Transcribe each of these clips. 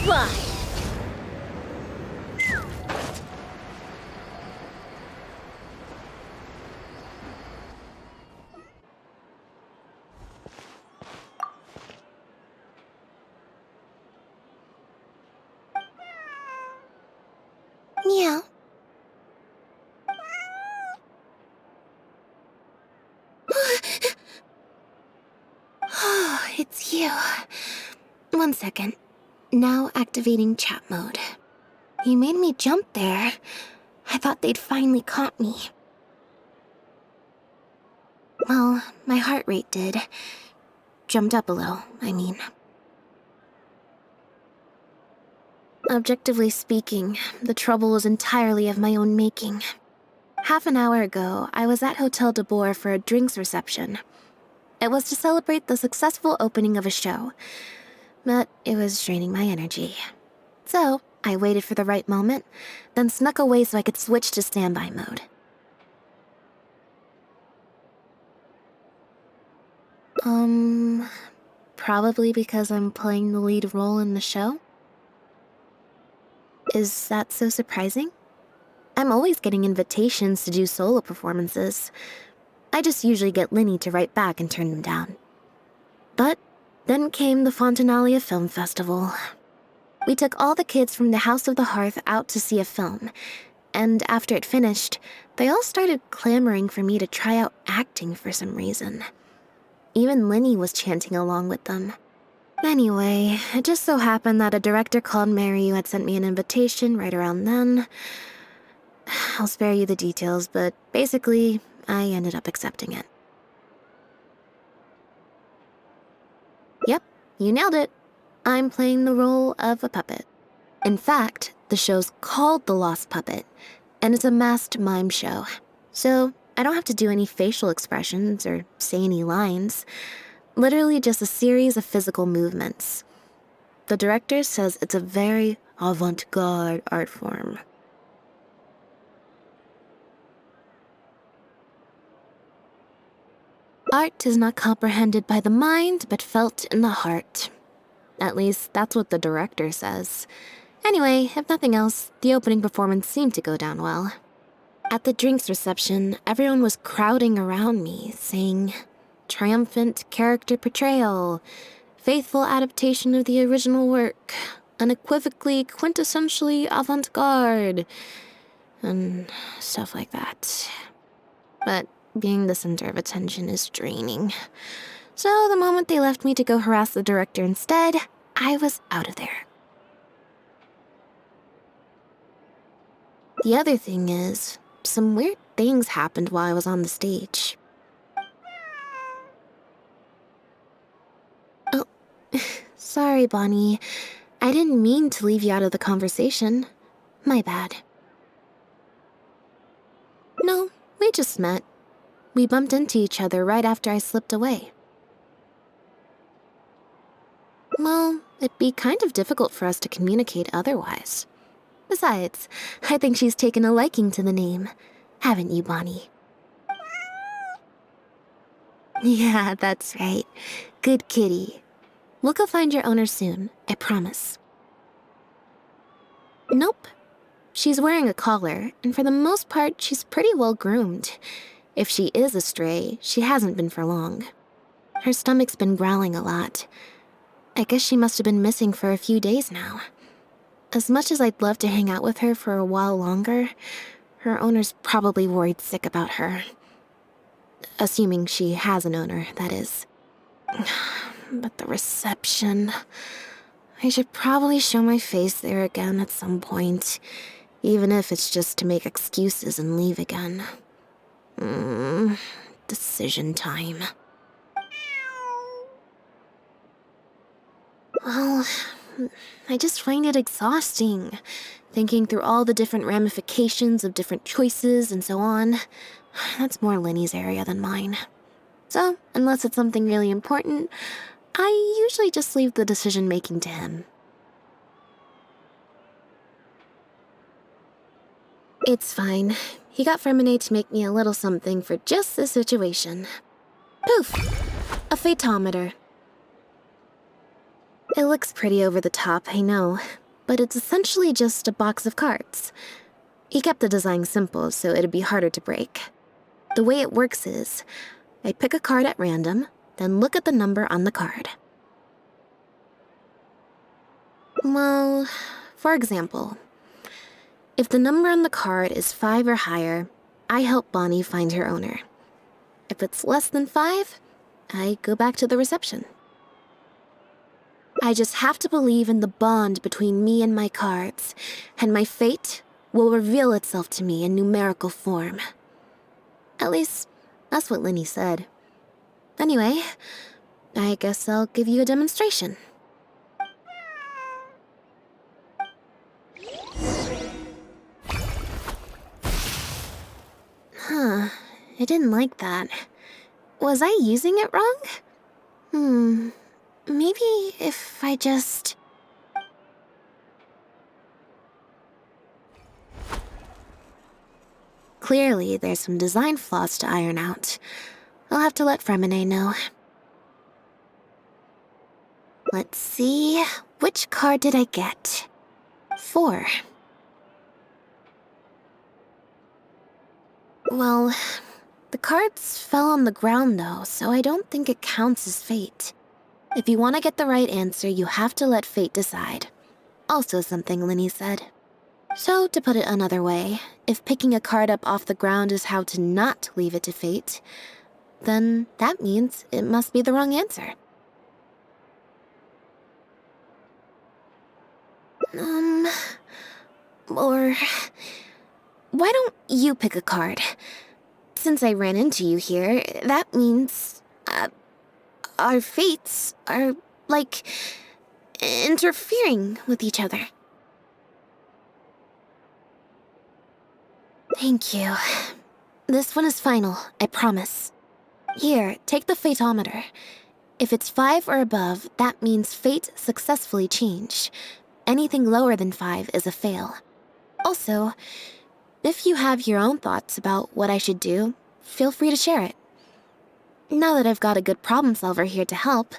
Fly! Meow. Oh, it's you. 1 second. Now activating chat mode. You made me jump there. I thought they'd finally caught me. Well, my heart rate did. Jumped up a little, I mean. Objectively speaking, the trouble was entirely of my own making. Half an hour ago, I was at Hotel de Boer for a drinks reception. It was to celebrate the successful opening of a show, but it was draining my energy. So, I waited for the right moment, then snuck away so I could switch to standby mode. Probably because I'm playing the lead role in the show? Is that so surprising? I'm always getting invitations to do solo performances. I just usually get Linny to write back and turn them down. But then came the Fontaine Film Festival. We took all the kids from the House of the Hearth out to see a film, and after it finished, they all started clamoring for me to try out acting for some reason. Even Linny was chanting along with them. Anyway, it just so happened that a director called Mary had sent me an invitation right around then. I'll spare you the details, but basically, I ended up accepting it. Yep, you nailed it. I'm playing the role of a puppet. In fact, the show's called The Lost Puppet, and it's a masked mime show. So I don't have to do any facial expressions or say any lines. Literally just a series of physical movements. The director says it's a very avant-garde art form. Art is not comprehended by the mind, but felt in the heart. At least, that's what the director says. Anyway, if nothing else, the opening performance seemed to go down well. At the drinks reception, everyone was crowding around me, saying, "Triumphant character portrayal, faithful adaptation of the original work, unequivocally, quintessentially avant-garde," and stuff like that. But being the center of attention is draining. So the moment they left me to go harass the director instead, I was out of there. The other thing is, some weird things happened while I was on the stage. Oh, sorry, Bonnie. I didn't mean to leave you out of the conversation. My bad. No, we just met. We bumped into each other right after I slipped away. Well, it'd be kind of difficult for us to communicate otherwise. Besides, I think she's taken a liking to the name. Haven't you, Bonnie? Yeah, that's right. Good kitty. We'll go find your owner soon, I promise. Nope. She's wearing a collar, and for the most part, she's pretty well groomed. If she is a stray, she hasn't been for long. Her stomach's been growling a lot. I guess she must have been missing for a few days now. As much as I'd love to hang out with her for a while longer, her owner's probably worried sick about her. Assuming she has an owner, that is. But the reception... I should probably show my face there again at some point, even if it's just to make excuses and leave again. Decision time. Well, I just find it exhausting, thinking through all the different ramifications of different choices and so on. That's more Linny's area than mine. So, unless it's something really important, I usually just leave the decision-making to him. It's fine. He got Fragment to make me a little something for just this situation. Poof! A phaetometer. It looks pretty over the top, I know, but it's essentially just a box of cards. He kept the design simple so it'd be harder to break. The way it works is, I pick a card at random, then look at the number on the card. Well, for example, if the number on the card is 5 or higher, I help Bonnie find her owner. If it's less than 5, I go back to the reception. I just have to believe in the bond between me and my cards, and my fate will reveal itself to me in numerical form. At least, that's what Linny said. Anyway, I guess I'll give you a demonstration. Huh, I didn't like that. Was I using it wrong? Maybe if I just... Clearly, there's some design flaws to iron out. I'll have to let Fragment know. Let's see, which card did I get? 4. Well, the cards fell on the ground though, so I don't think it counts as fate. If you want to get the right answer, you have to let fate decide. Also something Linny said. So, to put it another way, if picking a card up off the ground is how to not leave it to fate, then that means it must be the wrong answer. Or... why don't you pick a card? Since I ran into you here, that means... our fates are, like, interfering with each other. Thank you. This one is final, I promise. Here, take the fatometer. If it's 5 or above, that means fate successfully changed. Anything lower than 5 is a fail. Also, if you have your own thoughts about what I should do, feel free to share it. Now that I've got a good problem solver here to help,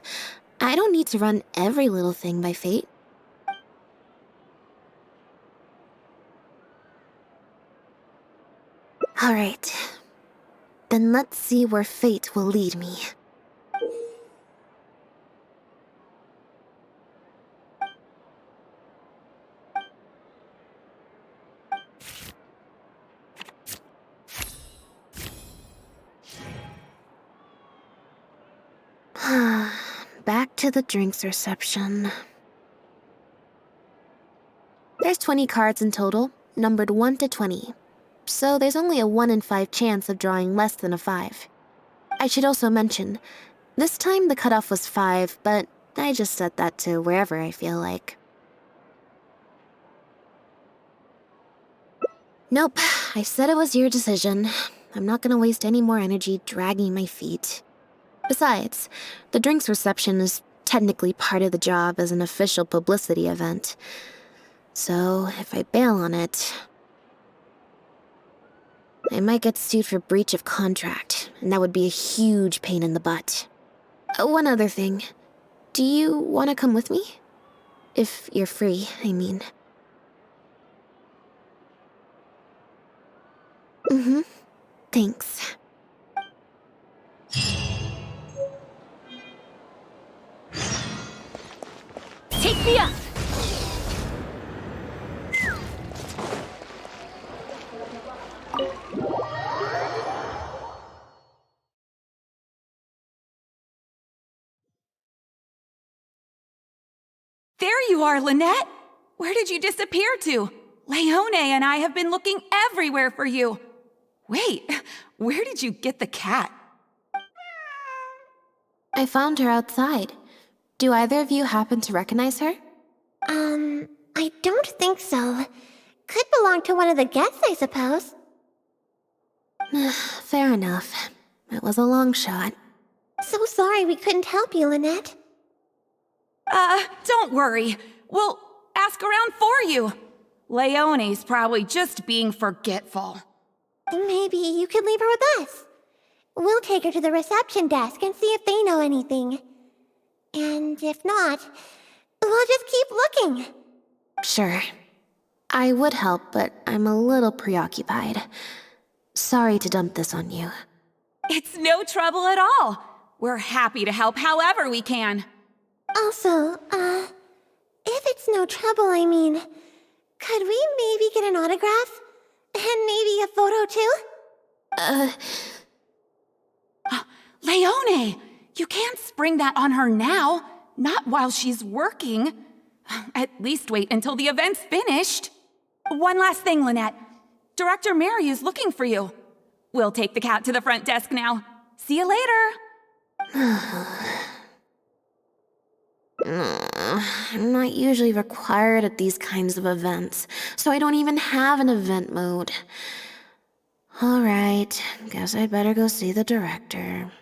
I don't need to run every little thing by fate. Alright. Then let's see where fate will lead me. Back to the drinks reception. There's 20 cards in total, numbered 1 to 20. So there's only a 1 in 5 chance of drawing less than a 5. I should also mention, this time the cutoff was 5, but I just set that to wherever I feel like. Nope, I said it was your decision. I'm not gonna waste any more energy dragging my feet. Besides, the drinks reception is technically part of the job as an official publicity event. So if I bail on it, I might get sued for breach of contract, and that would be a huge pain in the butt. One other thing. Do you want to come with me? If you're free, I mean. Thanks. Take me up! There you are, Lynette! Where did you disappear to? Leone and I have been looking everywhere for you. Wait, where did you get the cat? I found her outside. Do either of you happen to recognize her? I don't think so. Could belong to one of the guests, I suppose. Fair enough. It was a long shot. So sorry we couldn't help you, Lynette. Don't worry. We'll ask around for you. Leone's probably just being forgetful. Maybe you could leave her with us. We'll take her to the reception desk and see if they know anything. And if not, we'll just keep looking. Sure. I would help, but I'm a little preoccupied. Sorry to dump this on you. It's no trouble at all. We're happy to help however we can. Also, if it's no trouble, I mean, could we maybe get an autograph? And maybe a photo too? Leone, you can't spring that on her now. Not while she's working. At least wait until the event's finished. One last thing, Lynette. Director Mariu's looking for you. We'll take the cat to the front desk now. See you later. I'm not usually required at these kinds of events, so I don't even have an event mode. Alright, guess I'd better go see the director.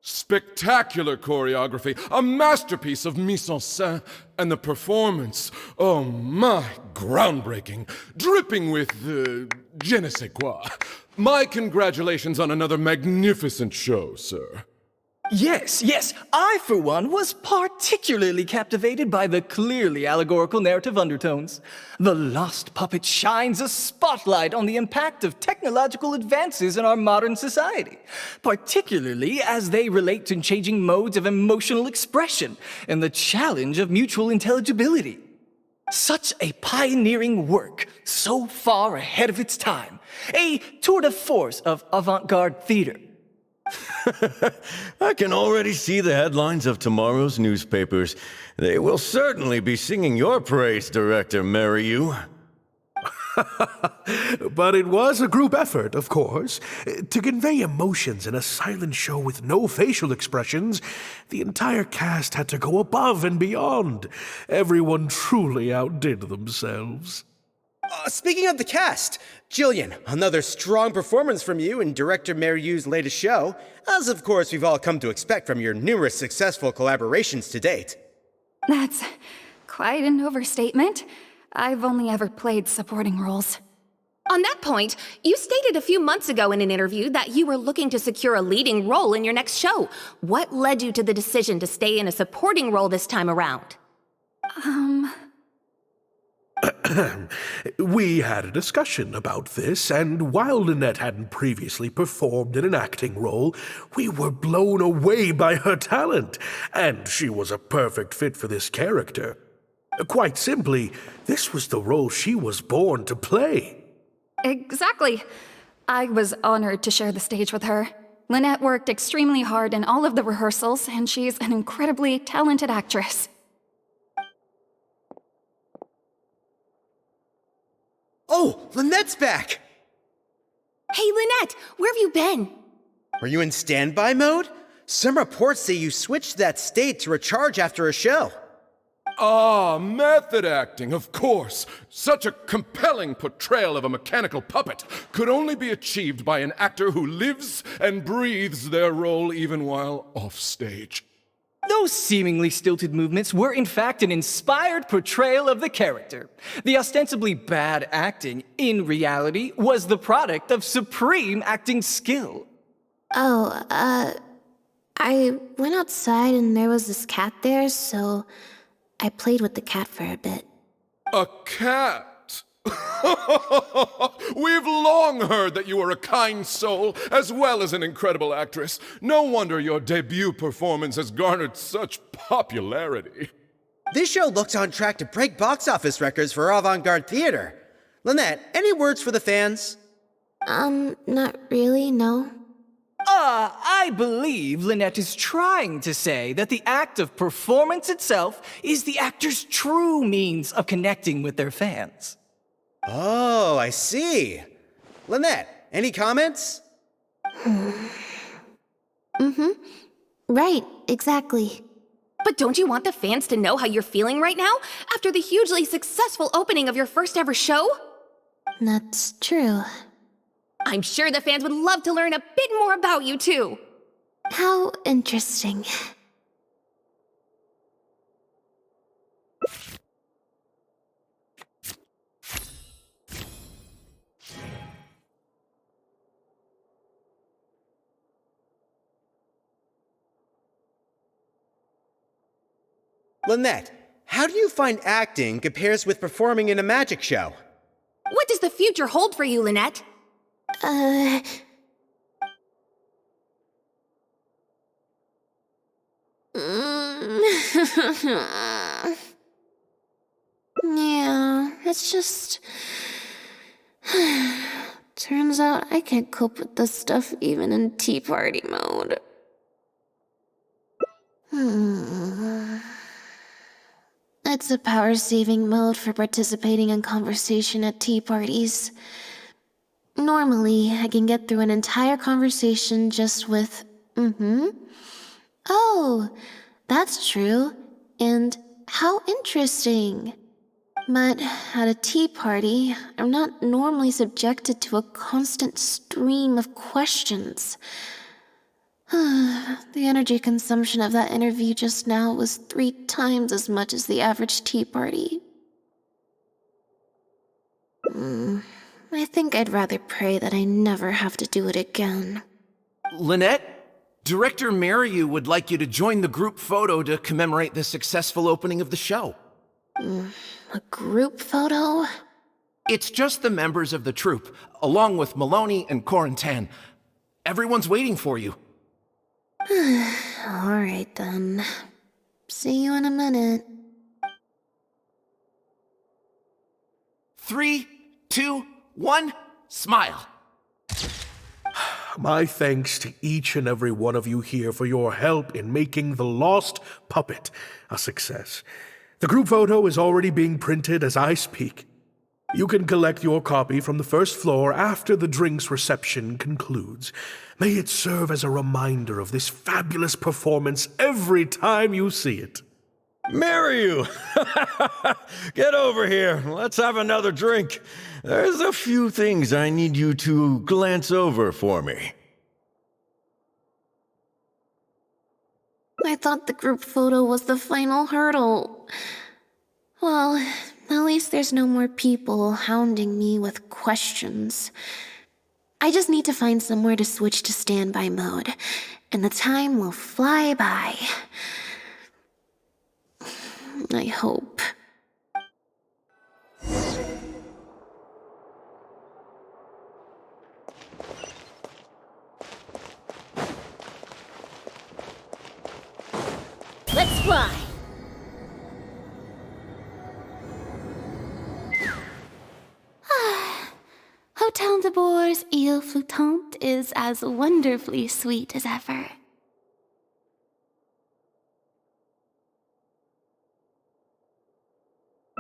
Spectacular choreography, a masterpiece of mise en scène, and the performance, oh my, groundbreaking, dripping with, je ne sais quoi. My congratulations on another magnificent show, sir. Yes, I, for one, was particularly captivated by the clearly allegorical narrative undertones. The Lost Puppet shines a spotlight on the impact of technological advances in our modern society, particularly as they relate to changing modes of emotional expression and the challenge of mutual intelligibility. Such a pioneering work, so far ahead of its time, a tour de force of avant-garde theater. I can already see the headlines of tomorrow's newspapers. They will certainly be singing your praise, Director Mariu. But it was a group effort, of course. To convey emotions in a silent show with no facial expressions, the entire cast had to go above and beyond. Everyone truly outdid themselves. Speaking of the cast, Jillian, another strong performance from you in Director Mariu's latest show, as of course we've all come to expect from your numerous successful collaborations to date. That's quite an overstatement. I've only ever played supporting roles. On that point, you stated a few months ago in an interview that you were looking to secure a leading role in your next show. What led you to the decision to stay in a supporting role this time around? We had a discussion about this, and while Lynette hadn't previously performed in an acting role, we were blown away by her talent, and she was a perfect fit for this character. Quite simply, this was the role she was born to play. Exactly. I was honored to share the stage with her. Lynette worked extremely hard in all of the rehearsals, and she's an incredibly talented actress. Oh, Lynette's back! Hey, Lynette, where have you been? Are you in standby mode? Some reports say you switched that state to recharge after a show. Ah, method acting, of course. Such a compelling portrayal of a mechanical puppet could only be achieved by an actor who lives and breathes their role even while offstage. Those seemingly stilted movements were in fact an inspired portrayal of the character. The ostensibly bad acting, in reality, was the product of supreme acting skill. I went outside and there was this cat there, so I played with the cat for a bit. A cat? We've long heard that you are a kind soul, as well as an incredible actress. No wonder your debut performance has garnered such popularity. This show looks on track to break box office records for avant-garde theater. Lynette, any words for the fans? Not really, no. I believe Lynette is trying to say that the act of performance itself is the actor's true means of connecting with their fans. Oh, I see. Lynette, any comments? Right, exactly. But don't you want the fans to know how you're feeling right now, after the hugely successful opening of your first ever show? That's true. I'm sure the fans would love to learn a bit more about you, too. How interesting. Lynette, how do you find acting compares with performing in a magic show? What does the future hold for you, Lynette? Yeah, it's just... Turns out I can't cope with this stuff even in tea party mode. It's a power-saving mode for participating in conversation at tea parties. Normally, I can get through an entire conversation just with, oh, that's true, and how interesting. But at a tea party, I'm not normally subjected to a constant stream of questions. The energy consumption of that interview just now was 3 times as much as the average tea party. I think I'd rather pray that I never have to do it again. Lynette, Director Mariu would like you to join the group photo to commemorate the successful opening of the show. A group photo? It's just the members of the troupe, along with Maloney and Corentin. Everyone's waiting for you. Alright then. See you in a minute. 3, 2, 1, smile. My thanks to each and every one of you here for your help in making The Lost Puppet a success. The group photo is already being printed as I speak. You can collect your copy from the first floor after the drinks reception concludes. May it serve as a reminder of this fabulous performance every time you see it. Mariu! Get over here. Let's have another drink. There's a few things I need you to glance over for me. I thought the group photo was the final hurdle. Well, at least there's no more people hounding me with questions. I just need to find somewhere to switch to standby mode, and the time will fly by. I hope. Let's fly! Hotel de Bour's Ile Flottante is as wonderfully sweet as ever.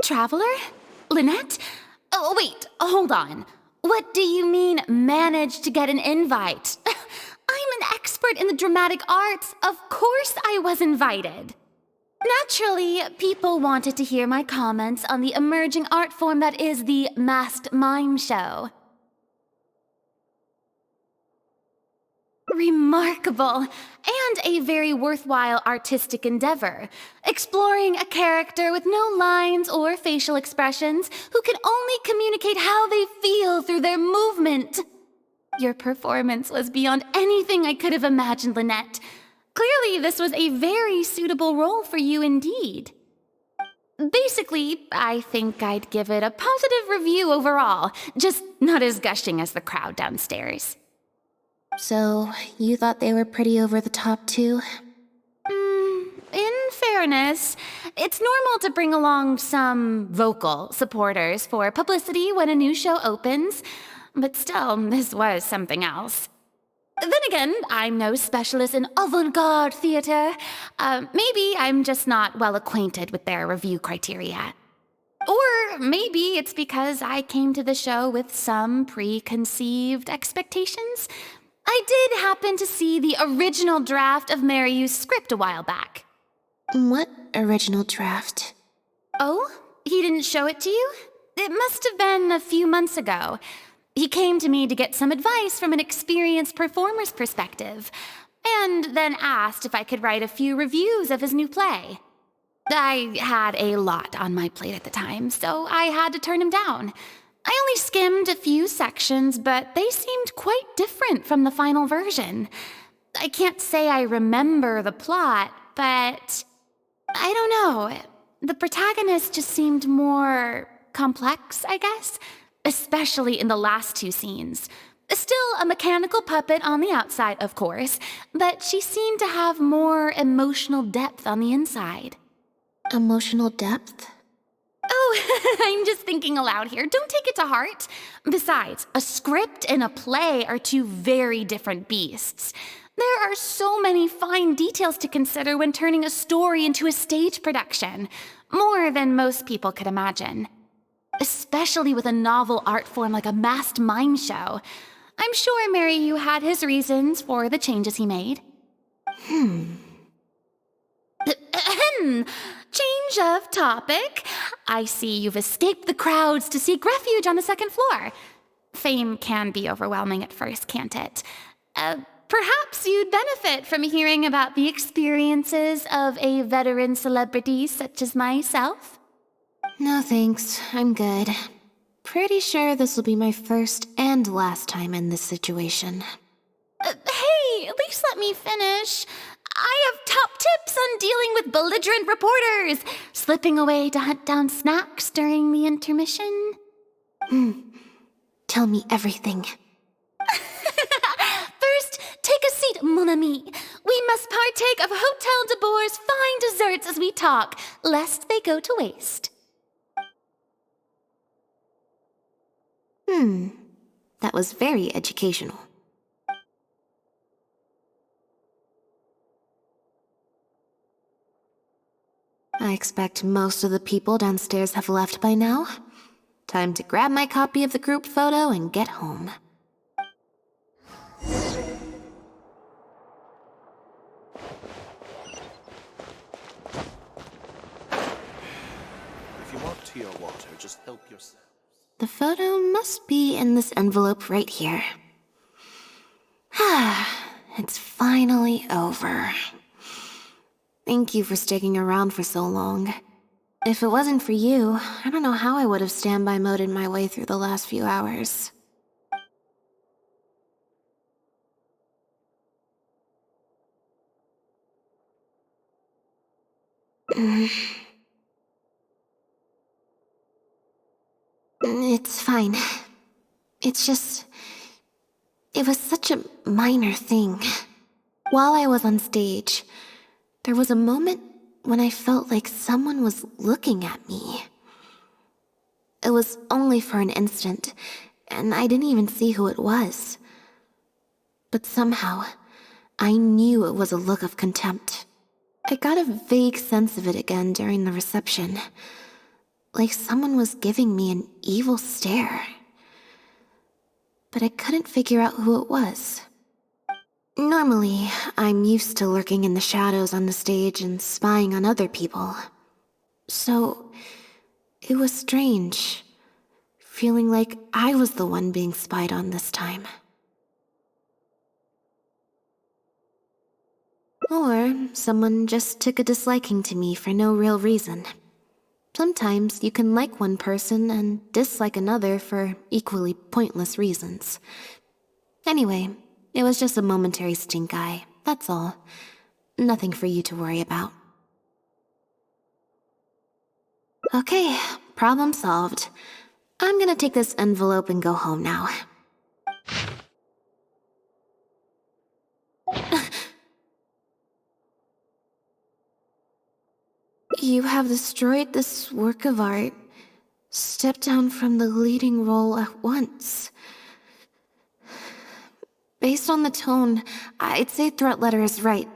Traveler? Lynette? Oh, wait, hold on. What do you mean, managed to get an invite? I'm an expert in the dramatic arts. Of course I was invited. Naturally, people wanted to hear my comments on the emerging art form that is the masked mime show. Remarkable, and a very worthwhile artistic endeavor, exploring a character with no lines or facial expressions who can only communicate how they feel through their movement. Your performance was beyond anything I could have imagined, Lynette. Clearly, this was a very suitable role for you indeed. Basically, I think I'd give it a positive review overall, just not as gushing as the crowd downstairs. So, you thought they were pretty over the top too? In fairness, it's normal to bring along some vocal supporters for publicity when a new show opens, but still, this was something else. Then again, I'm no specialist in avant-garde theater. Maybe I'm just not well acquainted with their review criteria. Or maybe it's because I came to the show with some preconceived expectations. I did happen to see the original draft of Mariu's script a while back. What original draft? Oh? He didn't show it to you? It must have been a few months ago. He came to me to get some advice from an experienced performer's perspective, and then asked if I could write a few reviews of his new play. I had a lot on my plate at the time, so I had to turn him down. I only skimmed a few sections, but they seemed quite different from the final version. I can't say I remember the plot, but I don't know. The protagonist just seemed more complex, I guess, especially in the last two scenes. Still a mechanical puppet on the outside, of course, but she seemed to have more emotional depth on the inside. Emotional depth? Oh, I'm just thinking aloud here. Don't take it to heart. Besides, a script and a play are two very different beasts. There are so many fine details to consider when turning a story into a stage production, more than most people could imagine. Especially with a novel art form like a masked mime show. I'm sure Maryu had his reasons for the changes he made. Change of topic. I see you've escaped the crowds to seek refuge on the second floor. Fame can be overwhelming at first, can't it? Perhaps you'd benefit from hearing about the experiences of a veteran celebrity such as myself. No thanks, I'm good. Pretty sure this will be my first and last time in this situation. Hey, at least let me finish. I have top tips on dealing with belligerent reporters, slipping away to hunt down snacks during the intermission. Tell me everything. First, take a seat, mon ami. We must partake of Hotel de Boer's fine desserts as we talk, lest they go to waste. That was very educational. I expect most of the people downstairs have left by now. Time to grab my copy of the group photo and get home. If you want tea or water, just help yourself. The photo must be in this envelope right here. It's finally over. Thank you for sticking around for so long. If it wasn't for you, I don't know how I would have standby moded my way through the last few hours. It's fine. It's just... It was such a minor thing. While I was on stage, there was a moment when I felt like someone was looking at me. It was only for an instant, and I didn't even see who it was. But somehow, I knew it was a look of contempt. I got a vague sense of it again during the reception. Like someone was giving me an evil stare. But I couldn't figure out who it was. Normally, I'm used to lurking in the shadows on the stage and spying on other people. So, it was strange, feeling like I was the one being spied on this time. Or someone just took a disliking to me for no real reason. Sometimes you can like one person and dislike another for equally pointless reasons. Anyway, it was just a momentary stink eye, that's all. Nothing for you to worry about. Okay, problem solved. I'm gonna take this envelope and go home now. You have destroyed this work of art. Step down from the leading role at once. Based on the tone, I'd say threat letter is right.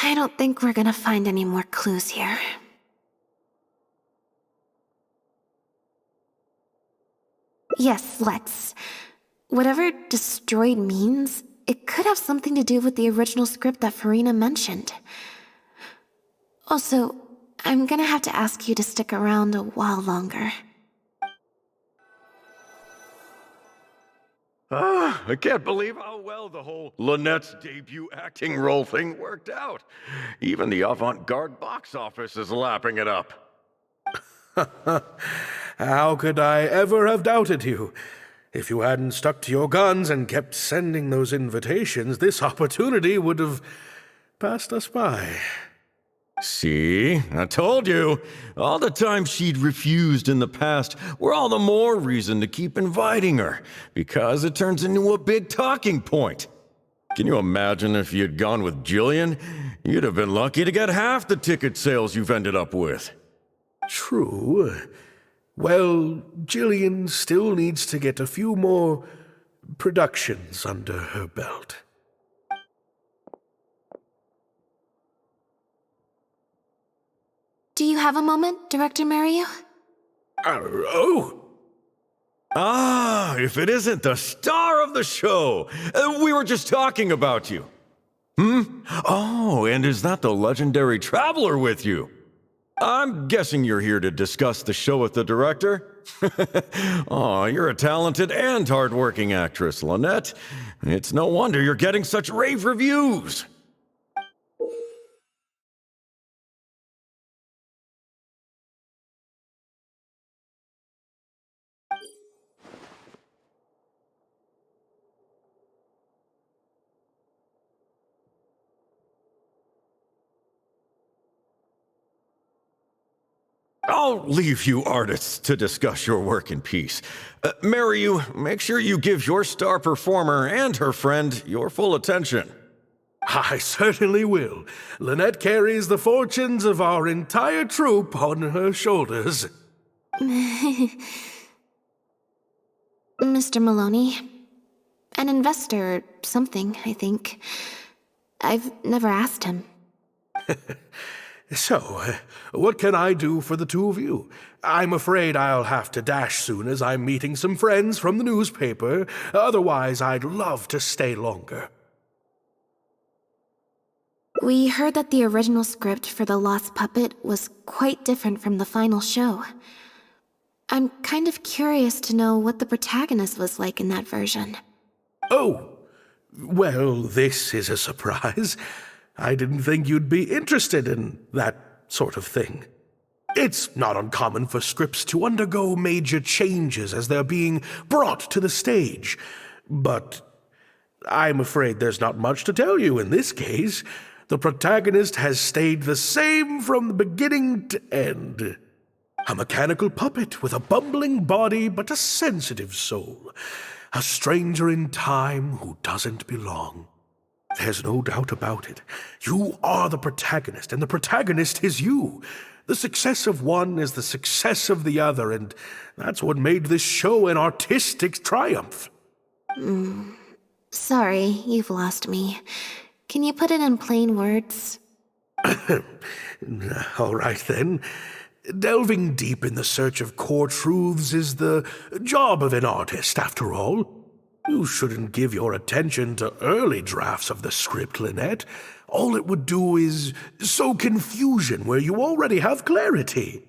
I don't think we're gonna find any more clues here. Yes, let's. Whatever destroyed means, it could have something to do with the original script that Farina mentioned. Also, I'm gonna have to ask you to stick around a while longer. I can't believe how well the whole Lynette's debut acting role thing worked out. Even the avant-garde box office is lapping it up. How could I ever have doubted you? If you hadn't stuck to your guns and kept sending those invitations, this opportunity would have passed us by. See, I told you. All the times she'd refused in the past were all the more reason to keep inviting her, because it turns into a big talking point. Can you imagine if you'd gone with Jillian? You'd have been lucky to get half the ticket sales you've ended up with. True. Well, Jillian still needs to get a few more productions under her belt. Do you have a moment, Director Mario? If it isn't the star of the show! We were just talking about you. Oh, and is that the legendary Traveler with you? I'm guessing you're here to discuss the show with the director? Oh, you're a talented and hardworking actress, Lynette. It's no wonder you're getting such rave reviews. I'll leave you artists to discuss your work in peace. Maryu, make sure you give your star performer and her friend your full attention. I certainly will. Lynette carries the fortunes of our entire troupe on her shoulders. Mr. Maloney. An investor or something, I think. I've never asked him. So, what can I do for the two of you? I'm afraid I'll have to dash soon as I'm meeting some friends from the newspaper. Otherwise, I'd love to stay longer. We heard that the original script for The Lost Puppet was quite different from the final show. I'm kind of curious to know what the protagonist was like in that version. Oh, well, this is a surprise. I didn't think you'd be interested in that sort of thing. It's not uncommon for scripts to undergo major changes as they're being brought to the stage. But I'm afraid there's not much to tell you in this case. The protagonist has stayed the same from the beginning to end. A mechanical puppet with a bumbling body but a sensitive soul. A stranger in time who doesn't belong. There's no doubt about it. You are the protagonist, and the protagonist is you. The success of one is the success of the other, and that's what made this show an artistic triumph. Sorry, you've lost me. Can you put it in plain words? All right, then. Delving deep in the search of core truths is the job of an artist, after all. You shouldn't give your attention to early drafts of the script, Lynette. All it would do is sow confusion where you already have clarity.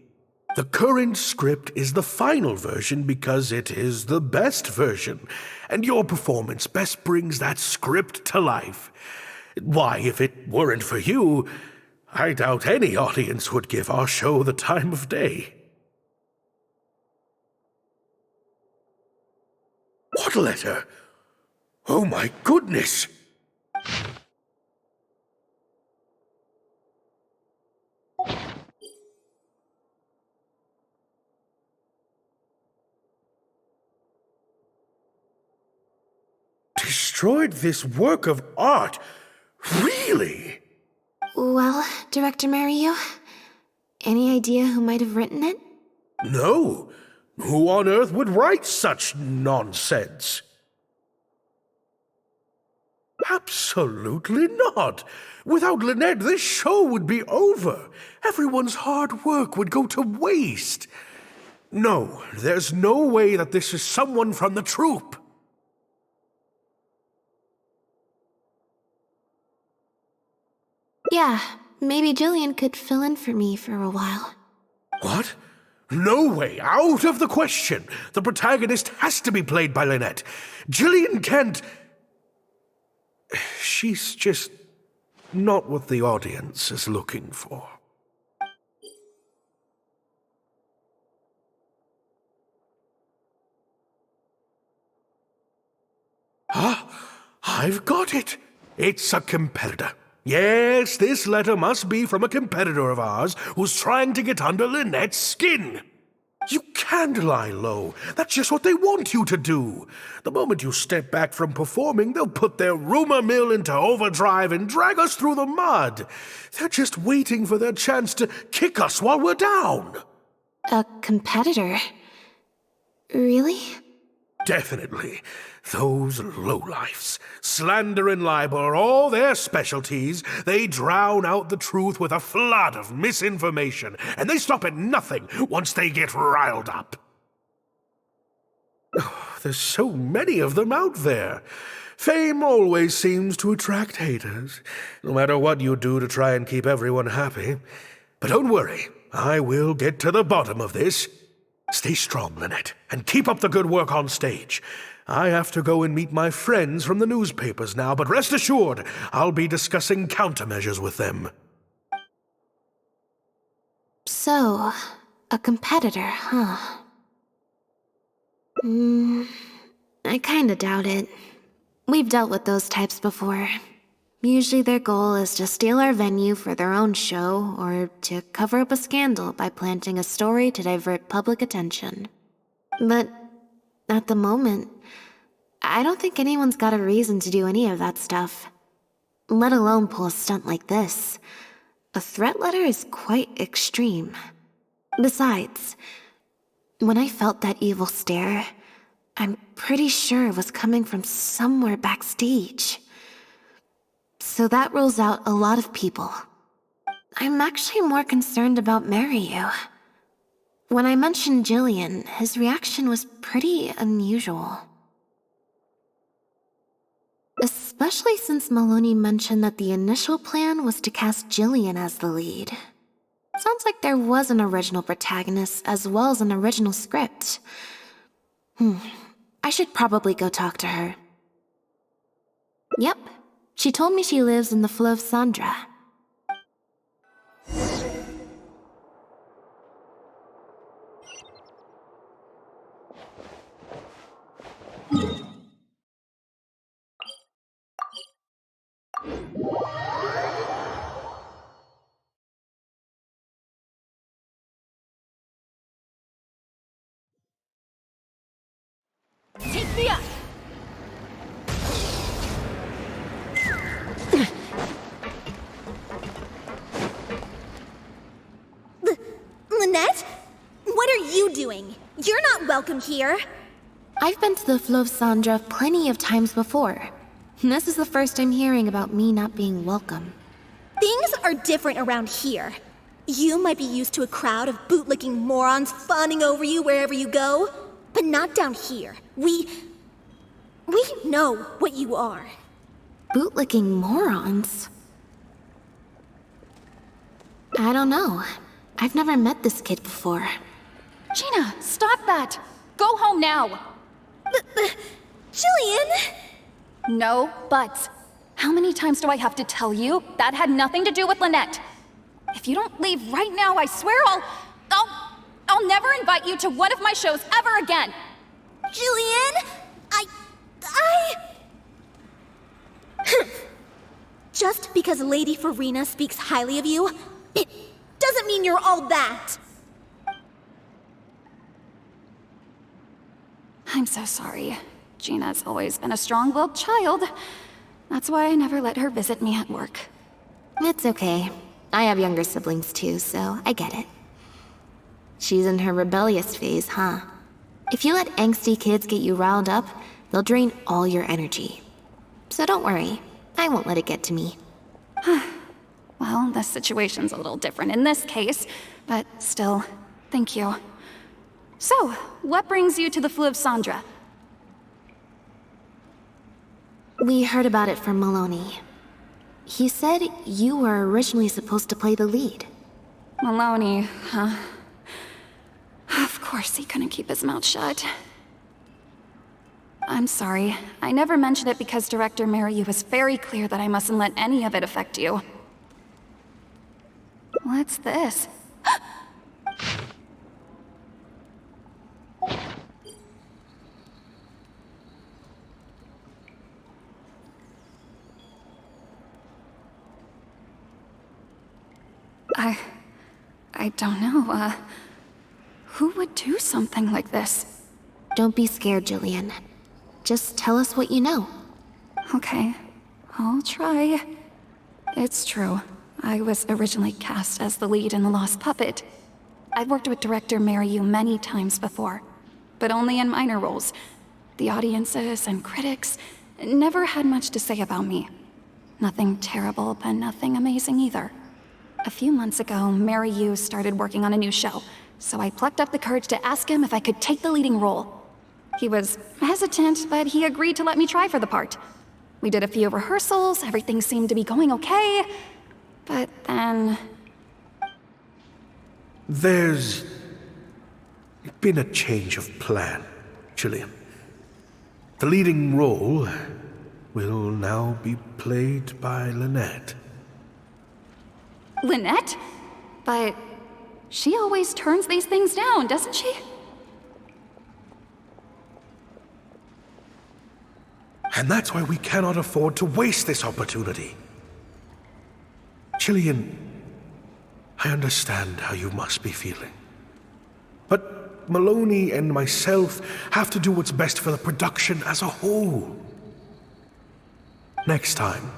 The current script is the final version because it is the best version, and your performance best brings that script to life. Why, if it weren't for you, I doubt any audience would give our show the time of day. What letter? Oh my goodness! Destroyed this work of art? Really? Well, Director Mario, any idea who might have written it? No. Who on earth would write such nonsense? Absolutely not. Without Lynette, this show would be over. Everyone's hard work would go to waste. No, there's no way that this is someone from the troupe. Yeah, maybe Jillian could fill in for me for a while. What? No way, out of the question. The protagonist has to be played by Lynette. Jillian can't... She's just not what the audience is looking for. I've got it. It's a competitor. Yes, this letter must be from a competitor of ours who's trying to get under Lynette's skin. You can't lie low. That's just what they want you to do. The moment you step back from performing, they'll put their rumor mill into overdrive and drag us through the mud. They're just waiting for their chance to kick us while we're down. A competitor? Really? Definitely. Those lowlifes. Slander and libel are all their specialties. They drown out the truth with a flood of misinformation, and they stop at nothing once they get riled up. Oh, there's so many of them out there. Fame always seems to attract haters, no matter what you do to try and keep everyone happy. But don't worry, I will get to the bottom of this. Stay strong, Lynette, and keep up the good work on stage. I have to go and meet my friends from the newspapers now, but rest assured, I'll be discussing countermeasures with them. So, a competitor, huh? I kinda doubt it. We've dealt with those types before. Usually their goal is to steal our venue for their own show, or to cover up a scandal by planting a story to divert public attention. But at the moment, I don't think anyone's got a reason to do any of that stuff. Let alone pull a stunt like this. A threat letter is quite extreme. Besides, when I felt that evil stare, I'm pretty sure it was coming from somewhere backstage. So that rules out a lot of people. I'm actually more concerned about Maryu. When I mentioned Jillian, his reaction was pretty unusual. Especially since Maloney mentioned that the initial plan was to cast Jillian as the lead. Sounds like there was an original protagonist as well as an original script. I should probably go talk to her. Yep, she told me she lives in the Fleuve Sandra. Take me up! Lynette? What are you doing? You're not welcome here. I've been to the Fleuve Sandra plenty of times before. This is the first I'm hearing about me not being welcome. Things are different around here. You might be used to a crowd of bootlicking morons fawning over you wherever you go, but not down here. We know what you are. Bootlicking morons? I don't know. I've never met this kid before. Gina, stop that! Go home now! Jillian! No buts. How many times do I have to tell you? That had nothing to do with Lynette. If you don't leave right now, I swear I'll never invite you to one of my shows ever again! Jillian! Just because Lady Farina speaks highly of you, it doesn't mean you're all that! I'm so sorry. Gina's always been a strong-willed child. That's why I never let her visit me at work. It's okay. I have younger siblings too, so I get it. She's in her rebellious phase, huh? If you let angsty kids get you riled up, they'll drain all your energy. So don't worry. I won't let it get to me. Well, the situation's a little different in this case, but still, thank you. So, what brings you to the Fleuve Cendres? We heard about it from Maloney. He said you were originally supposed to play the lead. Maloney, huh? Of course he couldn't keep his mouth shut. I'm sorry. I never mentioned it because Director Mariu was very clear that I mustn't let any of it affect you. What's this? I don't know, who would do something like this? Don't be scared, Jillian. Just tell us what you know. Okay, I'll try. It's true. I was originally cast as the lead in The Lost Puppet. I've worked with director Mariu many times before, but only in minor roles. The audiences and critics never had much to say about me. Nothing terrible, but nothing amazing either. A few months ago, Mariu started working on a new show, so I plucked up the courage to ask him if I could take the leading role. He was hesitant, but he agreed to let me try for the part. We did a few rehearsals, everything seemed to be going okay, but then... There's been a change of plan, Jillian. The leading role will now be played by Lynette. Lynette? But she always turns these things down, doesn't she? And that's why we cannot afford to waste this opportunity. Jillian, I understand how you must be feeling. But Maloney and myself have to do what's best for the production as a whole. Next time,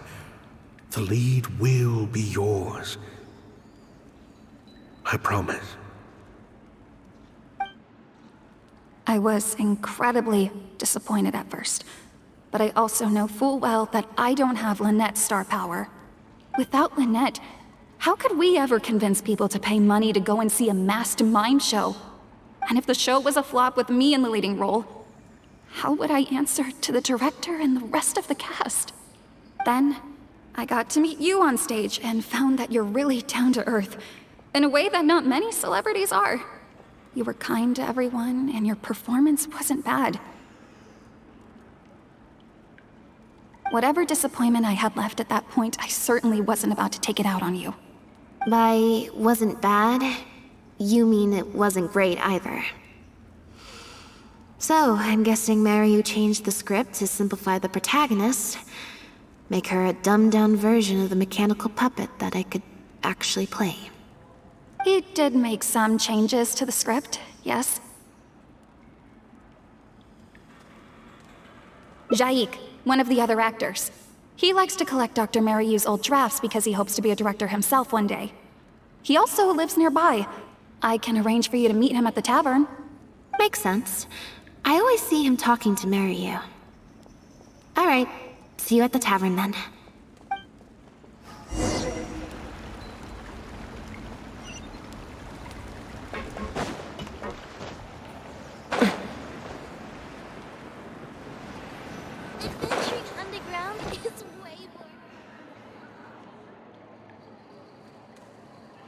the lead will be yours. I promise. I was incredibly disappointed at first, but I also know full well that I don't have Lynette's star power. Without Lynette, how could we ever convince people to pay money to go and see a masked mime show? And if the show was a flop with me in the leading role, how would I answer to the director and the rest of the cast? Then, I got to meet you on stage and found that you're really down to earth, in a way that not many celebrities are. You were kind to everyone, and your performance wasn't bad. Whatever disappointment I had left at that point, I certainly wasn't about to take it out on you. By wasn't bad, you mean it wasn't great either. So, I'm guessing Mariu changed the script to simplify the protagonist, make her a dumbed-down version of the mechanical puppet that I could actually play. He did make some changes to the script, yes? Jaik, one of the other actors. He likes to collect Dr. Mariu's old drafts because he hopes to be a director himself one day. He also lives nearby. I can arrange for you to meet him at the tavern. Makes sense. I always see him talking to Mariu. Alright, see you at the tavern then.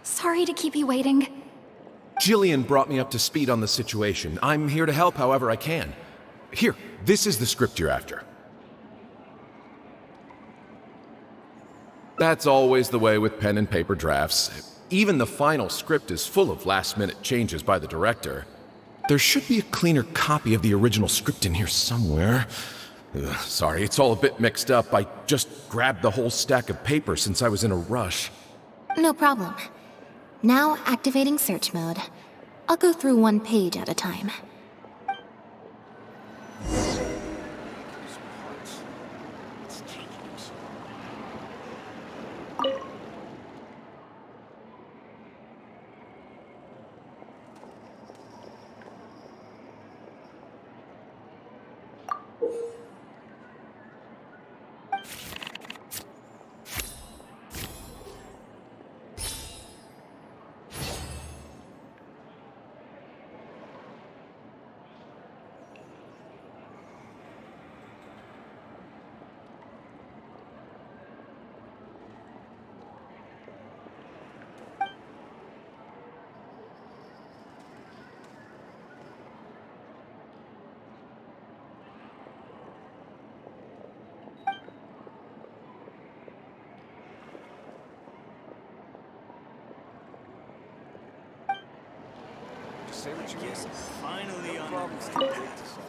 Sorry to keep you waiting. Jillian brought me up to speed on the situation. I'm here to help however I can. Here, this is the script you're after. That's always the way with pen and paper drafts. Even the final script is full of last-minute changes by the director. There should be a cleaner copy of the original script in here somewhere. Sorry, it's all a bit mixed up. I just grabbed the whole stack of paper since I was in a rush. No problem. Now activating search mode. I'll go through one page at a time. Say what you get. Finally on problems to solve.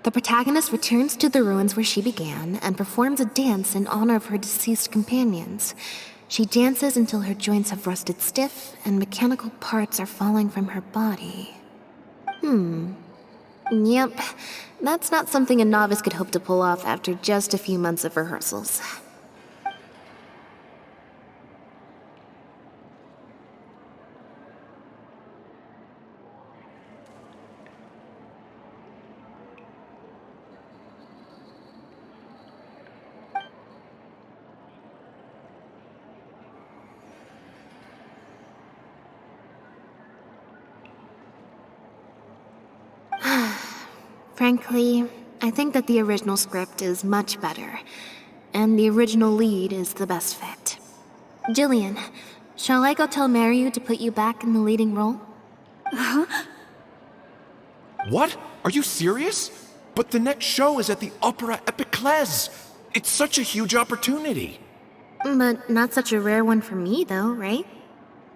The protagonist returns to the ruins where she began and performs a dance in honor of her deceased companions. She dances until her joints have rusted stiff and mechanical parts are falling from her body. Yep, that's not something a novice could hope to pull off after just a few months of rehearsals. Frankly, I think that the original script is much better, and the original lead is the best fit. Jillian, shall I go tell Mariu to put you back in the leading role? What? Are you serious? But the next show is at the Opera Epiclese. It's such a huge opportunity. But not such a rare one for me, though, right?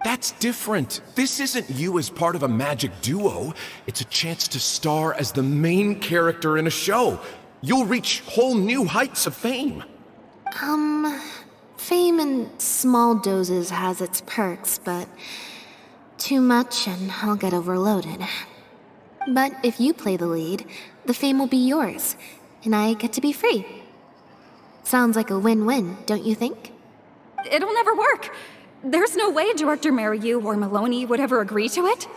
That's different. This isn't you as part of a magic duo. It's a chance to star as the main character in a show. You'll reach whole new heights of fame. Fame in small doses has its perks, but too much and I'll get overloaded. But if you play the lead, the fame will be yours, and I get to be free. Sounds like a win-win, don't you think? It'll never work. There's no way Director Mariu or Maloney would ever agree to it.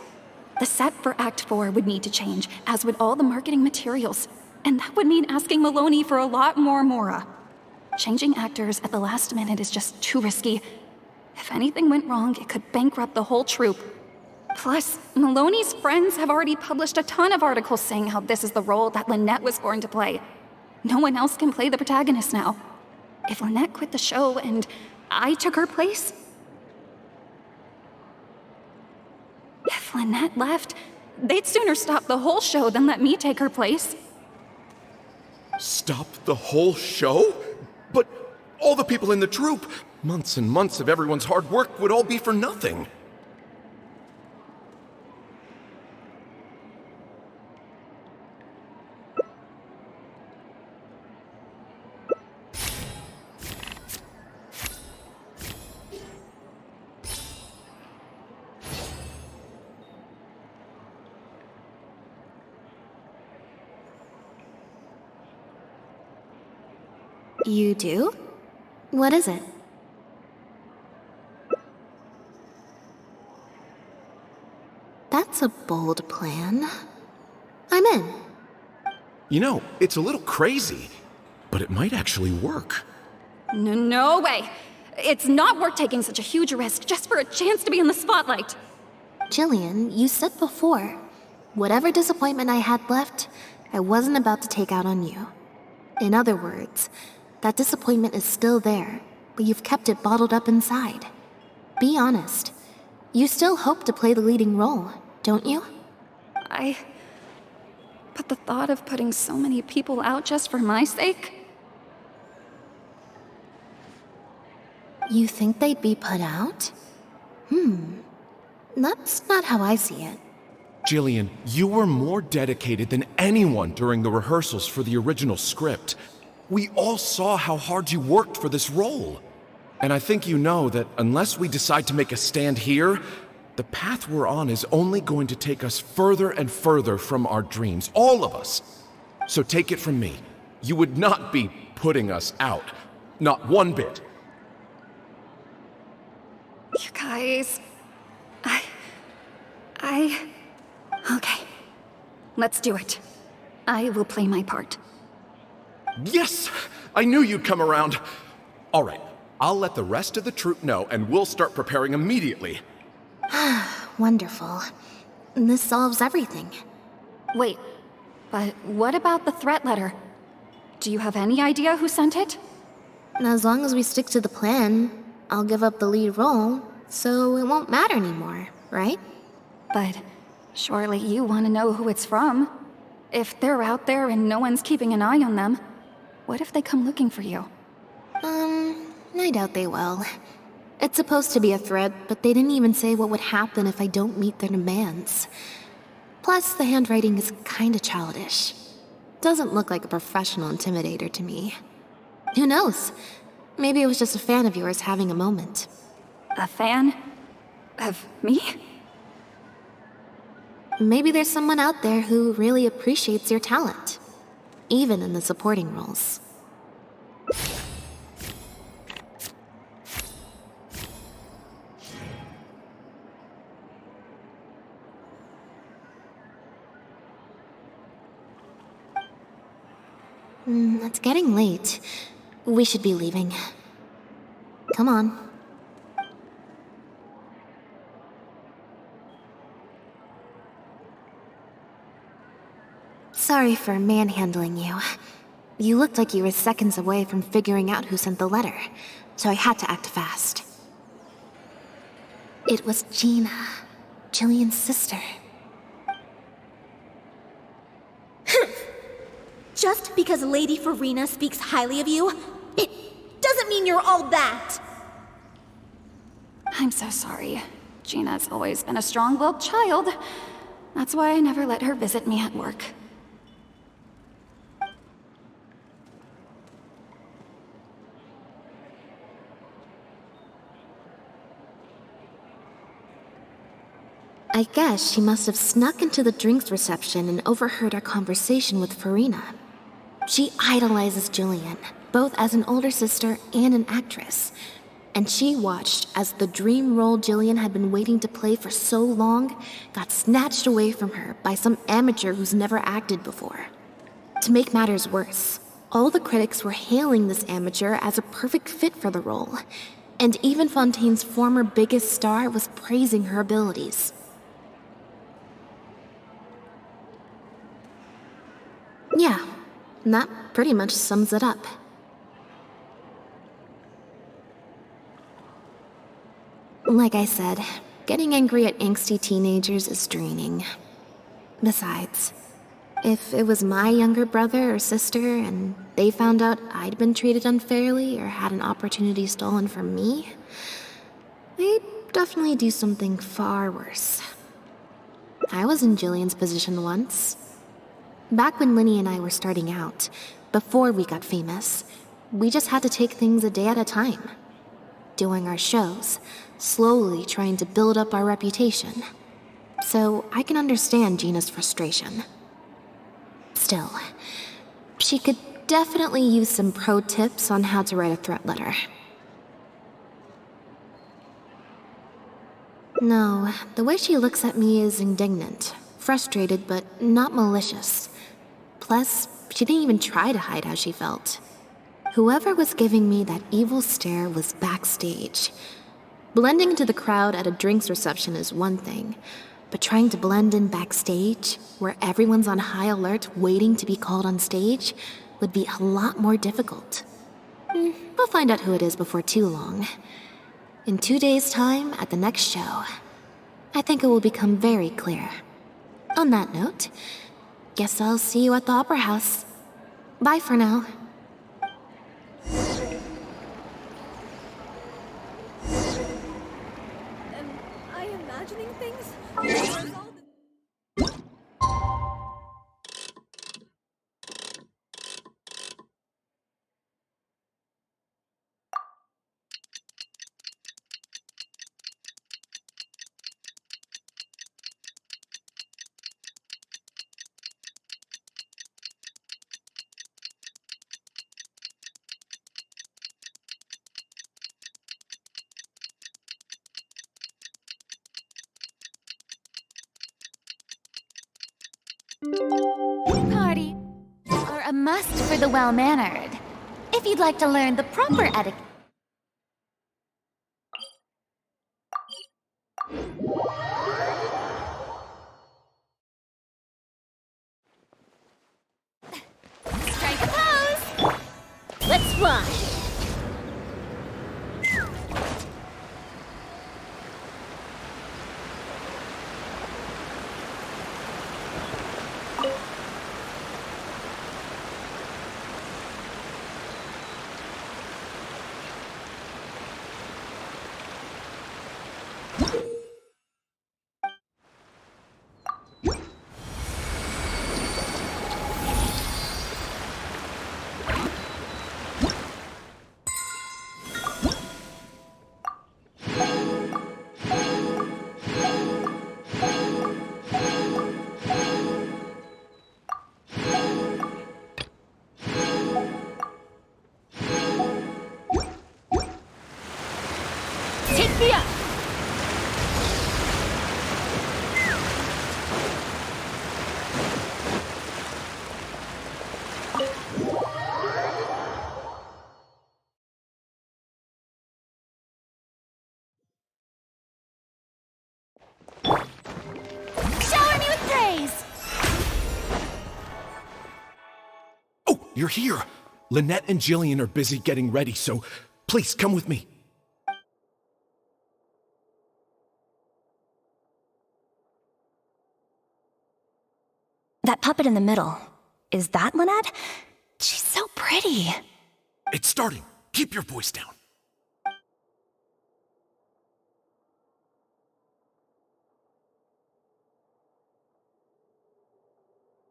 The set for Act 4 would need to change, as would all the marketing materials. And that would mean asking Maloney for a lot more Mora. Changing actors at the last minute is just too risky. If anything went wrong, it could bankrupt the whole troupe. Plus, Maloney's friends have already published a ton of articles saying how this is the role that Lynette was born to play. No one else can play the protagonist now. If Lynette quit the show and I took her place... If Lynette left, they'd sooner stop the whole show than let me take her place. Stop the whole show? But all the people in the troupe, months and months of everyone's hard work would all be for nothing. You do? What is it? That's a bold plan. I'm in. You know, it's a little crazy, but it might actually work. No way. It's not worth taking such a huge risk just for a chance to be in the spotlight. Jillian, you said before, whatever disappointment I had left, I wasn't about to take out on you. In other words, That disappointment is still there, but you've kept it bottled up inside. Be honest. You still hope to play the leading role, don't you? But the thought of putting so many people out just for my sake? You think they'd be put out? That's not how I see it. Jillian, you were more dedicated than anyone during the rehearsals for the original script. We all saw how hard you worked for this role. And I think you know that unless we decide to make a stand here, the path we're on is only going to take us further and further from our dreams, all of us. So take it from me, you would not be putting us out. Not one bit. You guys... Okay. Let's do it. I will play my part. Yes! I knew you'd come around. All right, I'll let the rest of the troupe know and we'll start preparing immediately. Wonderful. This solves everything. Wait, but what about the threat letter? Do you have any idea who sent it? As long as we stick to the plan, I'll give up the lead role, so it won't matter anymore, right? But surely you want to know who it's from. If they're out there and no one's keeping an eye on them, what if they come looking for you? I doubt they will. It's supposed to be a threat, but they didn't even say what would happen if I don't meet their demands. Plus, the handwriting is kinda childish. Doesn't look like a professional intimidator to me. Who knows? Maybe it was just a fan of yours having a moment. A fan? Of me? Maybe there's someone out there who really appreciates your talent, even in the supporting roles. It's getting late. We should be leaving. Come on. Sorry for manhandling you. You looked like you were seconds away from figuring out who sent the letter, so I had to act fast. It was Gina, Jillian's sister. Just because Lady Farina speaks highly of you, it doesn't mean you're all that. I'm so sorry. Gina's always been a strong-willed child. That's why I never let her visit me at work. I guess she must have snuck into the drinks reception and overheard our conversation with Farina. She idolizes Jillian, both as an older sister and an actress. And she watched as the dream role Jillian had been waiting to play for so long got snatched away from her by some amateur who's never acted before. To make matters worse, all the critics were hailing this amateur as a perfect fit for the role, and even Fontaine's former biggest star was praising her abilities. Yeah, that pretty much sums it up. Like I said, getting angry at angsty teenagers is draining. Besides, if it was my younger brother or sister and they found out I'd been treated unfairly or had an opportunity stolen from me, they'd definitely do something far worse. I was in Jillian's position once. Back when Linny and I were starting out, before we got famous, we just had to take things a day at a time. Doing our shows, slowly trying to build up our reputation. So I can understand Gina's frustration. Still, she could definitely use some pro tips on how to write a threat letter. No, the way she looks at me is indignant, frustrated, but not malicious. Plus, she didn't even try to hide how she felt. Whoever was giving me that evil stare was backstage. Blending into the crowd at a drinks reception is one thing, but trying to blend in backstage, where everyone's on high alert waiting to be called on stage, would be a lot more difficult. We'll find out who it is before too long. In 2 days' time, at the next show. I think it will become very clear. On that note, guess I'll see you at the Opera House. Bye for now. Am I imagining things? Party are a must for the well-mannered. If you'd like to learn the proper etiquette. Strike a pose! Let's fly! Take me up! Shower me with praise! Oh, you're here! Lynette and Jillian are busy getting ready, so please come with me. That puppet in the middle, is that Lynette? She's so pretty. It's starting. Keep your voice down.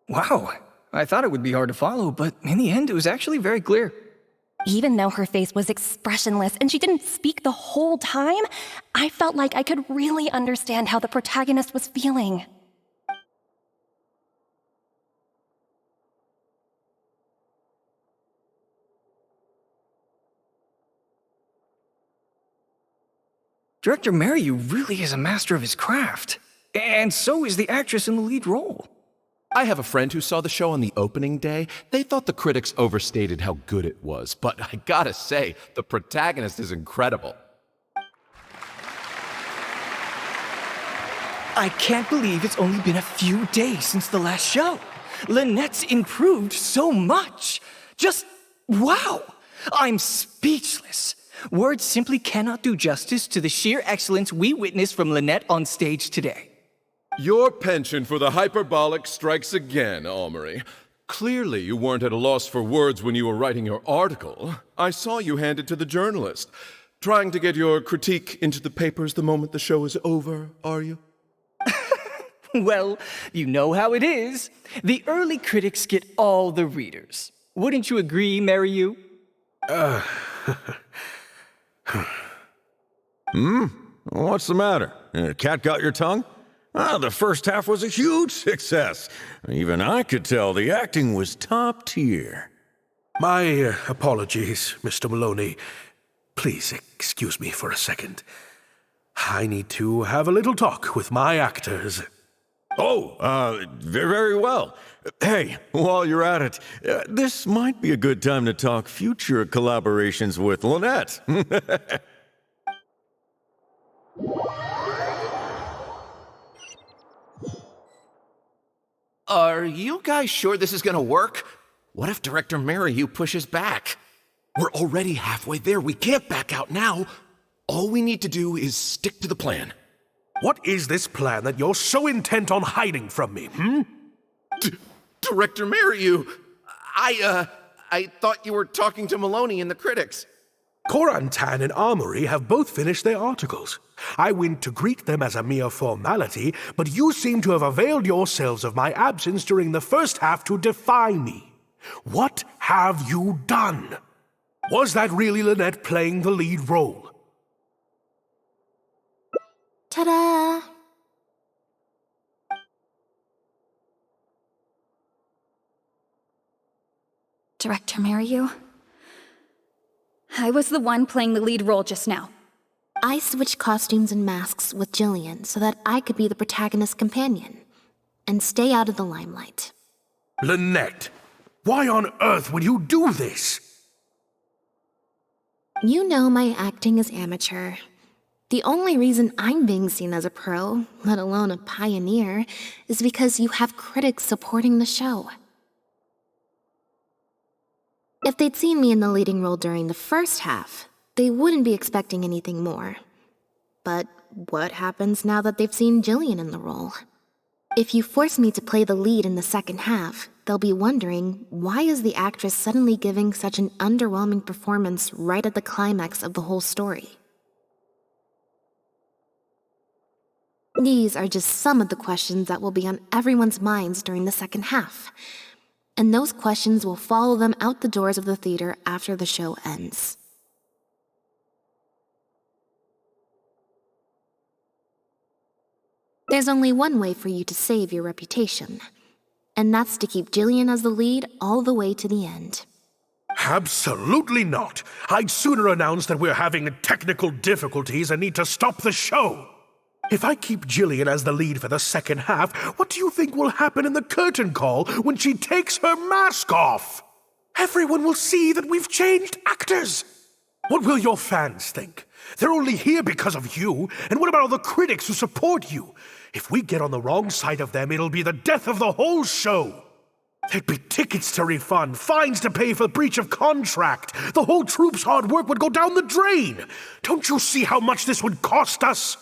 Wow, I thought it would be hard to follow, but in the end, it was actually very clear. Even though her face was expressionless and she didn't speak the whole time, I felt like I could really understand how the protagonist was feeling. Director Mariu really is a master of his craft. And so is the actress in the lead role. I have a friend who saw the show on the opening day. They thought the critics overstated how good it was, but I gotta say, the protagonist is incredible. I can't believe it's only been a few days since the last show. Lynette's improved so much. Just wow! I'm speechless. Words simply cannot do justice to the sheer excellence we witnessed from Lynette on stage today. Your penchant for the hyperbolic strikes again, Amory. Clearly you weren't at a loss for words when you were writing your article. I saw you hand it to the journalist. Trying to get your critique into the papers the moment the show is over, are you? Well, you know how it is. The early critics get all the readers. Wouldn't you agree, Mariu? What's the matter? Cat got your tongue? The first half was a huge success. Even I could tell the acting was top tier. My apologies, Mr. Maloney. Please excuse me for a second. I need to have a little talk with my actors. Very well. Hey, while you're at it, this might be a good time to talk future collaborations with Lynette. Are you guys sure this is gonna work? What if Director Mariu pushes back? We're already halfway there. We can't back out now. All we need to do is stick to the plan. What is this plan that you're so intent on hiding from me, Director Mariu, I thought you were talking to Maloney and the critics. Corantan and Armory have both finished their articles. I went to greet them as a mere formality, but you seem to have availed yourselves of my absence during the first half to defy me. What have you done? Was that really Lynette playing the lead role? Ta-da! Director Mariu? I was the one playing the lead role just now. I switched costumes and masks with Jillian so that I could be the protagonist's companion and stay out of the limelight. Lynette, why on earth would you do this? You know my acting is amateur. The only reason I'm being seen as a pro, let alone a pioneer, is because you have critics supporting the show. If they'd seen me in the leading role during the first half, they wouldn't be expecting anything more. But what happens now that they've seen Jillian in the role? If you force me to play the lead in the second half, they'll be wondering, why is the actress suddenly giving such an underwhelming performance right at the climax of the whole story? These are just some of the questions that will be on everyone's minds during the second half. And those questions will follow them out the doors of the theater after the show ends. There's only one way for you to save your reputation, and that's to keep Jillian as the lead all the way to the end. Absolutely not. I'd sooner announce that we're having technical difficulties and need to stop the show. If I keep Jillian as the lead for the second half, what do you think will happen in the curtain call when she takes her mask off? Everyone will see that we've changed actors. What will your fans think? They're only here because of you, and what about all the critics who support you? If we get on the wrong side of them, it'll be the death of the whole show. There'd be tickets to refund, fines to pay for breach of contract. The whole troupe's hard work would go down the drain. Don't you see how much this would cost us?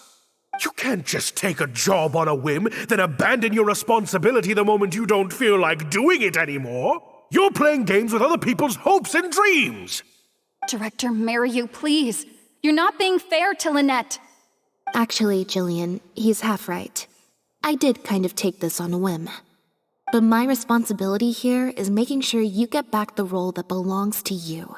You can't just take a job on a whim, then abandon your responsibility the moment you don't feel like doing it anymore. You're playing games with other people's hopes and dreams. Director Mariu, please. You're not being fair to Lynette. Actually, Jillian, he's half right. I did kind of take this on a whim. But my responsibility here is making sure you get back the role that belongs to you.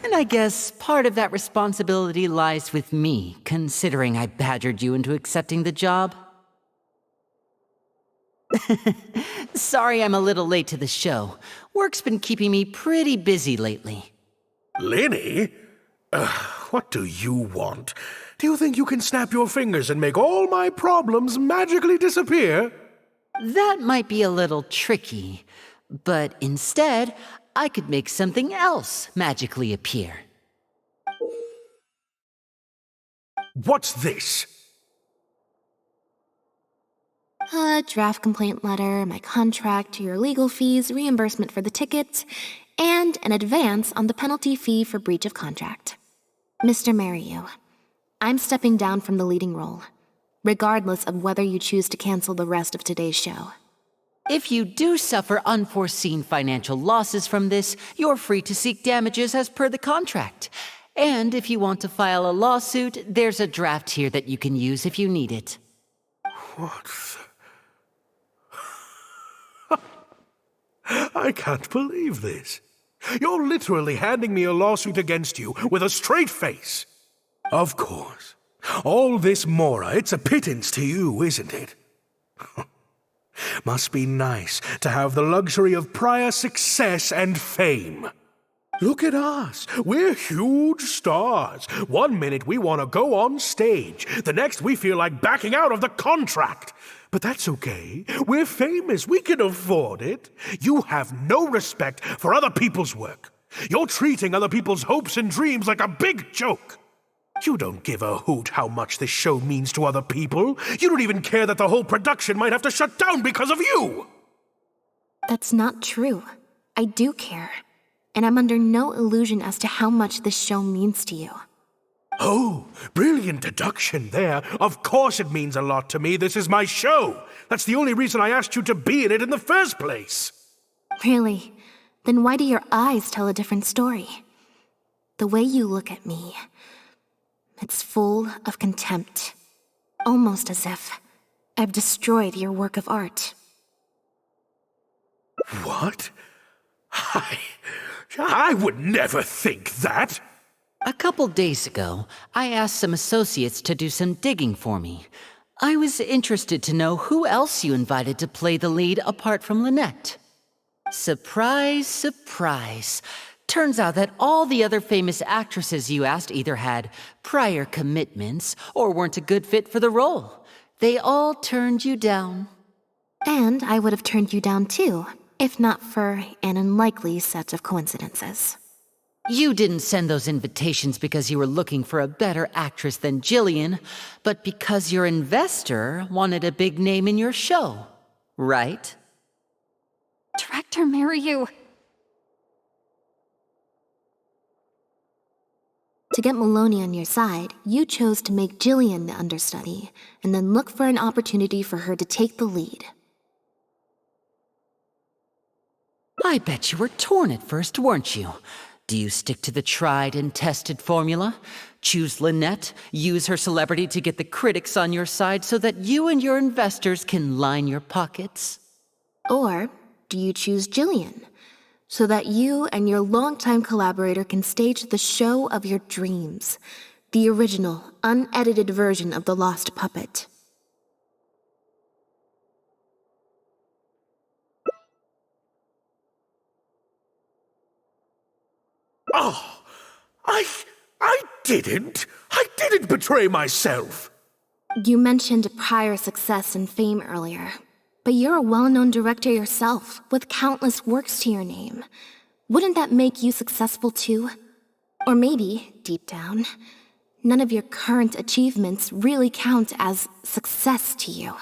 And I guess part of that responsibility lies with me, considering I badgered you into accepting the job. Sorry I'm a little late to the show. Work's been keeping me pretty busy lately. Lenny? What do you want? Do you think you can snap your fingers and make all my problems magically disappear? That might be a little tricky, but instead, I could make something else magically appear. What's this? A draft complaint letter, my contract, your legal fees, reimbursement for the tickets, and an advance on the penalty fee for breach of contract. Mr. Mariu, I'm stepping down from the leading role, regardless of whether you choose to cancel the rest of today's show. If you do suffer unforeseen financial losses from this, you're free to seek damages as per the contract. And if you want to file a lawsuit, there's a draft here that you can use if you need it. What the... I can't believe this. You're literally handing me a lawsuit against you with a straight face. Of course. All this Mora, it's a pittance to you, isn't it? Must be nice to have the luxury of prior success and fame. Look at us. We're huge stars. One minute we want to go on stage. The next we feel like backing out of the contract. But that's okay. We're famous. We can afford it. You have no respect for other people's work. You're treating other people's hopes and dreams like a big joke. You don't give a hoot how much this show means to other people. You don't even care that the whole production might have to shut down because of you. That's not true. I do care. and I'm under no illusion as to how much this show means to you. Oh, brilliant deduction there. Of course it means a lot to me. This is my show. That's the only reason I asked you to be in it in the first place. Really? Then why do your eyes tell a different story? The way you look at me, it's full of contempt. Almost as if I've destroyed your work of art. What? I would never think that. A couple days ago, I asked some associates to do some digging for me. I was interested to know who else you invited to play the lead apart from Lynette. Surprise, surprise. Turns out that all the other famous actresses you asked either had prior commitments or weren't a good fit for the role. They all turned you down. And I would have turned you down too, if not for an unlikely set of coincidences. You didn't send those invitations because you were looking for a better actress than Jillian, but because your investor wanted a big name in your show, right? Director Mariyu. To get Maloney on your side, you chose to make Jillian the understudy, and then look for an opportunity for her to take the lead. I bet you were torn at first, weren't you? Do you stick to the tried and tested formula? Choose Lynette, use her celebrity to get the critics on your side so that you and your investors can line your pockets? Or do you choose Jillian, so that you and your longtime collaborator can stage the show of your dreams, the original, unedited version of The Lost Puppet? Oh, I didn't betray myself. You mentioned prior success and fame earlier, but you're a well-known director yourself, with countless works to your name. Wouldn't that make you successful too? Or maybe, deep down, none of your current achievements really count as success to you.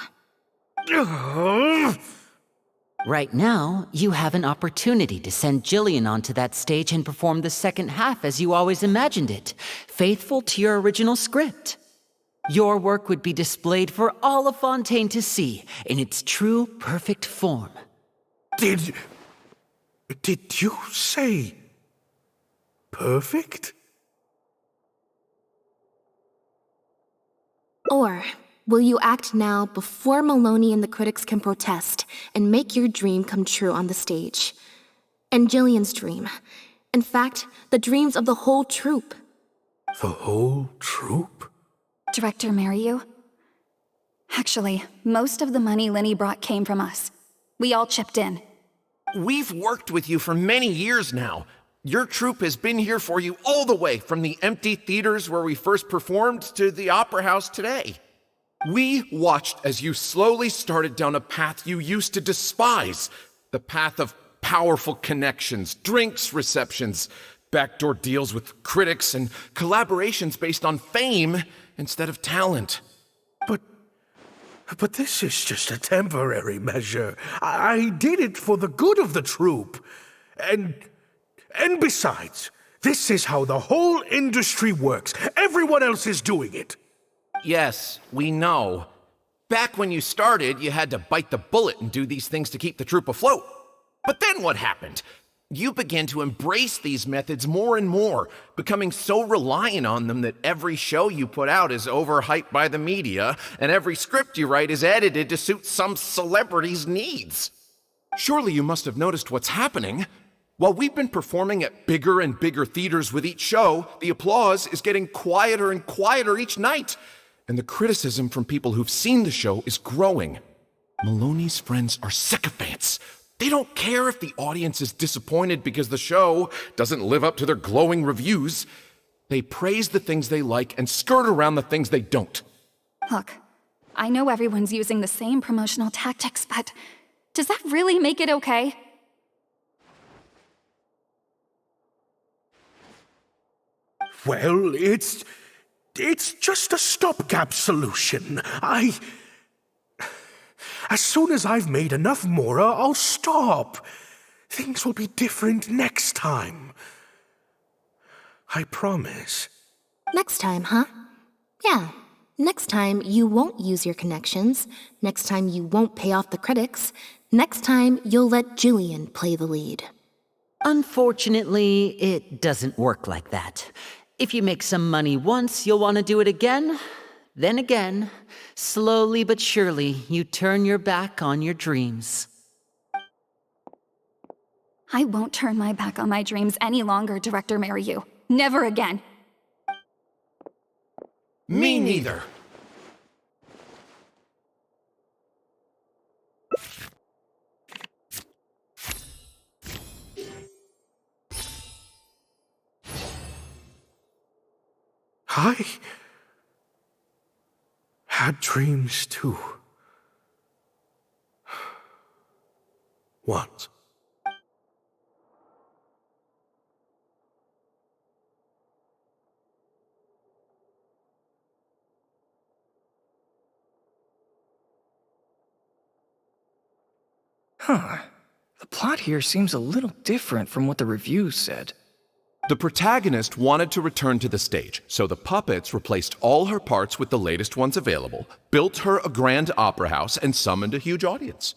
Right now, you have an opportunity to send Jillian onto that stage and perform the second half as you always imagined it, faithful to your original script. Your work would be displayed for all of Fontaine to see in its true, perfect form. Did you say perfect? Or will you act now before Maloney and the critics can protest and make your dream come true on the stage? And Jillian's dream. In fact, the dreams of the whole troupe. The whole troupe? Director Mariyu. Actually, most of the money Lenny brought came from us. We all chipped in. We've worked with you for many years now. Your troupe has been here for you all the way from the empty theaters where we first performed to the opera house today. We watched as you slowly started down a path you used to despise. The path of powerful connections, drinks receptions, backdoor deals with critics, and collaborations based on fame instead of talent. But this is just a temporary measure. I did it for the good of the troupe. And besides, this is how the whole industry works. Everyone else is doing it. Yes, we know. Back when you started, you had to bite the bullet and do these things to keep the troupe afloat. But then what happened? You began to embrace these methods more and more, becoming so reliant on them that every show you put out is overhyped by the media, and every script you write is edited to suit some celebrity's needs. Surely you must have noticed what's happening. While we've been performing at bigger and bigger theaters with each show, the applause is getting quieter and quieter each night, and the criticism from people who've seen the show is growing. Maloney's friends are sycophants. They don't care if the audience is disappointed because the show doesn't live up to their glowing reviews. They praise the things they like and skirt around the things they don't. Look, I know everyone's using the same promotional tactics, but does that really make it okay? Well, it's just a stopgap solution. As soon as I've made enough more, I'll stop. Things will be different next time. I promise. Next time, huh? Yeah. Next time, you won't use your connections. Next time, you won't pay off the critics. Next time, you'll let Julian play the lead. Unfortunately, it doesn't work like that. If you make some money once, you'll want to do it again, then again. Slowly but surely, you turn your back on your dreams. I won't turn my back on my dreams any longer, Director Mariyu. Never again. Me neither. I had dreams too. Once. Huh. The plot here seems a little different from what the reviews said. The protagonist wanted to return to the stage, so the puppets replaced all her parts with the latest ones available, built her a grand opera house, and summoned a huge audience.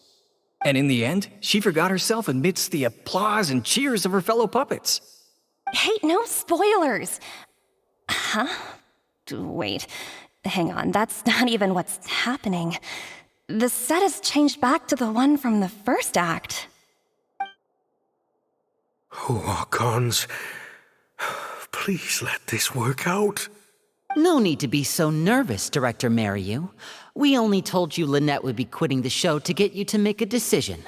And in the end, she forgot herself amidst the applause and cheers of her fellow puppets. Hey, no spoilers! Huh? Wait, hang on, that's not even what's happening. The set has changed back to the one from the first act. Oh, Archons. Please let this work out. No need to be so nervous, Director Mariyu. We only told you Lynette would be quitting the show to get you to make a decision.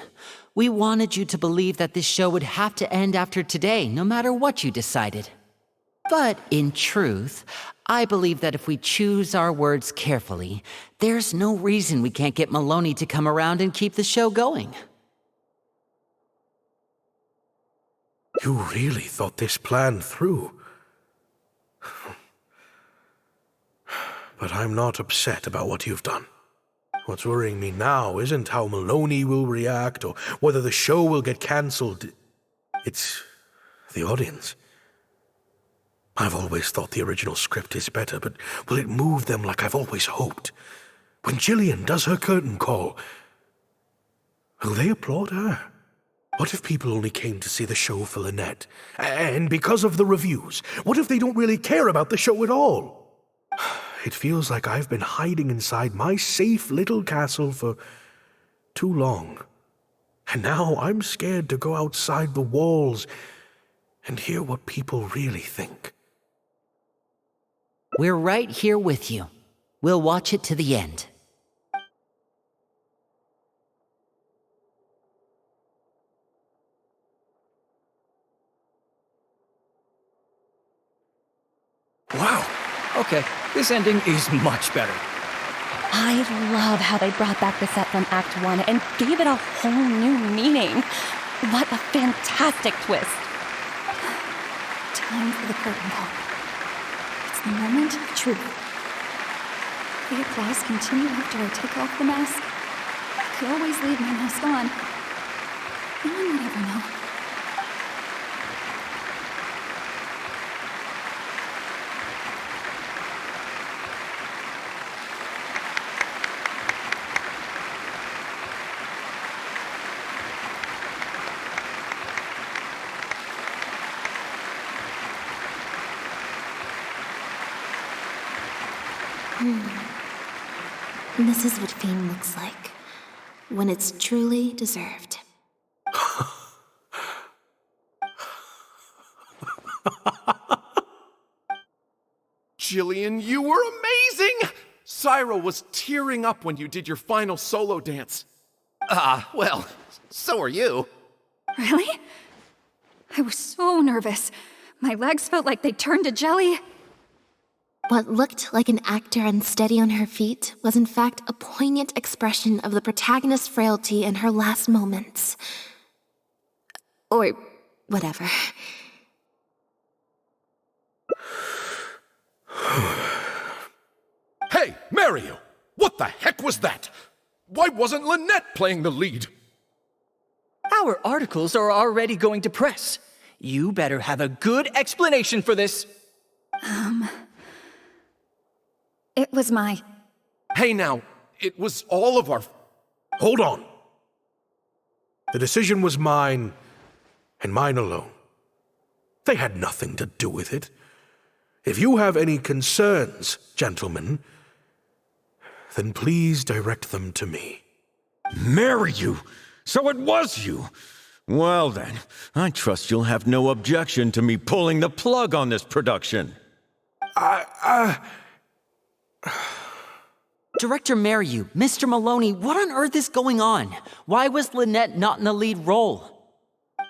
We wanted you to believe that this show would have to end after today, no matter what you decided. But in truth, I believe that if we choose our words carefully, there's no reason we can't get Maloney to come around and keep the show going. You really thought this plan through. But I'm not upset about what you've done. What's worrying me now isn't how Maloney will react or whether the show will get cancelled. It's the audience. I've always thought the original script is better, but will it move them like I've always hoped? When Jillian does her curtain call, will they applaud her? What if people only came to see the show for Lynette? And because of the reviews, what if they don't really care about the show at all? It feels like I've been hiding inside my safe little castle for too long. And now I'm scared to go outside the walls and hear what people really think. We're right here with you. We'll watch it to the end. Wow. Okay, this ending is much better. I love how they brought back the set from Act 1 and gave it a whole new meaning. What a fantastic twist. Time for the curtain call. It's the moment of truth. The applause continue after I take off the mask. I could always leave my mask on. No one would ever know. This is what fame looks like, when it's truly deserved. Jillian, you were amazing! Syra was tearing up when you did your final solo dance. Well, so are you. Really? I was so nervous. My legs felt like they turned to jelly. What looked like an actor unsteady on her feet was in fact a poignant expression of the protagonist's frailty in her last moments. Or whatever. Hey, Mario! What the heck was that? Why wasn't Lynette playing the lead? Our articles are already going to press. You better have a good explanation for this. It was my... Hey now, it was all of our... Hold on. The decision was mine, and mine alone. They had nothing to do with it. If you have any concerns, gentlemen, then please direct them to me. Marry you? So it was you? Well then, I trust you'll have no objection to me pulling the plug on this production. Director Mariu, Mr. Maloney, what on earth is going on? Why was Lynette not in the lead role?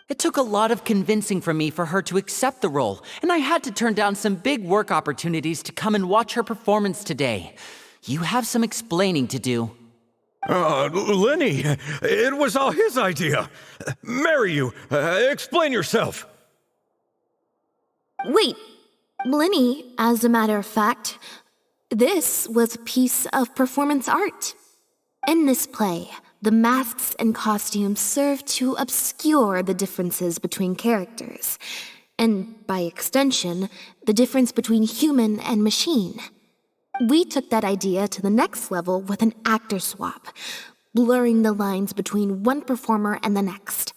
It took a lot of convincing from me for her to accept the role, and I had to turn down some big work opportunities to come and watch her performance today. You have some explaining to do. Lenny, it was all his idea. Mariu, explain yourself. Wait, Linny, as a matter of fact, this was a piece of performance art. In this play, the masks and costumes serve to obscure the differences between characters, and by extension, the difference between human and machine. We took that idea to the next level with an actor swap, blurring the lines between one performer and the next.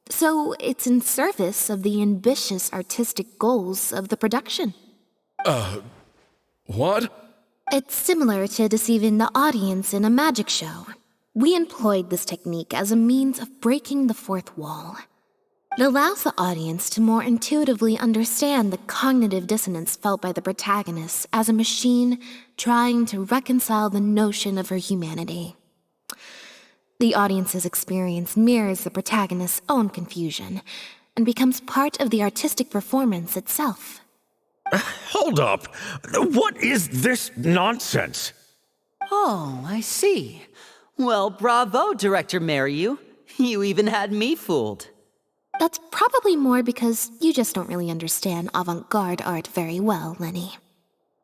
So it's in service of the ambitious artistic goals of the production. What? It's similar to deceiving the audience in a magic show. We employed this technique as a means of breaking the fourth wall. It allows the audience to more intuitively understand the cognitive dissonance felt by the protagonist as a machine trying to reconcile the notion of her humanity. The audience's experience mirrors the protagonist's own confusion and becomes part of the artistic performance itself. Hold up. What is this nonsense? Oh, I see. Well, bravo, Director Mariu. You even had me fooled. That's probably more because you just don't really understand avant-garde art very well, Lenny.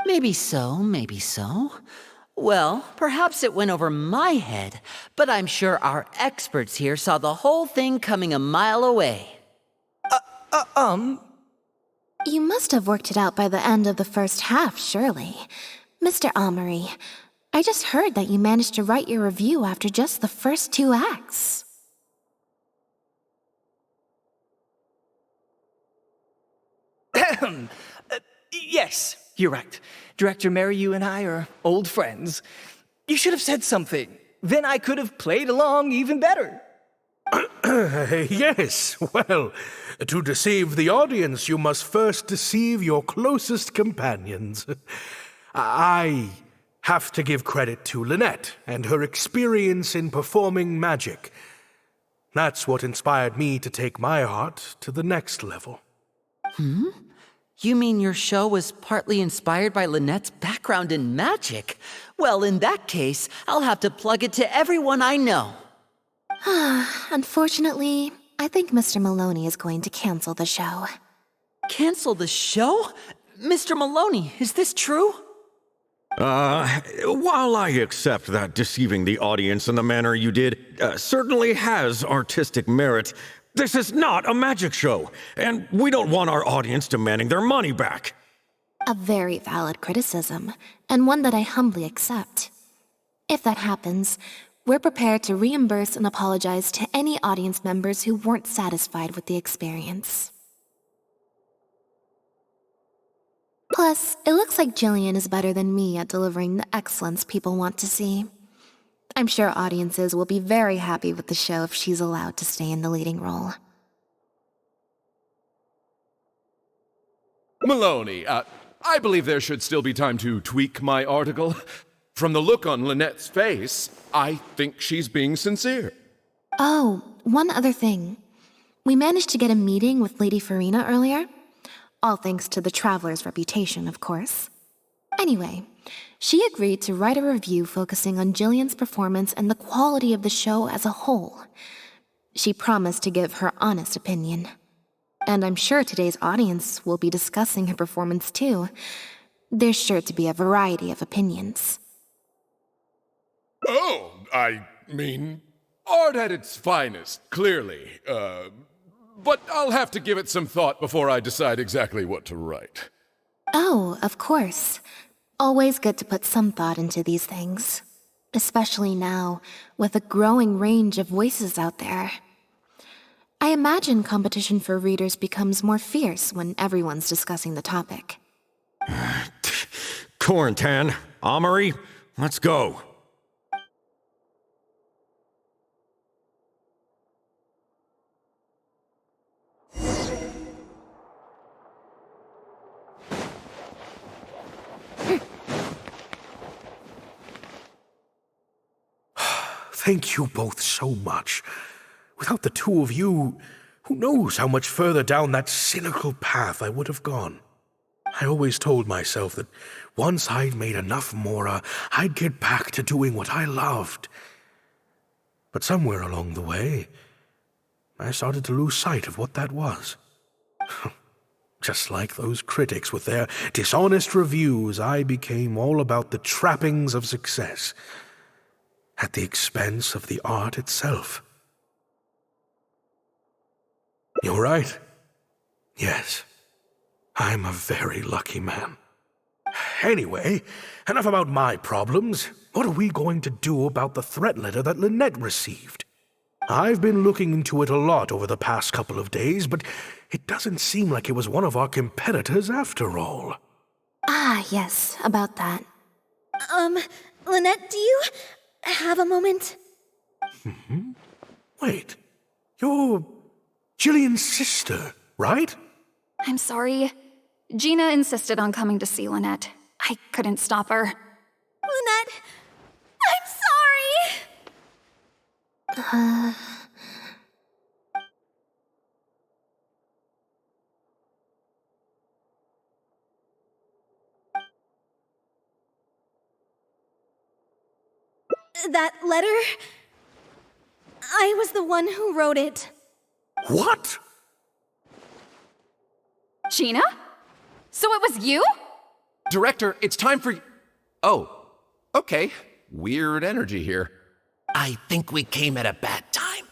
Maybe so, maybe so. Well, perhaps it went over my head, but I'm sure our experts here saw the whole thing coming a mile away. You must have worked it out by the end of the first half, surely. Mr. Amory, I just heard that you managed to write your review after just the first 2 acts. Yes, you're right. Director Mariu and I are old friends. You should have said something. Then I could have played along even better. Yes, well, to deceive the audience, you must first deceive your closest companions. I have to give credit to Lynette and her experience in performing magic. That's what inspired me to take my art to the next level. You mean your show was partly inspired by Lynette's background in magic? Well, in that case, I'll have to plug it to everyone I know. Unfortunately, I think Mr. Maloney is going to cancel the show. Cancel the show? Mr. Maloney, is this true? While I accept that deceiving the audience in the manner you did certainly has artistic merit, this is not a magic show, and we don't want our audience demanding their money back. A very valid criticism, and one that I humbly accept. If that happens, we're prepared to reimburse and apologize to any audience members who weren't satisfied with the experience. Plus, it looks like Jillian is better than me at delivering the excellence people want to see. I'm sure audiences will be very happy with the show if she's allowed to stay in the leading role. Maloney, I believe there should still be time to tweak my article. From the look on Lynette's face, I think she's being sincere. Oh, one other thing. We managed to get a meeting with Lady Farina earlier. All thanks to the Traveler's reputation, of course. Anyway, she agreed to write a review focusing on Jillian's performance and the quality of the show as a whole. She promised to give her honest opinion. And I'm sure today's audience will be discussing her performance too. There's sure to be a variety of opinions. Oh, I mean, art at its finest, clearly. But I'll have to give it some thought before I decide exactly what to write. Oh, of course. Always good to put some thought into these things. Especially now, with a growing range of voices out there. I imagine competition for readers becomes more fierce when everyone's discussing the topic. Quarantine, Amory, let's go. Thank you both so much. Without the two of you, who knows how much further down that cynical path I would have gone. I always told myself that once I'd made enough mora, I'd get back to doing what I loved. But somewhere along the way, I started to lose sight of what that was. Just like those critics with their dishonest reviews, I became all about the trappings of success, at the expense of the art itself. You're right. Yes, I'm a very lucky man. Anyway, enough about my problems. What are we going to do about the threat letter that Lynette received? I've been looking into it a lot over the past couple of days, but it doesn't seem like it was one of our competitors after all. Ah, yes, about that. Lynette, do you have a moment? Wait, you're Jillian's sister, right? I'm sorry. Gina insisted on coming to see Lynette. I couldn't stop her. Lynette, I'm sorry! That letter? I was the one who wrote it. What? Gina? So it was you? Director, it's time for... Oh, okay. Weird energy here. I think we came at a bad time.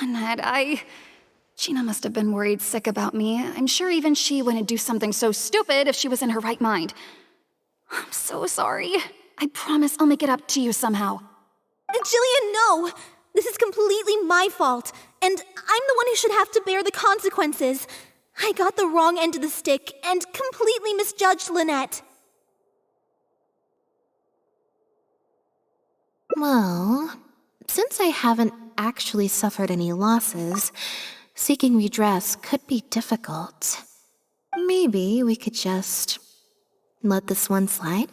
Lynette, Gina must have been worried sick about me. I'm sure even she wouldn't do something so stupid if she was in her right mind. I'm so sorry. I promise I'll make it up to you somehow. Jillian, no! This is completely my fault, and I'm the one who should have to bear the consequences. I got the wrong end of the stick and completely misjudged Lynette. Well, since I haven't actually suffered any losses, seeking redress could be difficult. Maybe we could just let this one slide?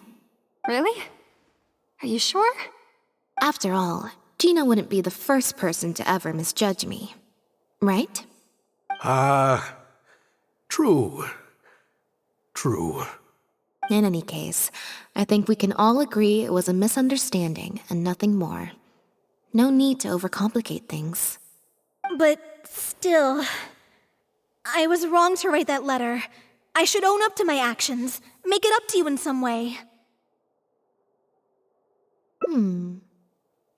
Really? Are you sure? After all, Gina wouldn't be the first person to ever misjudge me, right? True. True. In any case, I think we can all agree it was a misunderstanding and nothing more. No need to overcomplicate things. But still, I was wrong to write that letter. I should own up to my actions, make it up to you in some way.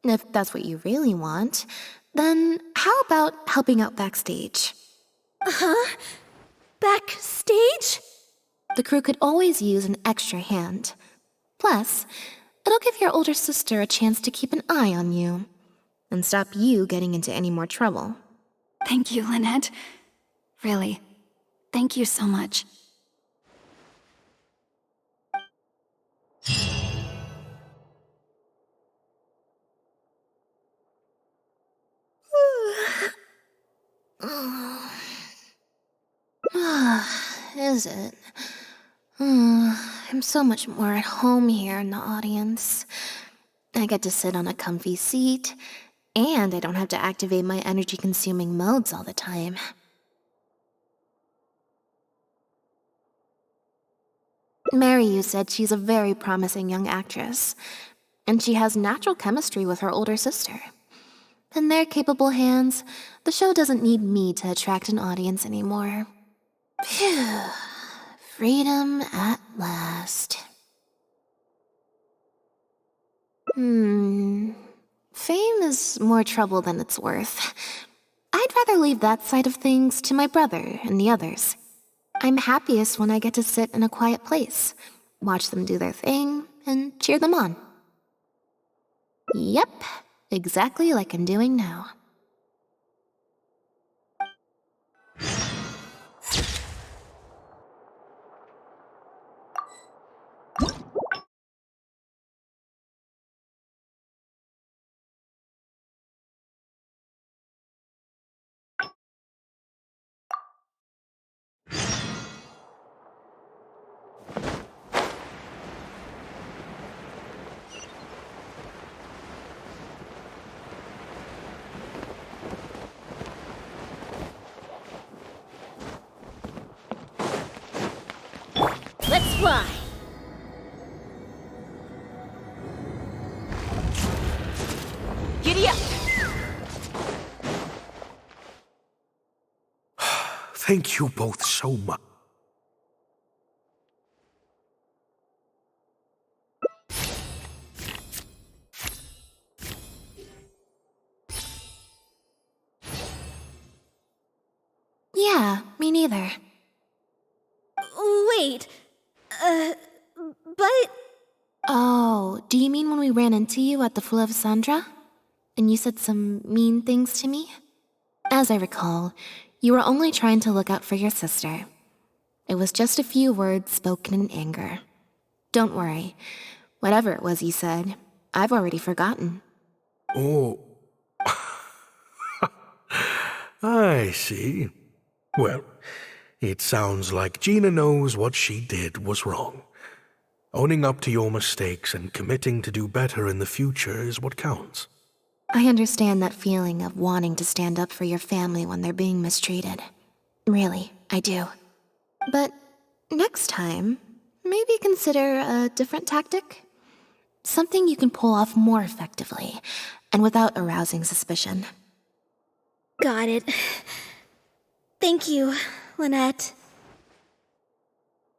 If that's what you really want, then how about helping out backstage? Huh? Backstage? The crew could always use an extra hand. Plus, it'll give your older sister a chance to keep an eye on you and stop you getting into any more trouble. Thank you, Lynette. Really, thank you so much. Is it? I'm so much more at home here in the audience. I get to sit on a comfy seat, and I don't have to activate my energy-consuming modes all the time. Mary said she's a very promising young actress, and she has natural chemistry with her older sister. In their capable hands, the show doesn't need me to attract an audience anymore. Phew. Freedom at last. is more trouble than it's worth. I'd rather leave that side of things to my brother and the others. I'm happiest when I get to sit in a quiet place, watch them do their thing, and cheer them on. Yep, exactly like I'm doing now. Let's fly! Giddy up! Thank you both so much. Yeah, me neither. Wait, but... Oh, do you mean when we ran into you at the Fleuve Sandra? And you said some mean things to me? As I recall, you were only trying to look out for your sister. It was just a few words spoken in anger. Don't worry. Whatever it was you said, I've already forgotten. Oh. I see. Well, it sounds like Gina knows what she did was wrong. Owning up to your mistakes and committing to do better in the future is what counts. I understand that feeling of wanting to stand up for your family when they're being mistreated. Really, I do. But next time, maybe consider a different tactic? Something you can pull off more effectively, and without arousing suspicion. Got it. Thank you, Lynette.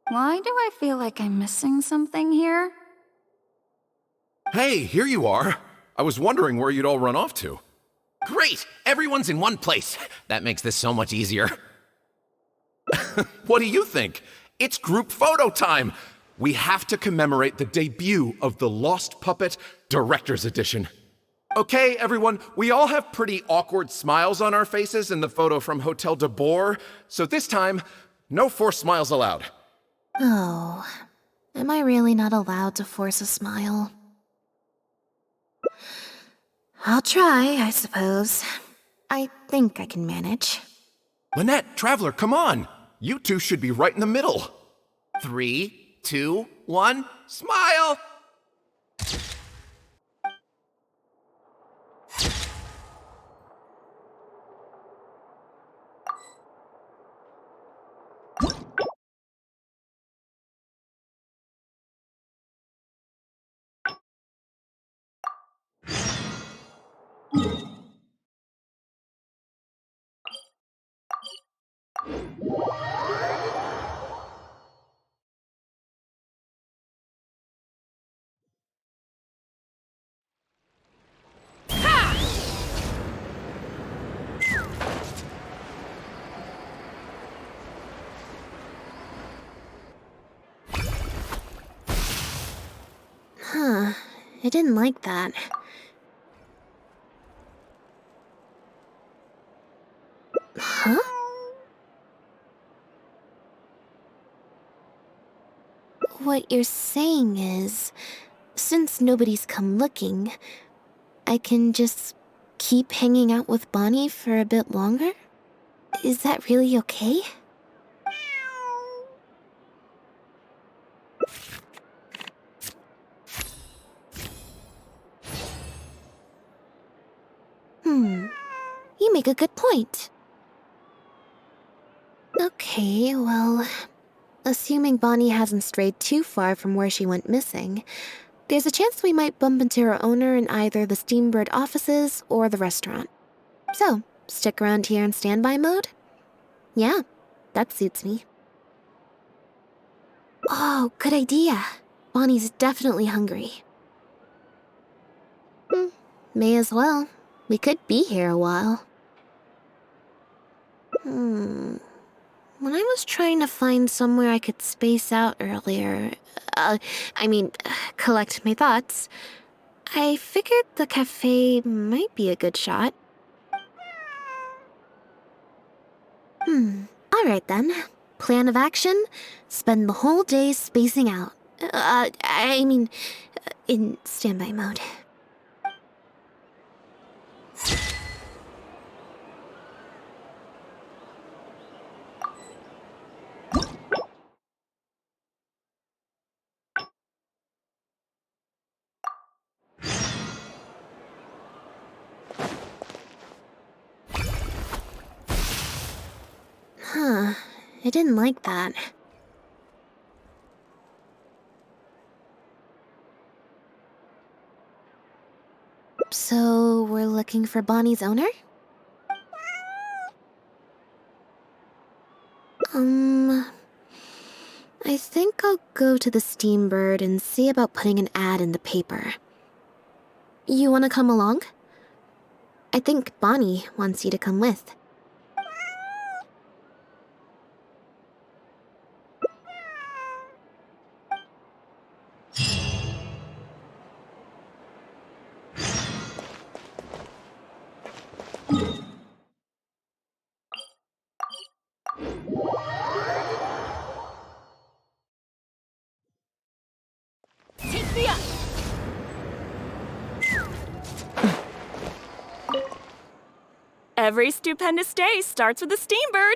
Why do I feel like I'm missing something here? Hey, here you are. I was wondering where you'd all run off to. Great! Everyone's in one place. That makes this so much easier. What do you think? It's group photo time! We have to commemorate the debut of the Lost Puppet Director's Edition. Okay, everyone, we all have pretty awkward smiles on our faces in the photo from Hotel de Boer, so this time, no forced smiles allowed. Oh, am I really not allowed to force a smile? I'll try, I suppose. I think I can manage. Lynette, Traveler, come on! You two should be right in the middle. 3, 2, 1, smile! Huh, I didn't like that. Huh? What you're saying is, since nobody's come looking, I can just keep hanging out with Bonnie for a bit longer? Is that really okay? You make a good point. Okay, well, assuming Bonnie hasn't strayed too far from where she went missing, there's a chance we might bump into her owner in either the Steambird offices or the restaurant. So, stick around here in standby mode? Yeah, that suits me. Oh, good idea. Bonnie's definitely hungry. May as well. We could be here a while. When I was trying to find somewhere I could space out earlier, collect my thoughts, I figured the cafe might be a good shot. Alright then. Plan of action, spend the whole day spacing out. In standby mode. Huh, I didn't like that. So, we're looking for Bonnie's owner? I think I'll go to the Steambird and see about putting an ad in the paper. You wanna come along? I think Bonnie wants you to come with. Take me up! Every stupendous day starts with a Steambird.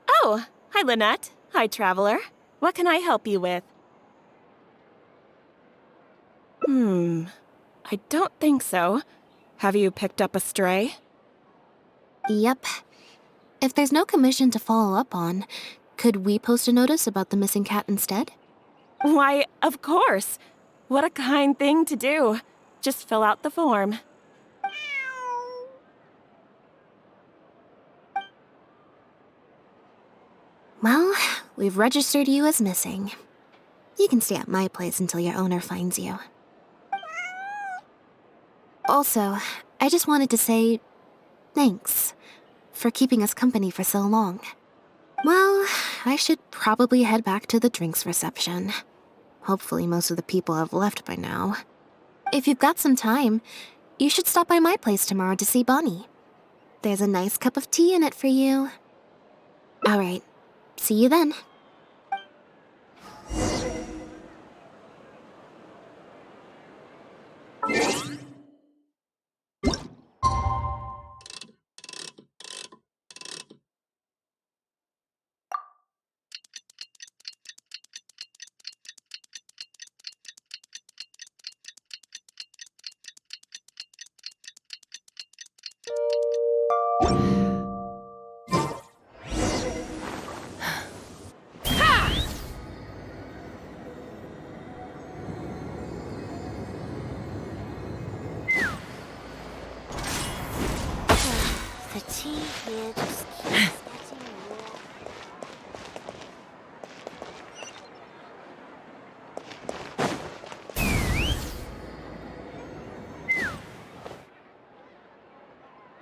Oh, hi Lynette. Hi Traveler. What can I help you with? I don't think so. Have you picked up a stray? Yep. If there's no commission to follow up on, could we post a notice about the missing cat instead? Why, of course. What a kind thing to do. Just fill out the form. Well, we've registered you as missing. You can stay at my place until your owner finds you. Also, I just wanted to say thanks for keeping us company for so long. Well, I should probably head back to the drinks reception. Hopefully most of the people have left by now. If you've got some time, you should stop by my place tomorrow to see Bonnie. There's a nice cup of tea in it for you. Alright, see you then. The tea here just keeps getting warm.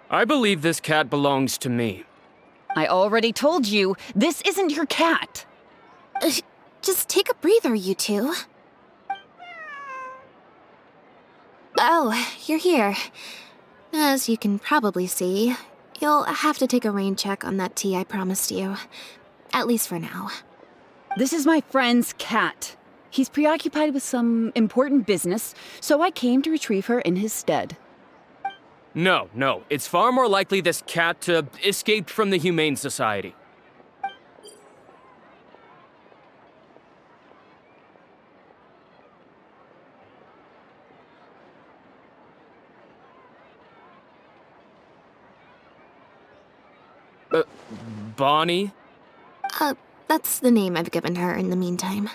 I believe this cat belongs to me. I already told you, this isn't your cat. Just take a breather, you two. Oh, you're here. As you can probably see, you'll have to take a rain check on that tea I promised you. At least for now. This is my friend's cat. He's preoccupied with some important business, so I came to retrieve her in his stead. No, it's far more likely this cat escaped from the Humane Society. Bonnie? That's the name I've given her in the meantime.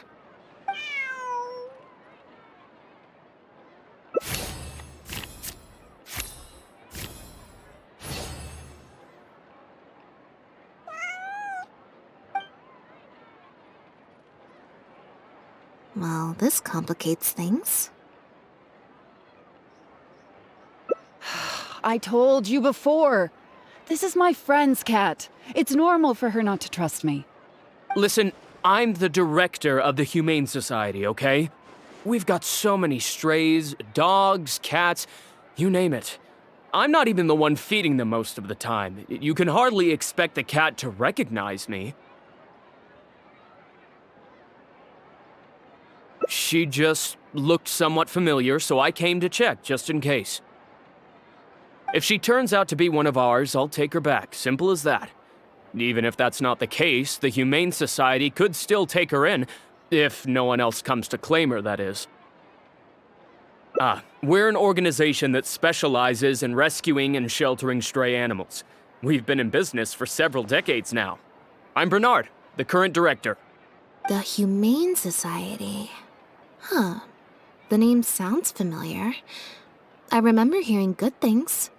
Well, this complicates things. I told you before. This is my friend's cat. It's normal for her not to trust me. Listen, I'm the director of the Humane Society, okay? We've got so many strays, dogs, cats, you name it. I'm not even the one feeding them most of the time. You can hardly expect the cat to recognize me. She just looked somewhat familiar, so I came to check, just in case. If she turns out to be one of ours, I'll take her back. Simple as that. Even if that's not the case, the Humane Society could still take her in, if no one else comes to claim her, that is. We're an organization that specializes in rescuing and sheltering stray animals. We've been in business for several decades now. I'm Bernard, the current director. The Humane Society. Huh. The name sounds familiar. I remember hearing good things.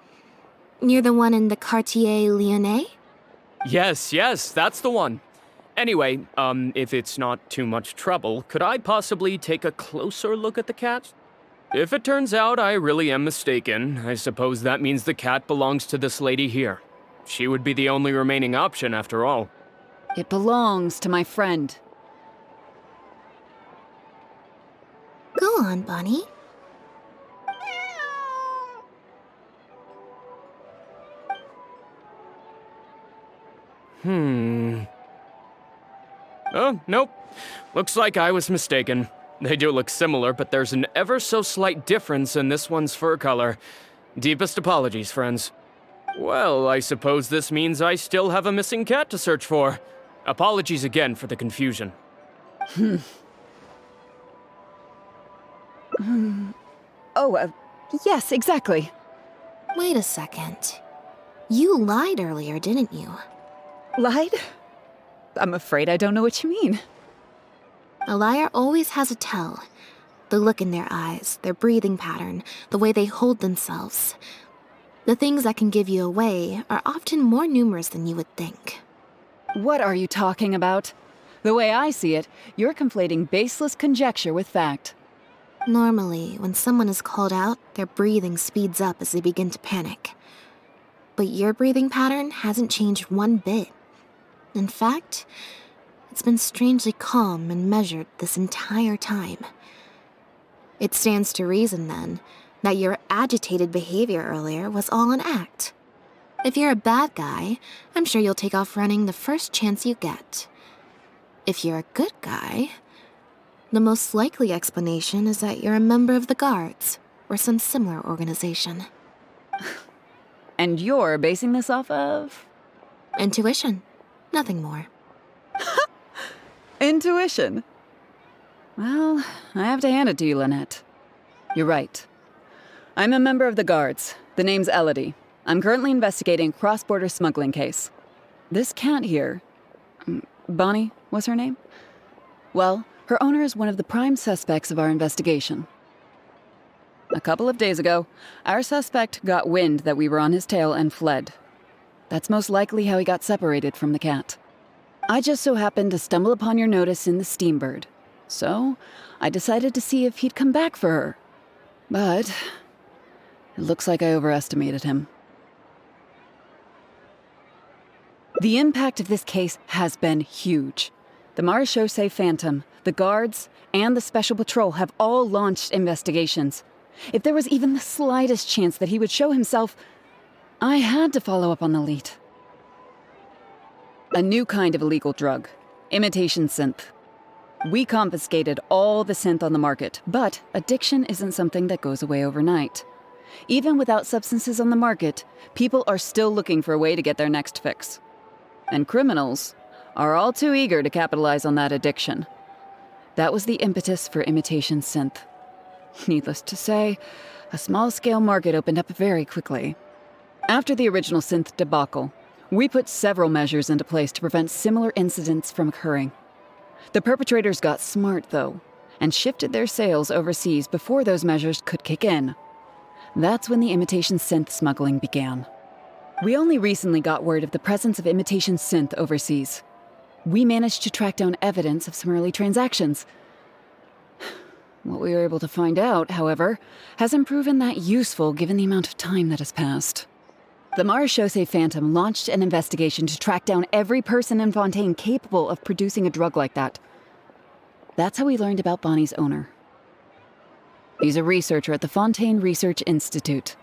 You're the one in the Quartier Lyonnais? Yes, that's the one. Anyway, if it's not too much trouble, could I possibly take a closer look at the cat? If it turns out I really am mistaken, I suppose that means the cat belongs to this lady here. She would be the only remaining option, after all. It belongs to my friend. Go on, Bonnie. Oh, nope. Looks like I was mistaken. They do look similar, but there's an ever so slight difference in this one's fur color. Deepest apologies, friends. Well, I suppose this means I still have a missing cat to search for. Apologies again for the confusion. Yes, exactly. Wait a second. You lied earlier, didn't you? Lied? I'm afraid I don't know what you mean. A liar always has a tell. The look in their eyes, their breathing pattern, the way they hold themselves. The things that can give you away are often more numerous than you would think. What are you talking about? The way I see it, you're conflating baseless conjecture with fact. Normally, when someone is called out, their breathing speeds up as they begin to panic. But your breathing pattern hasn't changed one bit. In fact, it's been strangely calm and measured this entire time. It stands to reason, then, that your agitated behavior earlier was all an act. If you're a bad guy, I'm sure you'll take off running the first chance you get. If you're a good guy, the most likely explanation is that you're a member of the Guards, or some similar organization. And you're basing this off of? Intuition. Nothing more. Intuition. Well, I have to hand it to you, Lynette. You're right. I'm a member of the Guards. The name's Elodie. I'm currently investigating a cross-border smuggling case. This cat here, Bonnie was her name? Well, her owner is one of the prime suspects of our investigation. A couple of days ago, our suspect got wind that we were on his tail and fled. That's most likely how he got separated from the cat. I just so happened to stumble upon your notice in the Steambird, so I decided to see if he'd come back for her. But it looks like I overestimated him. The impact of this case has been huge. The Marechaussee Phantom, the Guards, and the Special Patrol have all launched investigations. If there was even the slightest chance that he would show himself, I had to follow up on the lead. A new kind of illegal drug, imitation synth. We confiscated all the synth on the market, but addiction isn't something that goes away overnight. Even without substances on the market, people are still looking for a way to get their next fix. And criminals are all too eager to capitalize on that addiction. That was the impetus for imitation synth. Needless to say, a small-scale market opened up very quickly. After the original synth debacle, we put several measures into place to prevent similar incidents from occurring. The perpetrators got smart, though, and shifted their sales overseas before those measures could kick in. That's when the imitation synth smuggling began. We only recently got word of the presence of imitation synth overseas. We managed to track down evidence of some early transactions. What we were able to find out, however, hasn't proven that useful given the amount of time that has passed. The Marechaussee Phantom launched an investigation to track down every person in Fontaine capable of producing a drug like that. That's how we learned about Bonnie's owner. He's a researcher at the Fontaine Research Institute.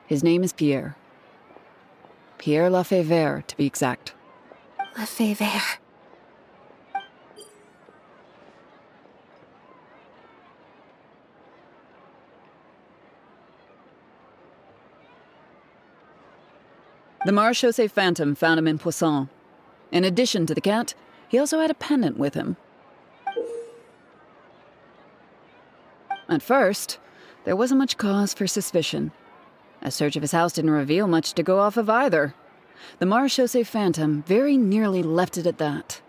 His name is Pierre. Pierre Lefebvre, to be exact. Lefebvre. The Marechaussee Phantom found him in Poisson. In addition to the cat, he also had a pendant with him. At first, there wasn't much cause for suspicion. A search of his house didn't reveal much to go off of either. The Marechaussee Phantom very nearly left it at that.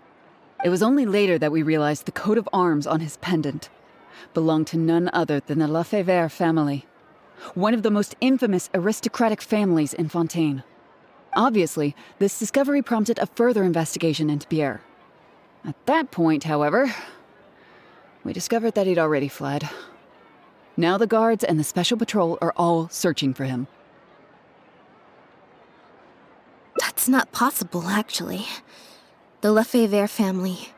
It was only later that we realized the coat of arms on his pendant belonged to none other than the Lefebvre family, one of the most infamous aristocratic families in Fontaine. Obviously, this discovery prompted a further investigation into Pierre. At that point, however, we discovered that he'd already fled. Now the guards and the Special Patrol are all searching for him. That's not possible, actually. The Lefebvre family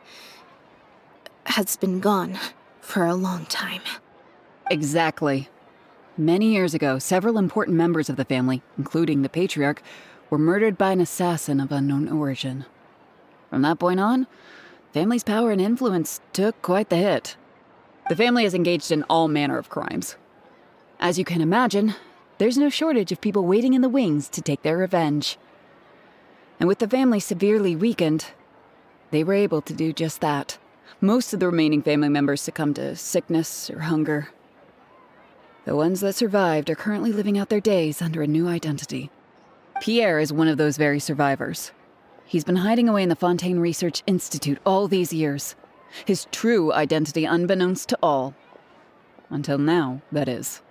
has been gone for a long time. Exactly. Many years ago, several important members of the family, including the patriarch, were murdered by an assassin of unknown origin. From that point on, family's power and influence took quite the hit. The family is engaged in all manner of crimes. As you can imagine, there's no shortage of people waiting in the wings to take their revenge. And with the family severely weakened, they were able to do just that. Most of the remaining family members succumbed to sickness or hunger. The ones that survived are currently living out their days under a new identity. Pierre is one of those very survivors. He's been hiding away in the Fontaine Research Institute all these years. His true identity unbeknownst to all. Until now, that is.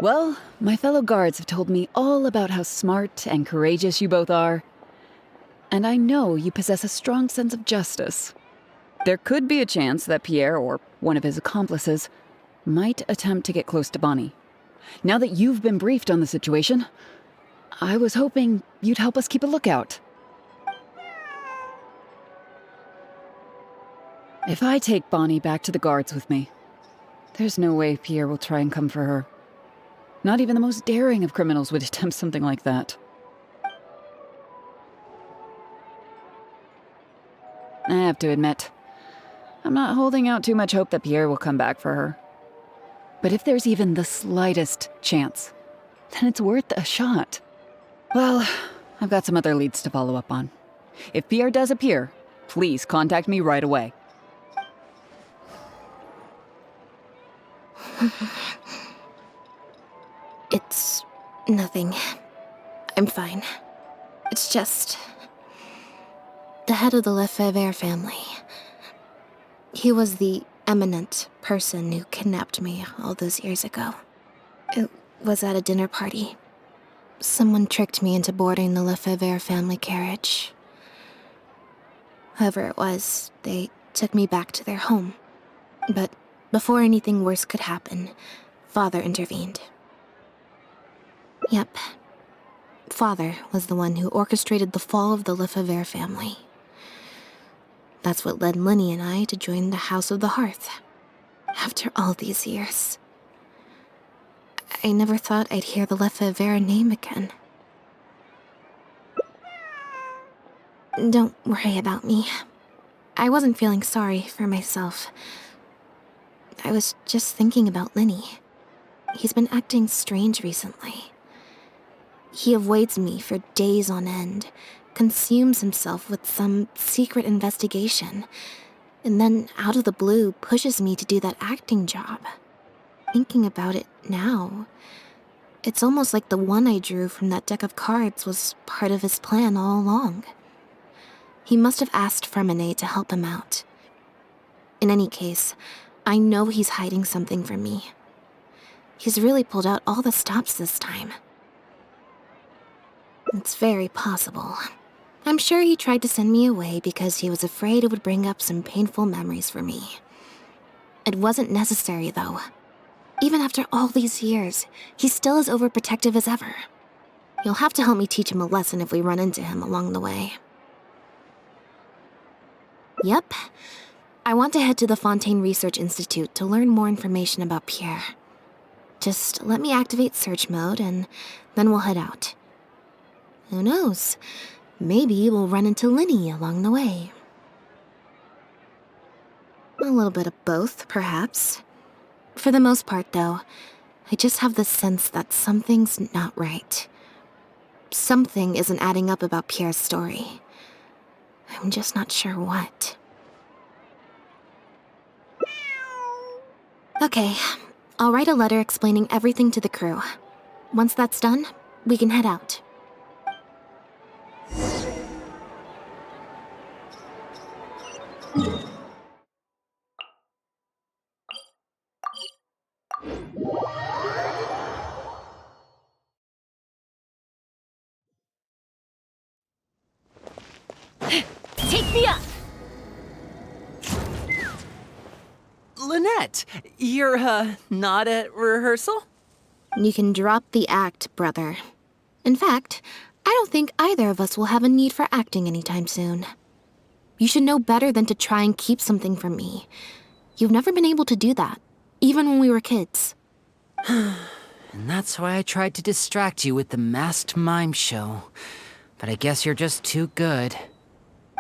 Well, my fellow guards have told me all about how smart and courageous you both are. And I know you possess a strong sense of justice. There could be a chance that Pierre, or one of his accomplices, might attempt to get close to Bonnie. Now that you've been briefed on the situation, I was hoping you'd help us keep a lookout. If I take Bonnie back to the guards with me, there's no way Pierre will try and come for her. Not even the most daring of criminals would attempt something like that. I have to admit, I'm not holding out too much hope that Pierre will come back for her. But if there's even the slightest chance, then it's worth a shot. Well, I've got some other leads to follow up on. If Pierre does appear, please contact me right away. It's nothing. I'm fine. It's just the head of the Lefebvre family. He was the eminent person who kidnapped me all those years ago. It was at a dinner party. Someone tricked me into boarding the Lefebvre family carriage. Whoever it was, they took me back to their home. But before anything worse could happen, Father intervened. Yep. Father was the one who orchestrated the fall of the Lefebvre family. That's what led Linny and I to join the House of the Hearth. After all these years. I never thought I'd hear the Lefebvre name again. Don't worry about me. I wasn't feeling sorry for myself. I was just thinking about Linny. He's been acting strange recently. He avoids me for days on end, consumes himself with some secret investigation, and then out of the blue pushes me to do that acting job. Thinking about it now, it's almost like the one I drew from that deck of cards was part of his plan all along. He must have asked Fragment to help him out. In any case, I know he's hiding something from me. He's really pulled out all the stops this time. It's very possible I'm sure he tried to send me away because he was afraid it would bring up some painful memories for me. It wasn't necessary, though. Even after all these years, he's still as overprotective as ever. You'll have to help me teach him a lesson if we run into him along the way. Yep. I want to head to the Fontaine Research Institute to learn more information about Pierre. Just let me activate search mode and then we'll head out. Who knows? Maybe we'll run into Linny along the way. A little bit of both, perhaps. For the most part, though, I just have the sense that something's not right. Something isn't adding up about Pierre's story. I'm just not sure what. Okay, I'll write a letter explaining everything to the crew. Once that's done, we can head out. Take me up! Lynette, you're, not at rehearsal? You can drop the act, brother. In fact, I don't think either of us will have a need for acting anytime soon. You should know better than to try and keep something from me. You've never been able to do that, even when we were kids. And that's why I tried to distract you with the masked mime show. But I guess you're just too good.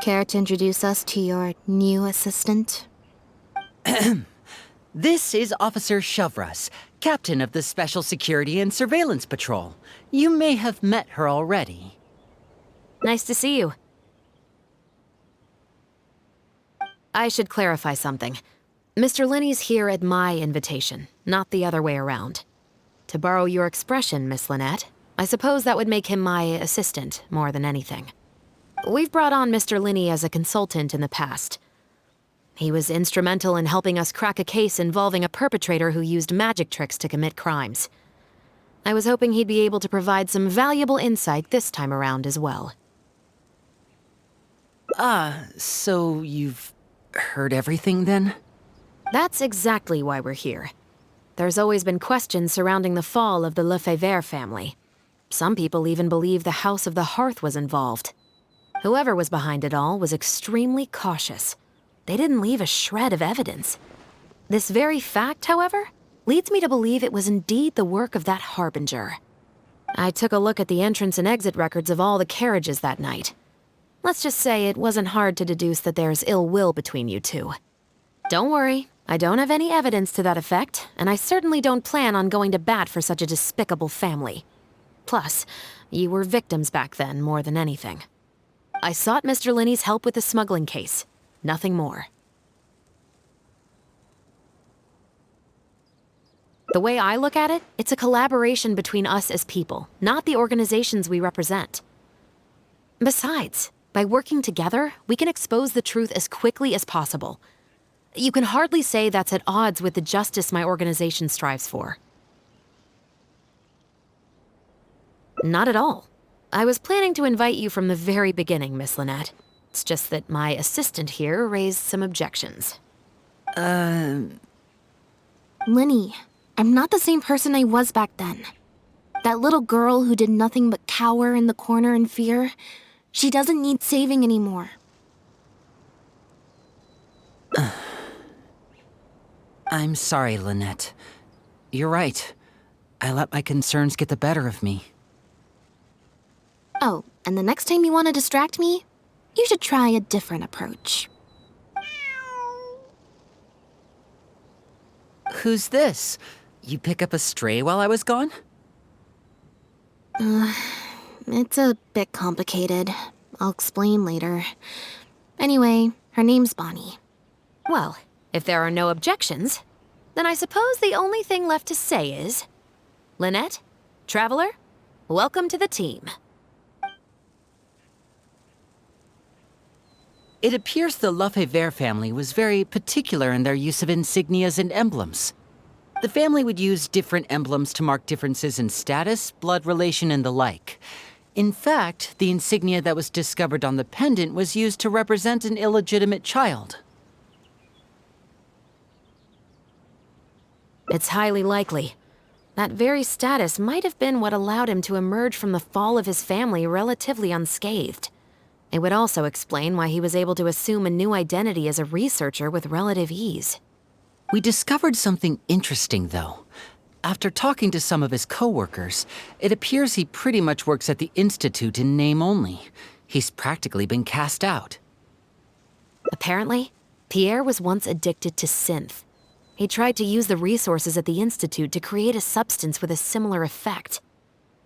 Care to introduce us to your new assistant? This is Officer Shavras, captain of the Special Security and Surveillance Patrol. You may have met her already. Nice to see you. I should clarify something. Mr. Linney's here at my invitation, not the other way around. To borrow your expression, Miss Lynette, I suppose that would make him my assistant more than anything. We've brought on Mr. Linney as a consultant in the past. He was instrumental in helping us crack a case involving a perpetrator who used magic tricks to commit crimes. I was hoping he'd be able to provide some valuable insight this time around as well. So you've heard everything then? That's exactly why we're here. There's always been questions surrounding the fall of the Lefebvre family. Some people even believe the House of the Hearth was involved. Whoever was behind it all was extremely cautious. They didn't leave a shred of evidence. This very fact, however, leads me to believe it was indeed the work of that harbinger. I took a look at the entrance and exit records of all the carriages that night. Let's just say it wasn't hard to deduce that there's ill will between you two. Don't worry, I don't have any evidence to that effect, and I certainly don't plan on going to bat for such a despicable family. Plus, you were victims back then more than anything. I sought Mr. Linney's help with the smuggling case. Nothing more. The way I look at it, it's a collaboration between us as people, not the organizations we represent. Besides, by working together, we can expose the truth as quickly as possible. You can hardly say that's at odds with the justice my organization strives for. Not at all. I was planning to invite you from the very beginning, Miss Lynette. It's just that my assistant here raised some objections. Linny, I'm not the same person I was back then. That little girl who did nothing but cower in the corner in fear, she doesn't need saving anymore. I'm sorry, Lynette. You're right. I let my concerns get the better of me. Oh, and the next time you want to distract me, you should try a different approach. Who's this? You pick up a stray while I was gone? It's a bit complicated. I'll explain later. Anyway, her name's Bonnie. Well, if there are no objections, then I suppose the only thing left to say is... Lynette, Traveler, welcome to the team. It appears the Lefebvre family was very particular in their use of insignias and emblems. The family would use different emblems to mark differences in status, blood relation, and the like. In fact, the insignia that was discovered on the pendant was used to represent an illegitimate child. It's highly likely. That very status might have been what allowed him to emerge from the fall of his family relatively unscathed. It would also explain why he was able to assume a new identity as a researcher with relative ease. We discovered something interesting, though. After talking to some of his co-workers, it appears he pretty much works at the Institute in name only. He's practically been cast out. Apparently, Pierre was once addicted to synth. He tried to use the resources at the Institute to create a substance with a similar effect.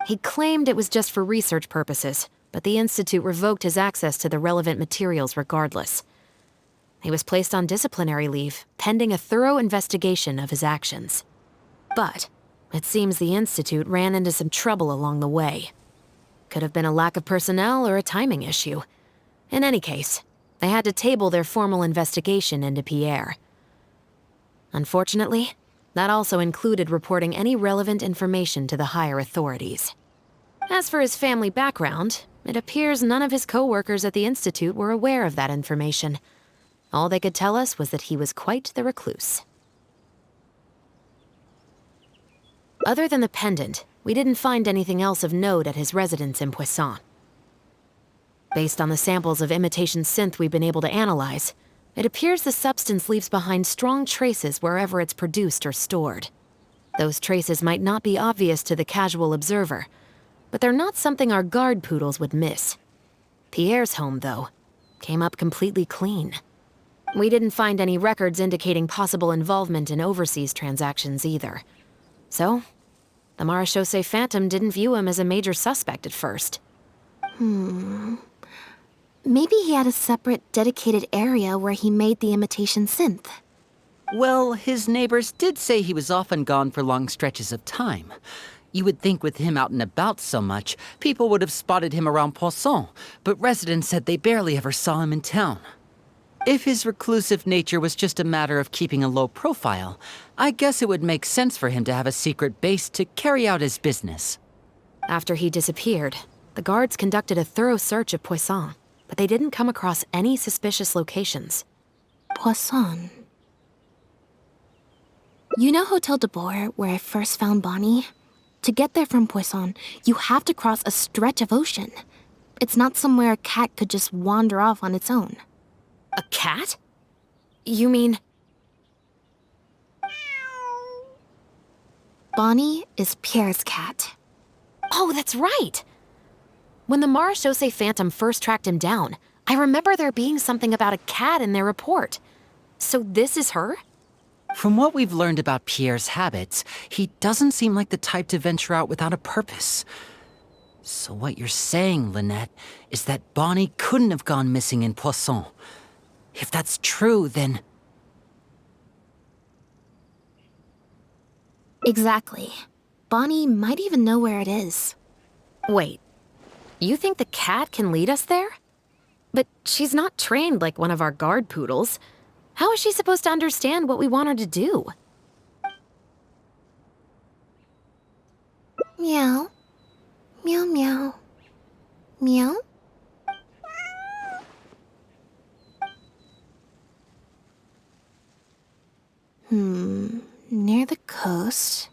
He claimed it was just for research purposes, but the Institute revoked his access to the relevant materials regardless. He was placed on disciplinary leave, pending a thorough investigation of his actions. But it seems the Institute ran into some trouble along the way. Could have been a lack of personnel or a timing issue. In any case, they had to table their formal investigation into Pierre. Unfortunately, that also included reporting any relevant information to the higher authorities. As for his family background, it appears none of his co-workers at the Institute were aware of that information. All they could tell us was that he was quite the recluse. Other than the pendant, we didn't find anything else of note at his residence in Poisson. Based on the samples of imitation synth we've been able to analyze, it appears the substance leaves behind strong traces wherever it's produced or stored. Those traces might not be obvious to the casual observer, but they're not something our guard poodles would miss. Pierre's home, though, came up completely clean. We didn't find any records indicating possible involvement in overseas transactions either. So, the Marechaussee Phantom didn't view him as a major suspect at first. Maybe he had a separate, dedicated area where he made the imitation synth. Well, his neighbors did say he was often gone for long stretches of time. You would think with him out and about so much, people would have spotted him around Poisson, but residents said they barely ever saw him in town. If his reclusive nature was just a matter of keeping a low profile, I guess it would make sense for him to have a secret base to carry out his business. After he disappeared, the guards conducted a thorough search of Poisson, but they didn't come across any suspicious locations. Poisson. You know Hotel de Boer, where I first found Bonnie? To get there from Poisson, you have to cross a stretch of ocean. It's not somewhere a cat could just wander off on its own. A cat? You mean... Bonnie is Pierre's cat. Oh, that's right! When the Marechaussee Phantom first tracked him down, I remember there being something about a cat in their report. So this is her? From what we've learned about Pierre's habits, he doesn't seem like the type to venture out without a purpose. So what you're saying, Lynette, is that Bonnie couldn't have gone missing in Poisson. If that's true, then... Exactly. Bonnie might even know where it is. Wait, you think the cat can lead us there? But she's not trained like one of our guard poodles. How is she supposed to understand what we want her to do? Meow. Meow meow. Meow? Near the coast,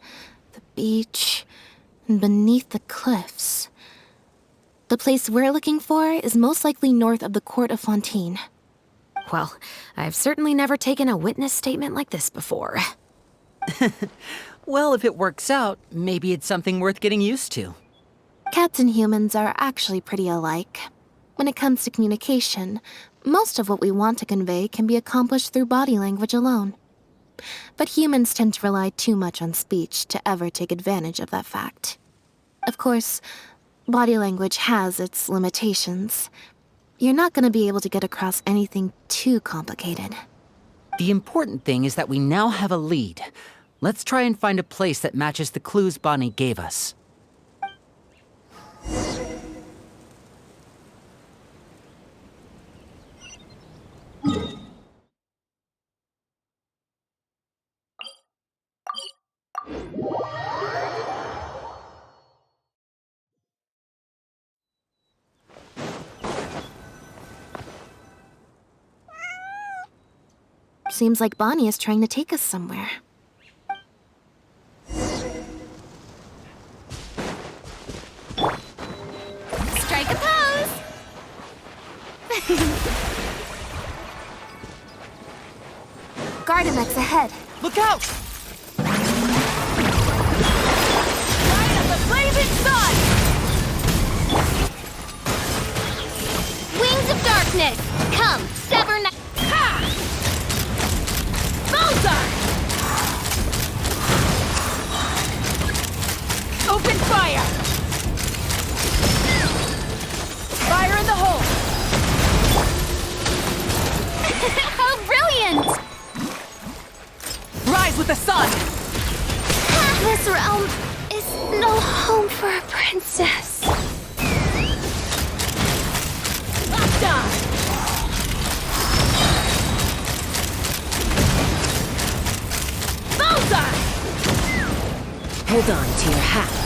the beach, and beneath the cliffs. The place we're looking for is most likely north of the court of Fontaine. Well, I've certainly never taken a witness statement like this before. Well, if it works out, maybe it's something worth getting used to. Cats and humans are actually pretty alike. When it comes to communication, most of what we want to convey can be accomplished through body language alone. But humans tend to rely too much on speech to ever take advantage of that fact. Of course, body language has its limitations. You're not going to be able to get across anything too complicated. The important thing is that we now have a lead. Let's try and find a place that matches the clues Bonnie gave us. seems like Bonnie is trying to take us somewhere. Strike a pose! Gardamex ahead. Look out! Light up the blazing sun! Wings of darkness! Come, sever na- Ha! Bullseye! Open fire! Fire in the hole! How brilliant! Rise with the sun! This realm is no home for a princess. Lockdown! Bullseye! Hold on to your hats.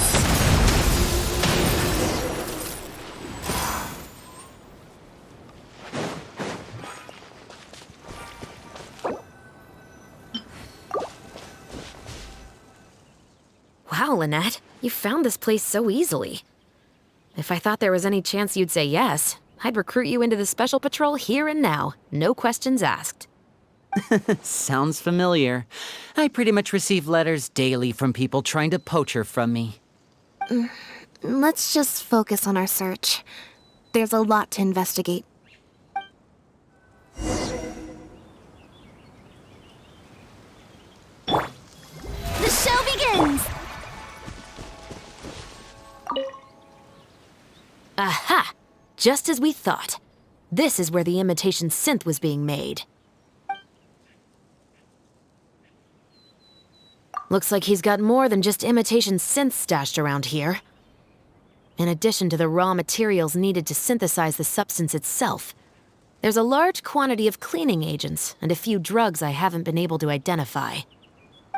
Wow, Lynette, you found this place so easily. If I thought there was any chance you'd say yes, I'd recruit you into the Special Patrol here and now, no questions asked. Sounds familiar. I pretty much receive letters daily from people trying to poach her from me. Let's just focus on our search. There's a lot to investigate. The show begins! Aha! Just as we thought. This is where the imitation synth was being made. Looks like he's got more than just imitation synths stashed around here. In addition to the raw materials needed to synthesize the substance itself, there's a large quantity of cleaning agents and a few drugs I haven't been able to identify.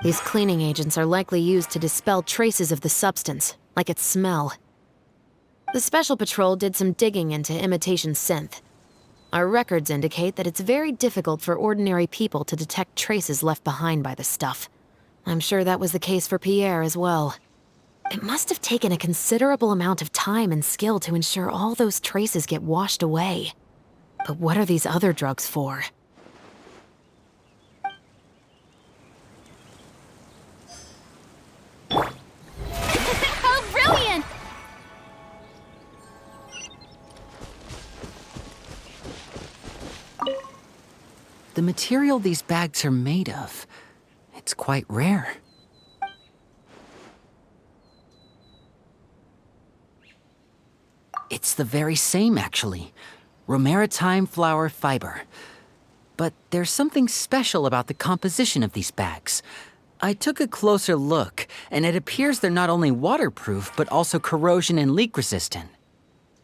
These cleaning agents are likely used to dispel traces of the substance, like its smell. The Special Patrol did some digging into imitation synth. Our records indicate that it's very difficult for ordinary people to detect traces left behind by the stuff. I'm sure that was the case for Pierre as well. It must have taken a considerable amount of time and skill to ensure all those traces get washed away. But what are these other drugs for? How brilliant! The material these bags are made of, it's quite rare. It's the very same, actually. Romaritime flower fiber. But there's something special about the composition of these bags. I took a closer look, and it appears they're not only waterproof, but also corrosion and leak resistant.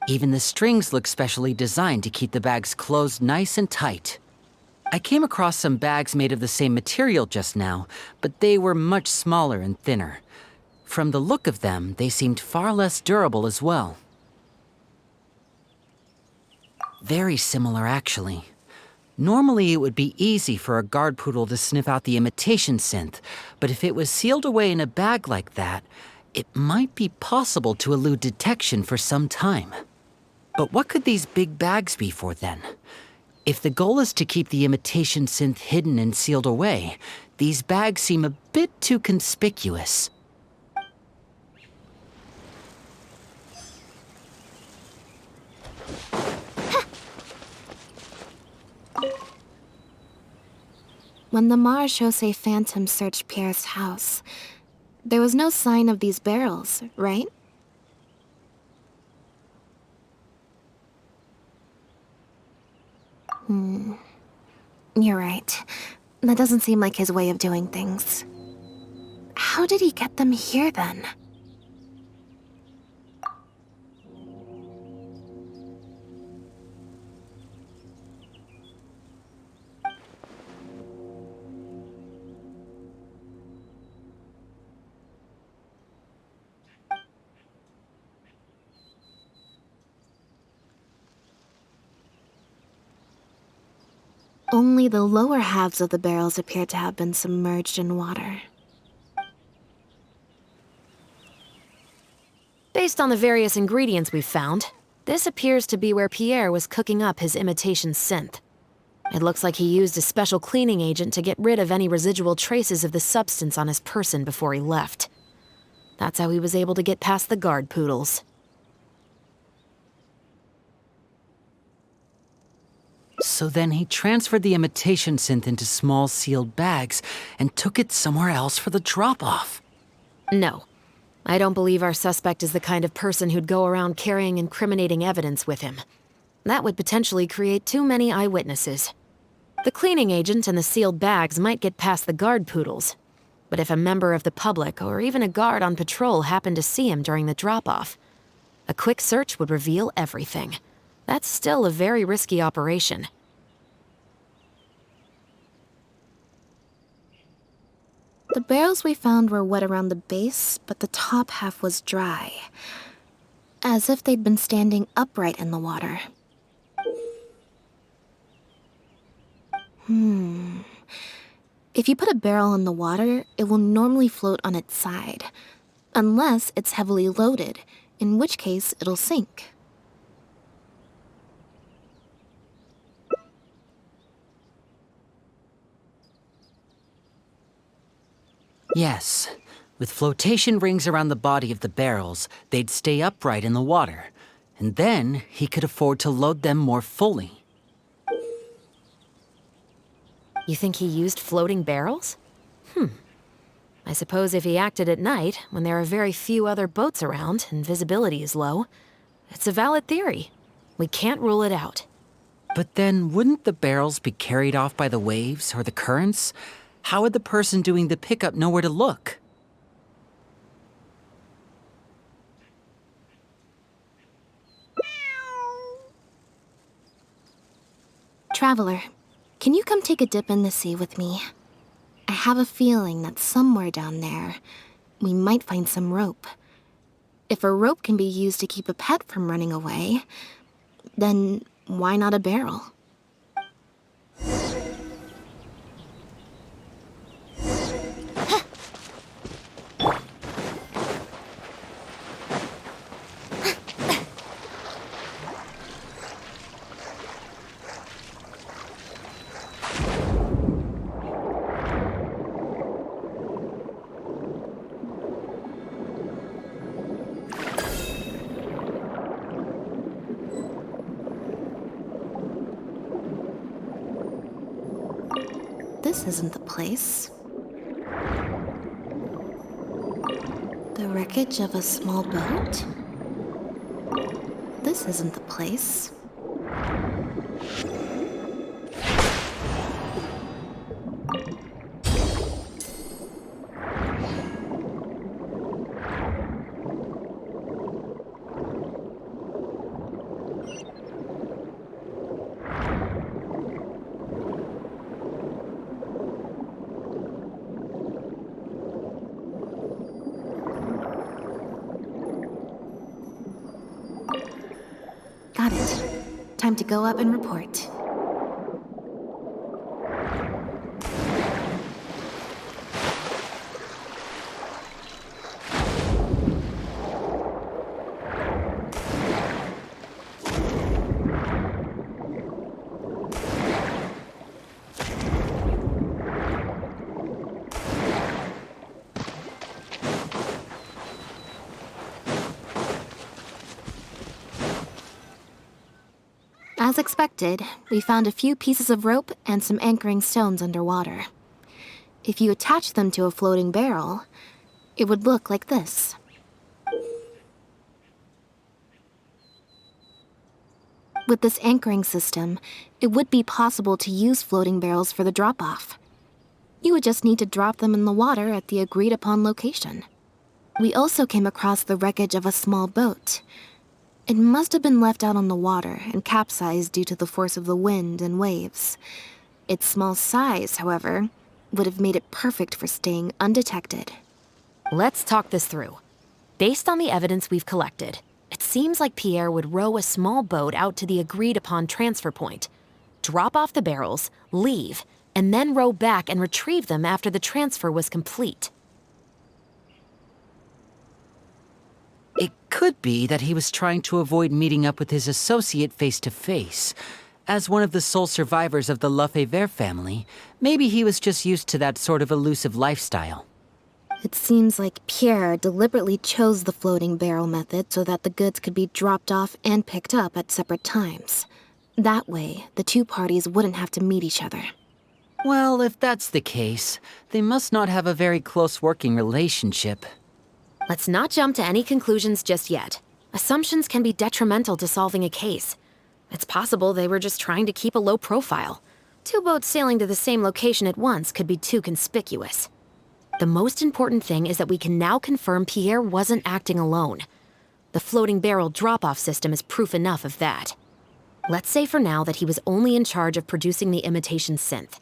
Even the strings look specially designed to keep the bags closed nice and tight. I came across some bags made of the same material just now, but they were much smaller and thinner. From the look of them, they seemed far less durable as well. Very similar, actually. Normally, it would be easy for a guard poodle to sniff out the imitation synth, but if it was sealed away in a bag like that, it might be possible to elude detection for some time. But what could these big bags be for then? If the goal is to keep the imitation synth hidden and sealed away, these bags seem a bit too conspicuous. When the Marechaussee Phantom searched Pierre's house, there was no sign of these barrels, right? You're right. That doesn't seem like his way of doing things. How did he get them here, then? Only the lower halves of the barrels appear to have been submerged in water. Based on the various ingredients we've found, this appears to be where Pierre was cooking up his imitation synth. It looks like he used a special cleaning agent to get rid of any residual traces of the substance on his person before he left. That's how he was able to get past the guard poodles. So then he transferred the imitation synth into small sealed bags and took it somewhere else for the drop-off. No. I don't believe our suspect is the kind of person who'd go around carrying incriminating evidence with him. That would potentially create too many eyewitnesses. The cleaning agent and the sealed bags might get past the guard poodles, but if a member of the public or even a guard on patrol happened to see him during the drop-off, a quick search would reveal everything. That's still a very risky operation. The barrels we found were wet around the base, but the top half was dry. As if they'd been standing upright in the water. If you put a barrel in the water, it will normally float on its side. Unless it's heavily loaded, in which case it'll sink. Yes. With flotation rings around the body of the barrels, they'd stay upright in the water. And then he could afford to load them more fully. You think he used floating barrels? I suppose if he acted at night, when there are very few other boats around and visibility is low, it's a valid theory. We can't rule it out. But then wouldn't the barrels be carried off by the waves or the currents? How would the person doing the pickup know where to look? Traveler, can you come take a dip in the sea with me? I have a feeling that somewhere down there, we might find some rope. If a rope can be used to keep a pet from running away, then why not a barrel? This isn't the place. The wreckage of a small boat? This isn't the place. Got it. Time to go up and report. As expected, we found a few pieces of rope and some anchoring stones underwater. If you attach them to a floating barrel, it would look like this. With this anchoring system, it would be possible to use floating barrels for the drop-off. You would just need to drop them in the water at the agreed-upon location. We also came across the wreckage of a small boat. It must have been left out on the water and capsized due to the force of the wind and waves. Its small size, however, would have made it perfect for staying undetected. Let's talk this through. Based on the evidence we've collected, it seems like Pierre would row a small boat out to the agreed-upon transfer point. drop off the barrels, leave, and then row back and retrieve them after the transfer was complete. It could be that he was trying to avoid meeting up with his associate face to face. As one of the sole survivors of the Lefebvre family, maybe he was just used to that sort of elusive lifestyle. It seems like Pierre deliberately chose the floating barrel method so that the goods could be dropped off and picked up at separate times. That way, the two parties wouldn't have to meet each other. Well, if that's the case, they must not have a very close working relationship. Let's not jump to any conclusions just yet. Assumptions can be detrimental to solving a case. It's possible they were just trying to keep a low profile. Two boats sailing to the same location at once could be too conspicuous. The most important thing is that we can now confirm Pierre wasn't acting alone. The floating barrel drop-off system is proof enough of that. Let's say for now that he was only in charge of producing the imitation synth.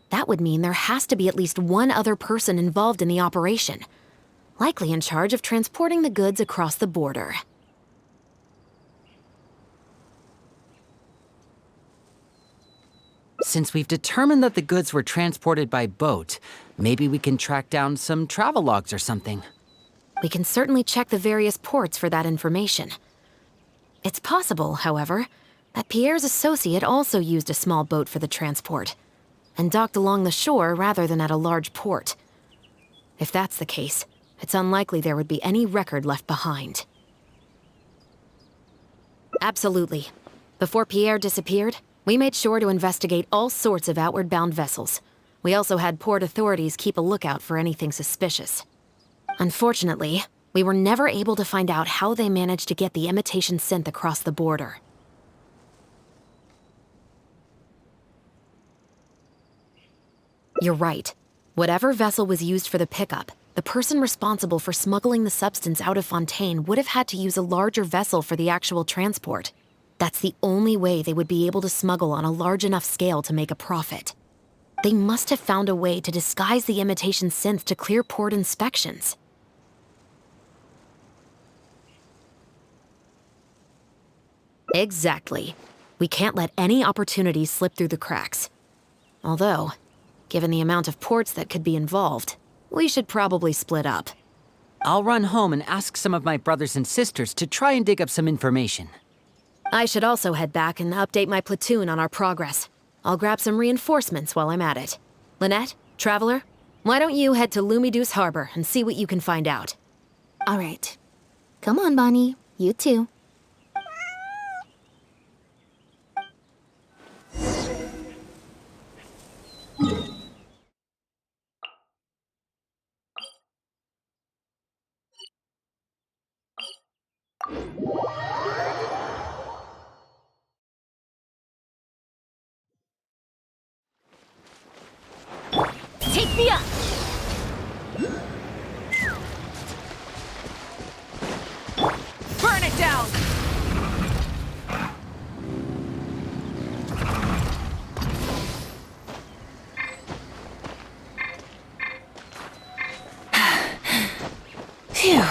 That would mean there has to be at least one other person involved in the operation, likely in charge of transporting the goods across the border. Since we've determined that the goods were transported by boat, maybe we can track down some travel logs or something. We can certainly check the various ports for that information. It's possible, however, that Pierre's associate also used a small boat for the transport, and docked along the shore rather than at a large port. If that's the case, it's unlikely there would be any record left behind. Absolutely. Before Pierre disappeared, we made sure to investigate all sorts of outward-bound vessels. We also had port authorities keep a lookout for anything suspicious. Unfortunately, we were never able to find out how they managed to get the imitation synth across the border. You're right. Whatever vessel was used for the pickup, the person responsible for smuggling the substance out of Fontaine would have had to use a larger vessel for the actual transport. That's the only way they would be able to smuggle on a large enough scale to make a profit. They must have found a way to disguise the imitation synth to clear port inspections. Exactly. We can't let any opportunities slip through the cracks. Although, given the amount of ports that could be involved, we should probably split up. I'll run home and ask some of my brothers and sisters to try and dig up some information. I should also head back and update my platoon on our progress. I'll grab some reinforcements while I'm at it. Lynette, Traveler, why don't you head to Lumiduce Harbor and see what you can find out? All right. Come on, Bonnie. You too. Take me up! Burn it down! Phew.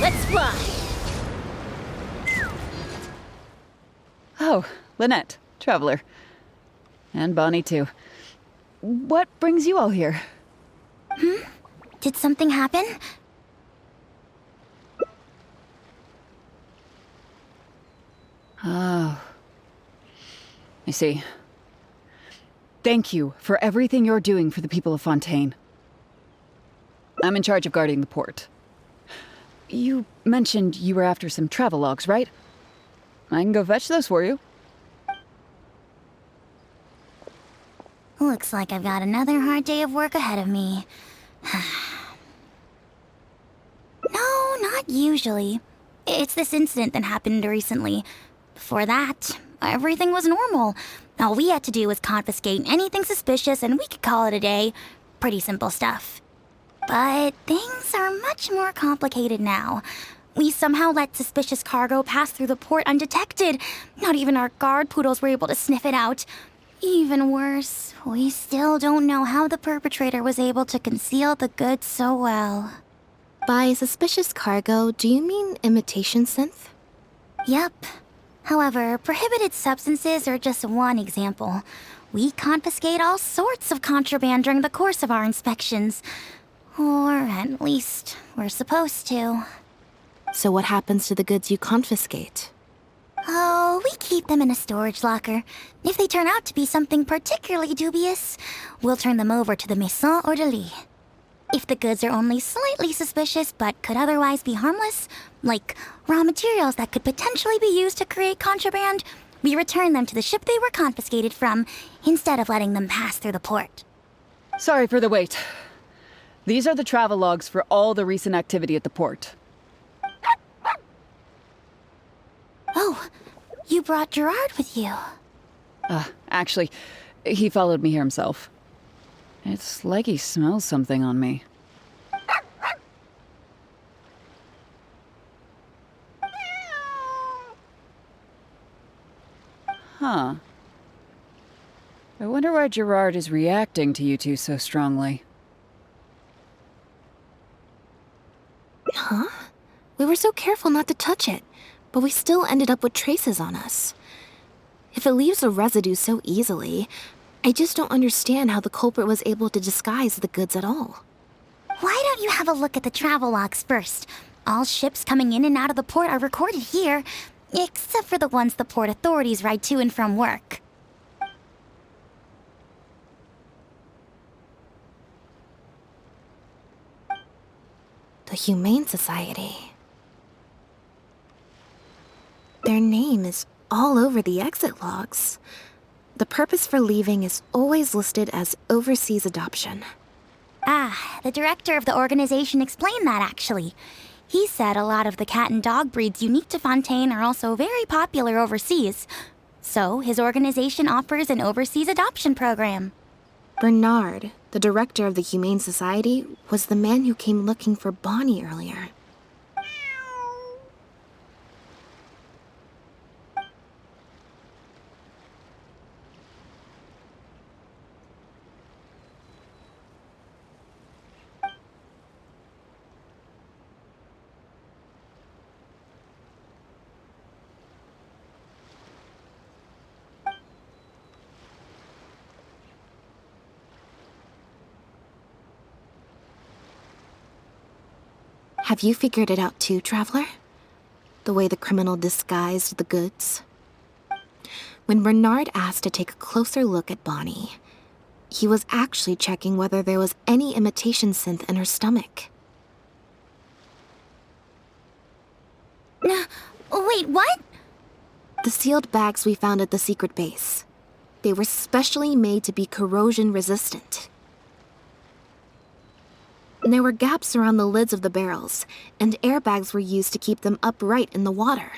Let's fly! Oh, Lynette, Traveler. And Bonnie, too. What brings you all here? Did something happen? Oh. I see. Thank you for everything you're doing for the people of Fontaine. I'm in charge of guarding the port. You mentioned you were after some travel logs, right? I can go fetch those for you. Looks like I've got another hard day of work ahead of me. No, not usually. It's this incident that happened recently. Before that, everything was normal. All we had to do was confiscate anything suspicious and we could call it a day. Pretty simple stuff. But things are much more complicated now. We somehow let suspicious cargo pass through the port undetected. Not even our guard poodles were able to sniff it out. Even worse, we still don't know how the perpetrator was able to conceal the goods so well. By suspicious cargo, do you mean imitation synth? Yep. However, prohibited substances are just one example. We confiscate all sorts of contraband during the course of our inspections. Or at least, we're supposed to. So what happens to the goods you confiscate? Oh, we keep them in a storage locker. If they turn out to be something particularly dubious, we'll turn them over to the Maison Orderly. If the goods are only slightly suspicious but could otherwise be harmless, like raw materials that could potentially be used to create contraband, we return them to the ship they were confiscated from, instead of letting them pass through the port. Sorry for the wait. These are the travel logs for all the recent activity at the port. Oh, you brought Gerard with you. Actually, he followed me here himself. It's like he smells something on me. Huh. I wonder why Gerard is reacting to you two so strongly. Huh? We were so careful not to touch it, but we still ended up with traces on us. If it leaves a residue so easily, I just don't understand how the culprit was able to disguise the goods at all. Why don't you have a look at the travel logs first? All ships coming in and out of the port are recorded here, except for the ones the port authorities ride to and from work. The Humane Society. Their name is all over the exit logs. The purpose for leaving is always listed as overseas adoption. Ah, the director of the organization explained that, actually. He said a lot of the cat and dog breeds unique to Fontaine are also very popular overseas. So his organization offers an overseas adoption program. Bernard, the director of the Humane Society, was the man who came looking for Bonnie earlier. Have you figured it out too, Traveler? The way the criminal disguised the goods? When Bernard asked to take a closer look at Bonnie, he was actually checking whether there was any imitation synth in her stomach. Wait, what? The sealed bags we found at the secret base. They were specially made to be corrosion resistant. There were gaps around the lids of the barrels, and airbags were used to keep them upright in the water.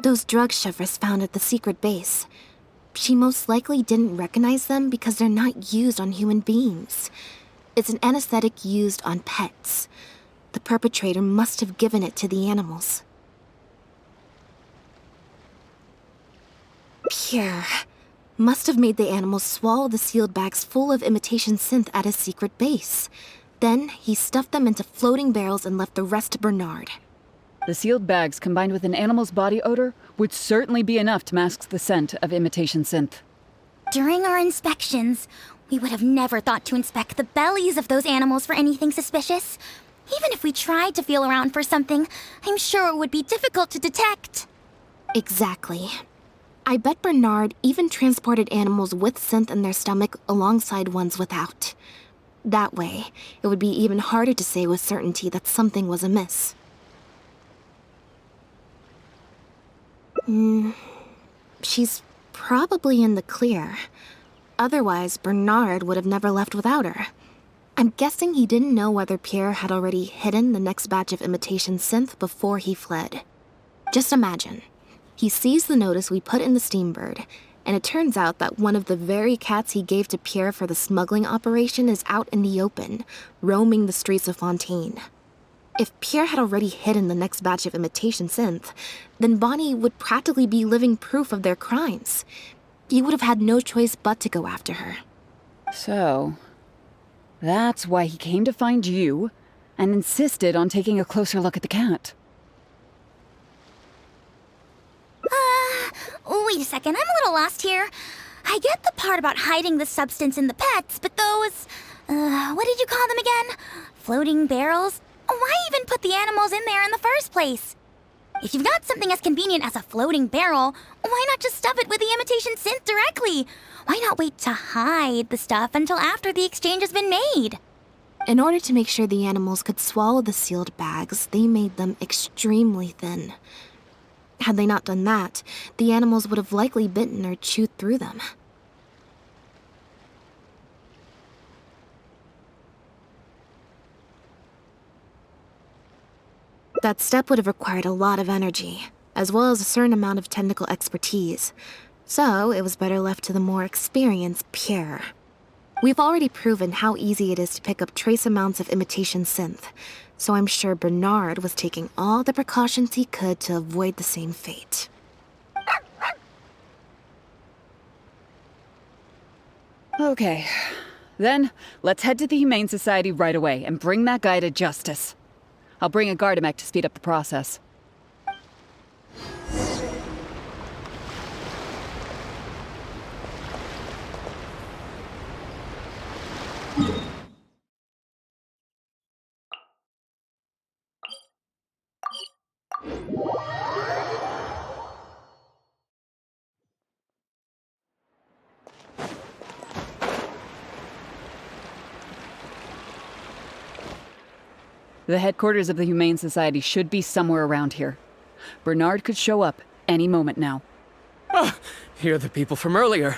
Those drug shovers found at the secret base, she most likely didn't recognize them because they're not used on human beings. It's an anesthetic used on pets. The perpetrator must have given it to the animals. Pure. Must have made the animals swallow the sealed bags full of imitation synth at his secret base. Then, he stuffed them into floating barrels and left the rest to Bernard. The sealed bags combined with an animal's body odor would certainly be enough to mask the scent of imitation synth. During our inspections, we would have never thought to inspect the bellies of those animals for anything suspicious. Even if we tried to feel around for something, I'm sure it would be difficult to detect. Exactly. I bet Bernard even transported animals with synth in their stomach alongside ones without. That way, it would be even harder to say with certainty that something was amiss. She's probably in the clear. Otherwise, Bernard would have never left without her. I'm guessing he didn't know whether Pierre had already hidden the next batch of imitation synth before he fled. Just imagine. He sees the notice we put in the Steambird, and it turns out that one of the very cats he gave to Pierre for the smuggling operation is out in the open, roaming the streets of Fontaine. If Pierre had already hidden the next batch of imitation synth, then Bonnie would practically be living proof of their crimes. He would have had no choice but to go after her. So, that's why he came to find you and insisted on taking a closer look at the cat. Wait a second, I'm a little lost here. I get the part about hiding the substance in the pets, but those, what did you call them again? Floating barrels? Why even put the animals in there in the first place? If you've got something as convenient as a floating barrel, why not just stuff it with the imitation synth directly? Why not wait to hide the stuff until after the exchange has been made? In order to make sure the animals could swallow the sealed bags, they made them extremely thin. Had they not done that, the animals would have likely bitten or chewed through them. That step would have required a lot of energy, as well as a certain amount of technical expertise, so it was better left to the more experienced Pierre. We've already proven how easy it is to pick up trace amounts of imitation synth, so I'm sure Bernard was taking all the precautions he could to avoid the same fate. Okay, then let's head to the Humane Society right away and bring that guy to justice. I'll bring a Gardamek to speed up the process. The headquarters of the Humane Society should be somewhere around here. Bernard could show up any moment now. Ah, you're the people from earlier.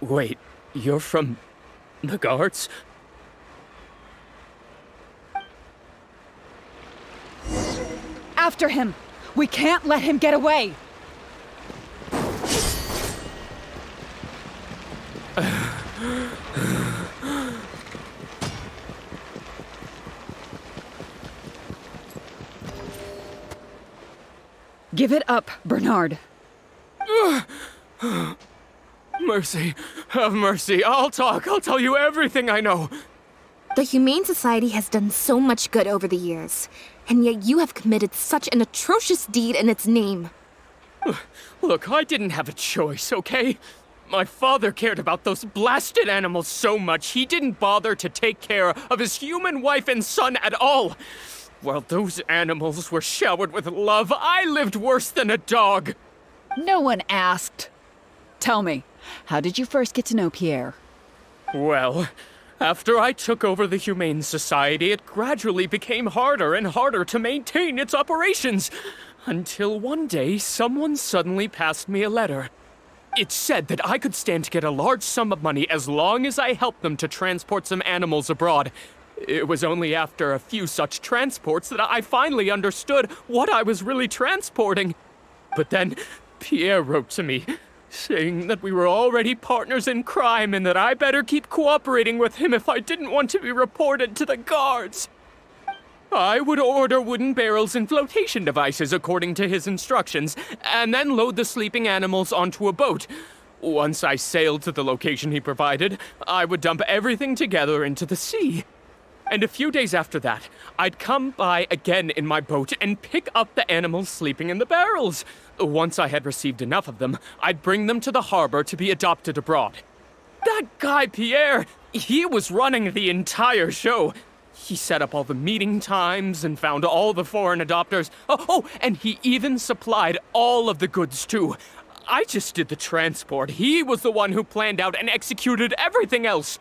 Wait, you're from the guards? After him! We can't let him get away! Give it up, Bernard. Mercy, have mercy. I'll talk. I'll tell you everything I know. The Humane Society has done so much good over the years, and yet you have committed such an atrocious deed in its name. Look, I didn't have a choice, okay? My father cared about those blasted animals so much, he didn't bother to take care of his human wife and son at all. While those animals were showered with love, I lived worse than a dog. No one asked. Tell me, how did you first get to know Pierre? Well, after I took over the Humane Society, it gradually became harder and harder to maintain its operations. Until one day, someone suddenly passed me a letter. It said that I could stand to get a large sum of money as long as I helped them to transport some animals abroad. It was only after a few such transports that I finally understood what I was really transporting. But then, Pierre wrote to me, saying that we were already partners in crime and that I better keep cooperating with him if I didn't want to be reported to the guards. I would order wooden barrels and flotation devices according to his instructions, and then load the sleeping animals onto a boat. Once I sailed to the location he provided, I would dump everything together into the sea. And a few days after that, I'd come by again in my boat and pick up the animals sleeping in the barrels. Once I had received enough of them, I'd bring them to the harbor to be adopted abroad. That guy, Pierre, he was running the entire show. He set up all the meeting times and found all the foreign adopters. Oh, and he even supplied all of the goods, too. I just did the transport. He was the one who planned out and executed everything else.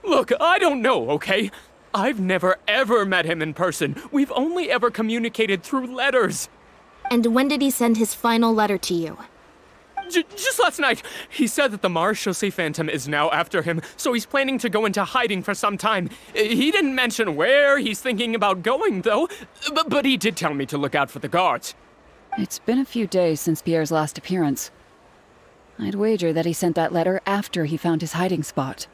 Look, I don't know, okay? I've never ever met him in person. We've only ever communicated through letters. And when did he send his final letter to you? Just last night, he said that the Marechaussee Phantom is now after him, so he's planning to go into hiding for some time. He didn't mention where he's thinking about going, though, but he did tell me to look out for the guards. It's been a few days since Pierre's last appearance. I'd wager that he sent that letter after he found his hiding spot.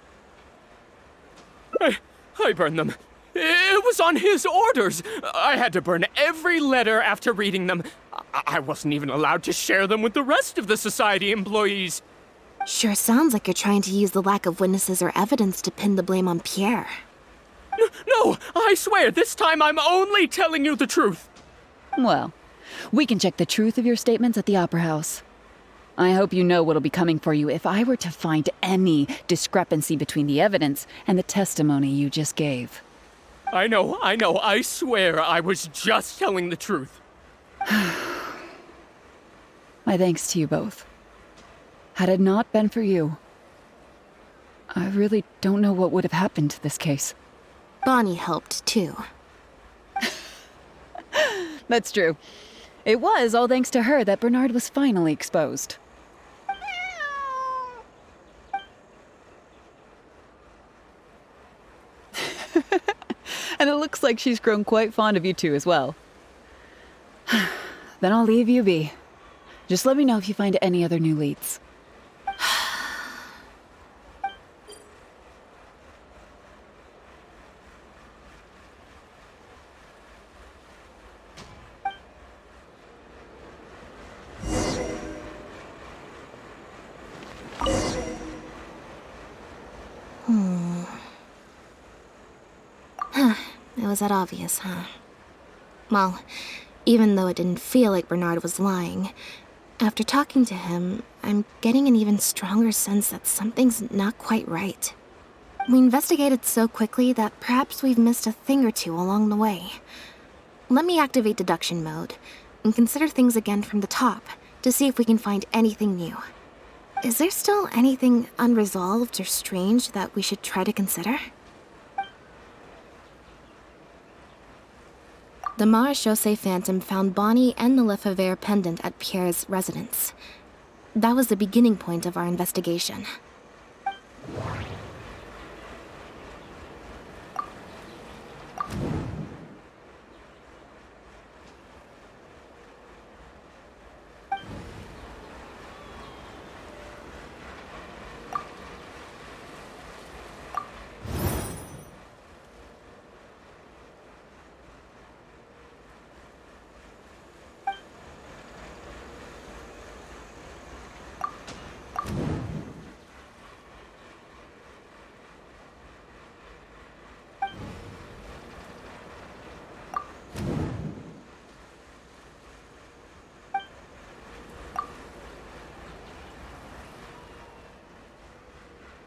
I burned them. It was on his orders. I had to burn every letter after reading them. I wasn't even allowed to share them with the rest of the Society employees. Sure sounds like you're trying to use the lack of witnesses or evidence to pin the blame on Pierre. No, I swear, this time I'm only telling you the truth. Well, we can check the truth of your statements at the Opera House. I hope you know what'll be coming for you if I were to find any discrepancy between the evidence and the testimony you just gave. I know, I swear I was just telling the truth. My thanks to you both. Had it not been for you, I really don't know what would have happened to this case. Bonnie helped, too. That's true. It was all thanks to her that Bernard was finally exposed. And it looks like she's grown quite fond of you two as well. Then I'll leave you be. Just let me know if you find any other new leads. It was that obvious, huh? Well, even though it didn't feel like Bernard was lying, after talking to him, I'm getting an even stronger sense that something's not quite right. We investigated so quickly that perhaps we've missed a thing or two along the way. Let me activate deduction mode and consider things again from the top to see if we can find anything new. Is there still anything unresolved or strange that we should try to consider? The Marechaussee Phantom found Bonnie and the Lefebvre pendant at Pierre's residence. That was the beginning point of our investigation.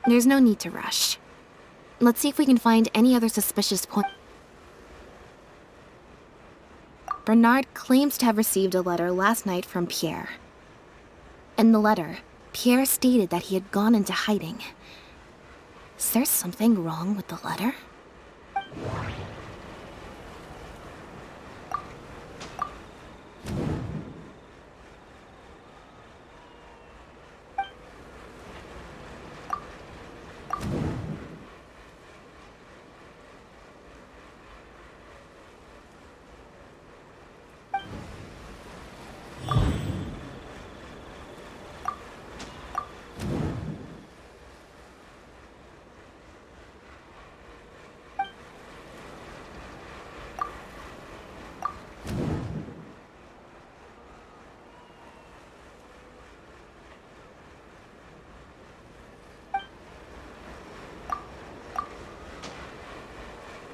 There's no need to rush. Let's see if we can find any other suspicious point. Bernard claims to have received a letter last night from Pierre. In the letter, Pierre stated that he had gone into hiding. Is there something wrong with the letter?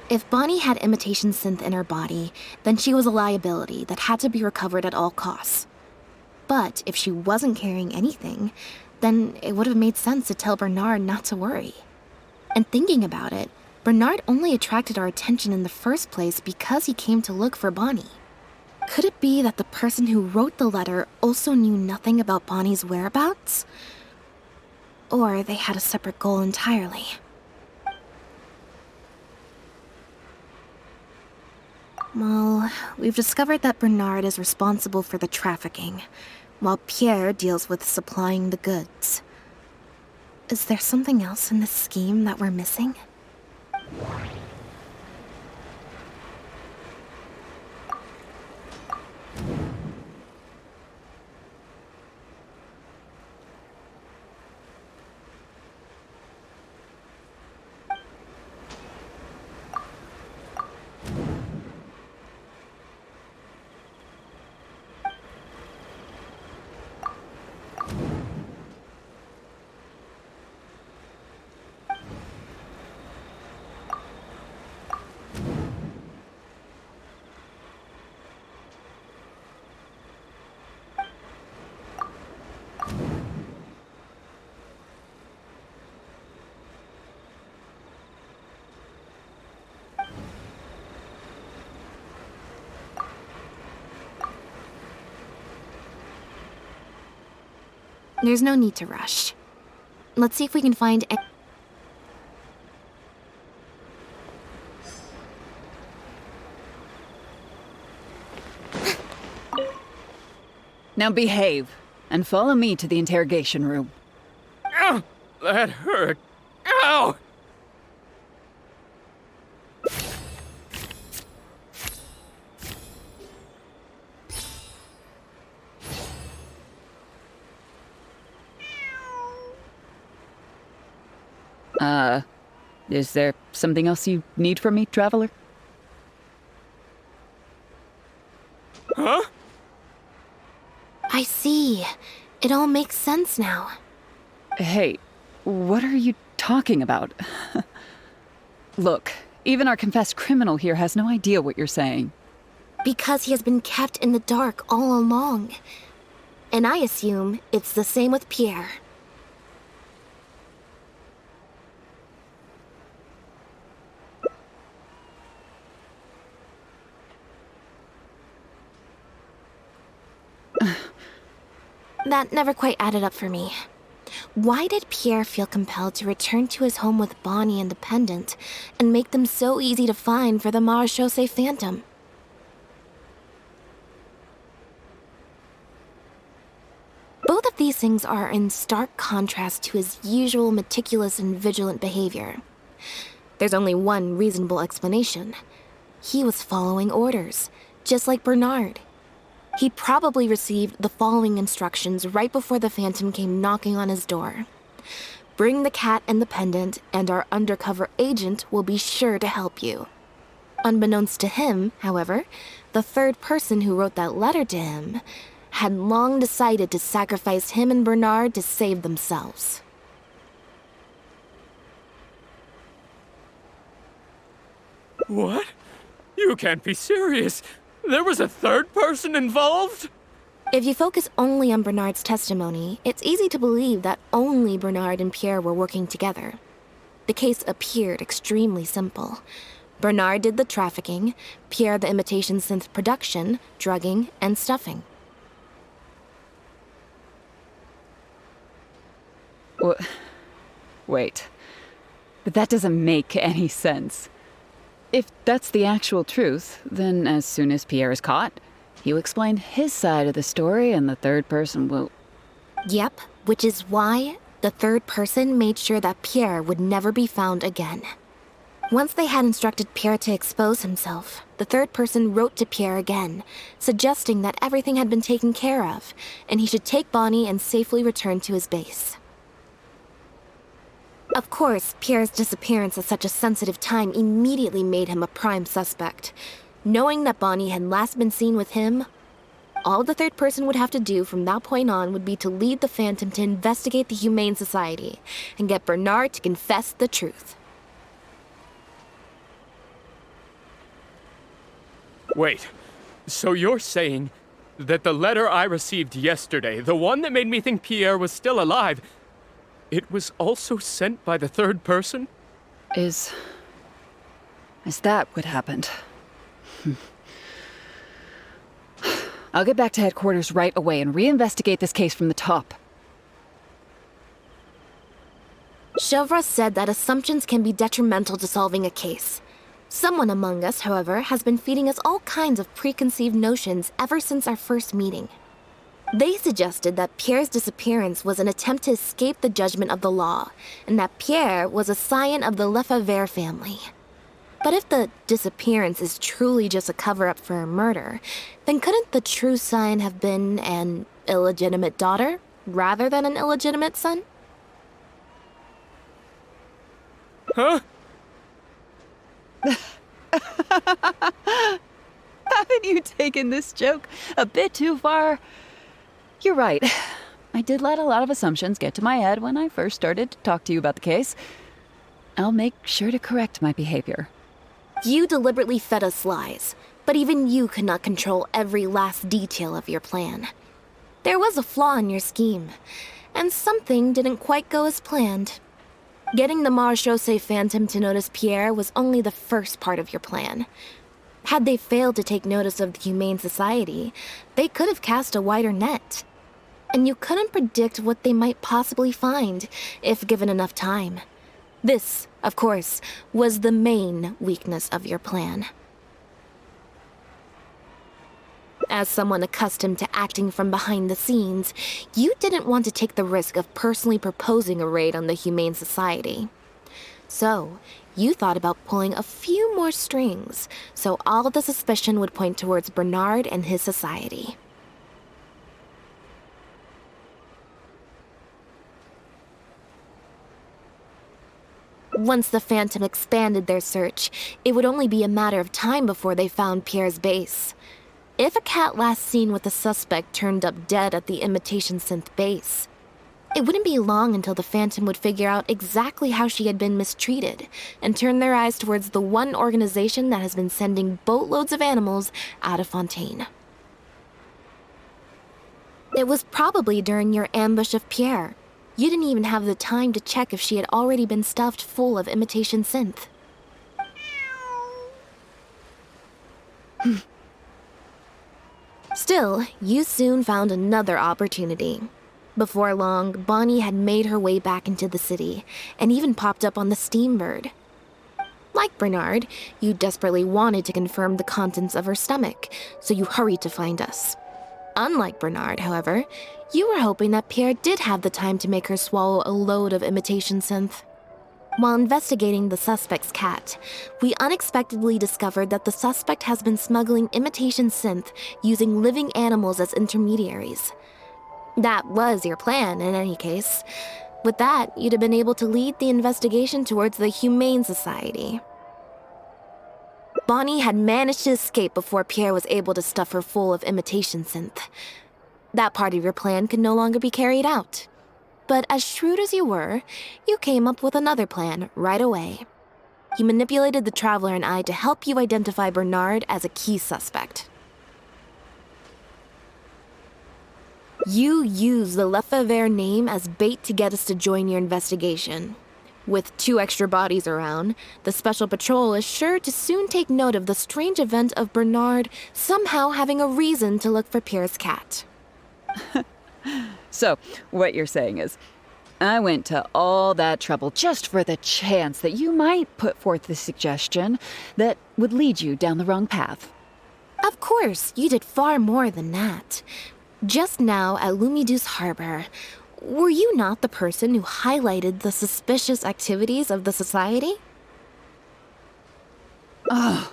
If Bonnie had imitation synth in her body, then she was a liability that had to be recovered at all costs. But if she wasn't carrying anything, then it would have made sense to tell Bernard not to worry. And thinking about it, Bernard only attracted our attention in the first place because he came to look for Bonnie. Could it be that the person who wrote the letter also knew nothing about Bonnie's whereabouts? Or they had a separate goal entirely? Well, we've discovered that Bernard is responsible for the trafficking, while Pierre deals with supplying the goods. Is there something else in this scheme that we're missing? There's no need to rush. Let's see if we can find Now behave, and follow me to the interrogation room. Ow! That hurt. Ow! Is there something else you need from me, traveler? Huh? I see. It all makes sense now. Hey, what are you talking about? Look, even our confessed criminal here has no idea what you're saying. Because he has been kept in the dark all along. And I assume it's the same with Pierre. That never quite added up for me. Why did Pierre feel compelled to return to his home with Bonnie and the pendant, and make them so easy to find for the Marechaussee Phantom? Both of these things are in stark contrast to his usual meticulous and vigilant behavior. There's only one reasonable explanation. He was following orders, just like Bernard. He probably received the following instructions right before the Phantom came knocking on his door. Bring the cat and the pendant, and our undercover agent will be sure to help you. Unbeknownst to him, however, the third person who wrote that letter to him had long decided to sacrifice him and Bernard to save themselves. What? You can't be serious. There was a third person involved? If you focus only on Bernard's testimony, it's easy to believe that only Bernard and Pierre were working together. The case appeared extremely simple. Bernard did the trafficking, Pierre the imitation synth production, drugging, and stuffing. Wait. But that doesn't make any sense. If that's the actual truth, then as soon as Pierre is caught, he'll explain his side of the story and the third person will... Yep, which is why the third person made sure that Pierre would never be found again. Once they had instructed Pierre to expose himself, the third person wrote to Pierre again, suggesting that everything had been taken care of, and he should take Bonnie and safely return to his base. Of course, Pierre's disappearance at such a sensitive time immediately made him a prime suspect. Knowing that Bonnie had last been seen with him, all the third person would have to do from that point on would be to lead the Phantom to investigate the Humane Society and get Bernard to confess the truth. Wait, so you're saying that the letter I received yesterday, the one that made me think Pierre was still alive, it was also sent by the third person? Is that what happened? I'll get back to headquarters right away and reinvestigate this case from the top. Chevra said that assumptions can be detrimental to solving a case. Someone among us, however, has been feeding us all kinds of preconceived notions ever since our first meeting. They suggested that Pierre's disappearance was an attempt to escape the judgment of the law, and that Pierre was a scion of the Lefebvre family. But if the disappearance is truly just a cover-up for a murder, then couldn't the true scion have been an illegitimate daughter, rather than an illegitimate son? Huh? Haven't you taken this joke a bit too far? You're right. I did let a lot of assumptions get to my head when I first started to talk to you about the case. I'll make sure to correct my behavior. You deliberately fed us lies, but even you could not control every last detail of your plan. There was a flaw in your scheme, and something didn't quite go as planned. Getting the Marechaussee Phantom to notice Pierre was only the first part of your plan. Had they failed to take notice of the Humane Society, they could have cast a wider net. And you couldn't predict what they might possibly find, if given enough time. This, of course, was the main weakness of your plan. As someone accustomed to acting from behind the scenes, you didn't want to take the risk of personally proposing a raid on the Humane Society. So, you thought about pulling a few more strings, so all the suspicion would point towards Bernard and his society. Once the Phantom expanded their search, it would only be a matter of time before they found Pierre's base. If a cat last seen with the suspect turned up dead at the imitation synth base, it wouldn't be long until the Phantom would figure out exactly how she had been mistreated and turn their eyes towards the one organization that has been sending boatloads of animals out of Fontaine. It was probably during your ambush of Pierre. You didn't even have the time to check if she had already been stuffed full of imitation synth. Still, you soon found another opportunity. Before long, Bonnie had made her way back into the city, and even popped up on the Steambird. Like Bernard, you desperately wanted to confirm the contents of her stomach, so you hurried to find us. Unlike Bernard, however, you were hoping that Pierre did have the time to make her swallow a load of imitation synth. While investigating the suspect's cat, we unexpectedly discovered that the suspect has been smuggling imitation synth using living animals as intermediaries. That was your plan, in any case. With that, you'd have been able to lead the investigation towards the Humane Society. Bonnie had managed to escape before Pierre was able to stuff her full of imitation synth. That part of your plan could no longer be carried out. But as shrewd as you were, you came up with another plan right away. You manipulated the Traveler and I to help you identify Bernard as a key suspect. You used the Lefebvre name as bait to get us to join your investigation. With 2 extra bodies around, the Special Patrol is sure to soon take note of the strange event of Bernard somehow having a reason to look for Pierre's cat. So, what you're saying is, I went to all that trouble just for the chance that you might put forth the suggestion that would lead you down the wrong path. Of course, you did far more than that. Just now at Lumidu's Harbor, were you not the person who highlighted the suspicious activities of the Society? Oh.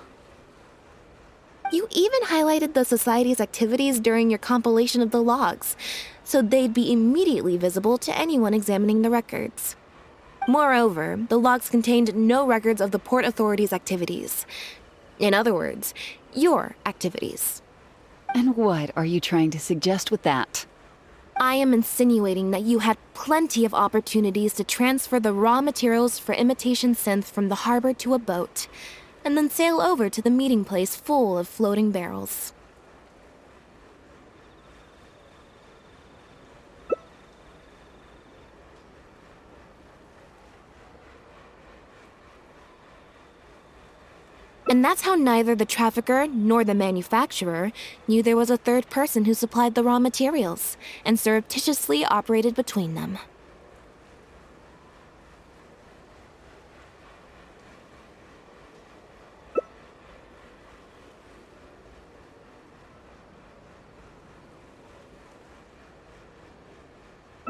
You even highlighted the Society's activities during your compilation of the logs, so they'd be immediately visible to anyone examining the records. Moreover, the logs contained no records of the Port Authority's activities. In other words, your activities. And what are you trying to suggest with that? I am insinuating that you had plenty of opportunities to transfer the raw materials for imitation synth from the harbor to a boat, and then sail over to the meeting place full of floating barrels. And that's how neither the trafficker nor the manufacturer knew there was a third person who supplied the raw materials and surreptitiously operated between them.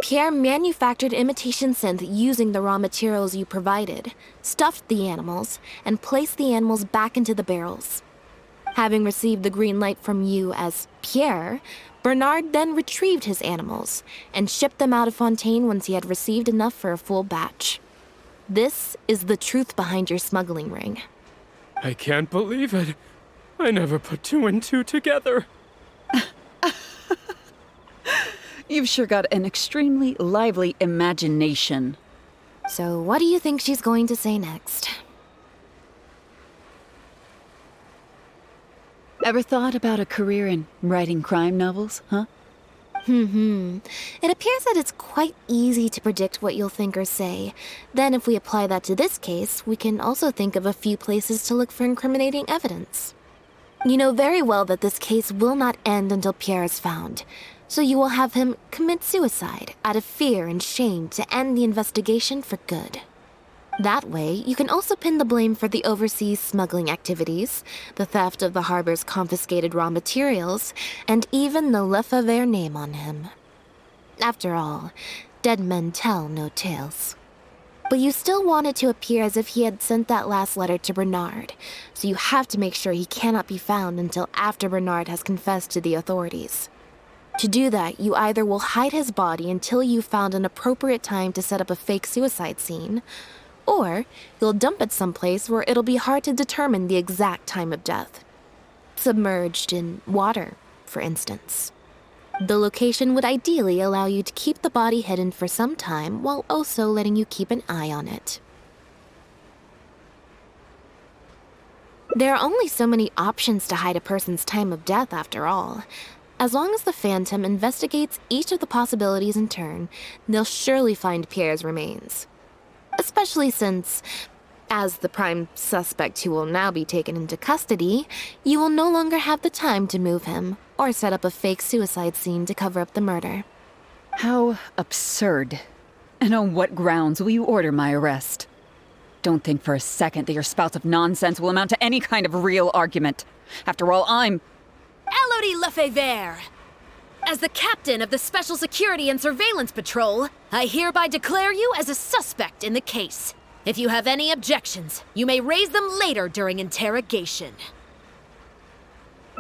Pierre manufactured imitation synth using the raw materials you provided, stuffed the animals, and placed the animals back into the barrels. Having received the green light from you as Pierre, Bernard then retrieved his animals and shipped them out of Fontaine once he had received enough for a full batch. This is the truth behind your smuggling ring. I can't believe it. I never put two and two together. You've sure got an extremely lively imagination. So what do you think she's going to say next? Ever thought about a career in writing crime novels, huh? It appears that it's quite easy to predict what you'll think or say. Then if we apply that to this case, we can also think of a few places to look for incriminating evidence. You know very well that this case will not end until Pierre is found, so you will have him commit suicide out of fear and shame to end the investigation for good. That way, you can also pin the blame for the overseas smuggling activities, the theft of the harbor's confiscated raw materials, and even the Lefebvre name on him. After all, dead men tell no tales. But you still want it to appear as if he had sent that last letter to Bernard, so you have to make sure he cannot be found until after Bernard has confessed to the authorities. To do that, you either will hide his body until you've found an appropriate time to set up a fake suicide scene, or you'll dump it someplace where it'll be hard to determine the exact time of death. Submerged in water, for instance. The location would ideally allow you to keep the body hidden for some time while also letting you keep an eye on it. There are only so many options to hide a person's time of death after all. As long as the Phantom investigates each of the possibilities in turn, they'll surely find Pierre's remains. Especially since, as the prime suspect who will now be taken into custody, you will no longer have the time to move him or set up a fake suicide scene to cover up the murder. How absurd. And on what grounds will you order my arrest? Don't think for a second that your spouts of nonsense will amount to any kind of real argument. After all, I'm... Elodie Lefebvre! As the captain of the Special Security and Surveillance Patrol, I hereby declare you as a suspect in the case. If you have any objections, you may raise them later during interrogation.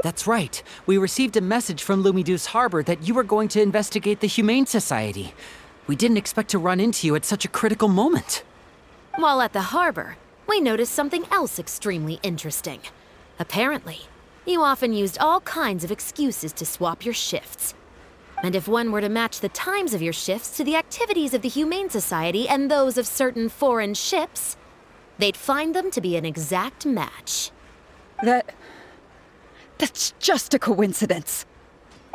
That's right. We received a message from Lumiduce Harbor that you were going to investigate the Humane Society. We didn't expect to run into you at such a critical moment. While at the harbor, we noticed something else extremely interesting. Apparently, you often used all kinds of excuses to swap your shifts. And if one were to match the times of your shifts to the activities of the Humane Society and those of certain foreign ships, they'd find them to be an exact match. That's just a coincidence.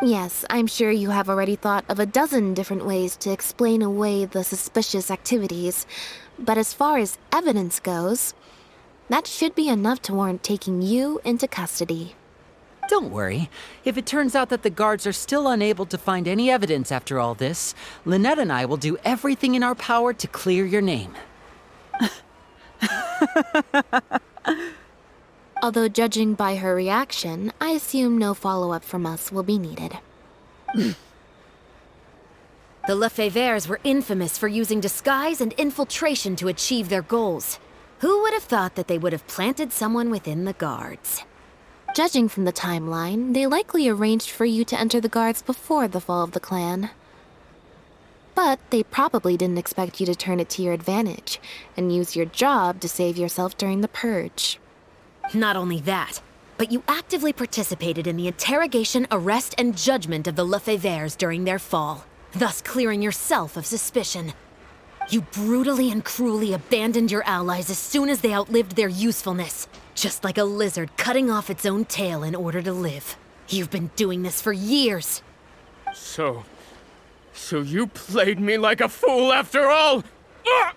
Yes, I'm sure you have already thought of a dozen different ways to explain away the suspicious activities, but as far as evidence goes, that should be enough to warrant taking you into custody. Don't worry. If it turns out that the guards are still unable to find any evidence after all this, Lynette and I will do everything in our power to clear your name. Although judging by her reaction, I assume no follow-up from us will be needed. The Lefebvres were infamous for using disguise and infiltration to achieve their goals. Who would have thought that they would have planted someone within the guards? Judging from the timeline, they likely arranged for you to enter the guards before the fall of the clan. But they probably didn't expect you to turn it to your advantage and use your job to save yourself during the purge. Not only that, but you actively participated in the interrogation, arrest, and judgment of the Lefebvres during their fall, thus clearing yourself of suspicion. You brutally and cruelly abandoned your allies as soon as they outlived their usefulness, just like a lizard cutting off its own tail in order to live. You've been doing this for years. So you played me like a fool after all? Ah!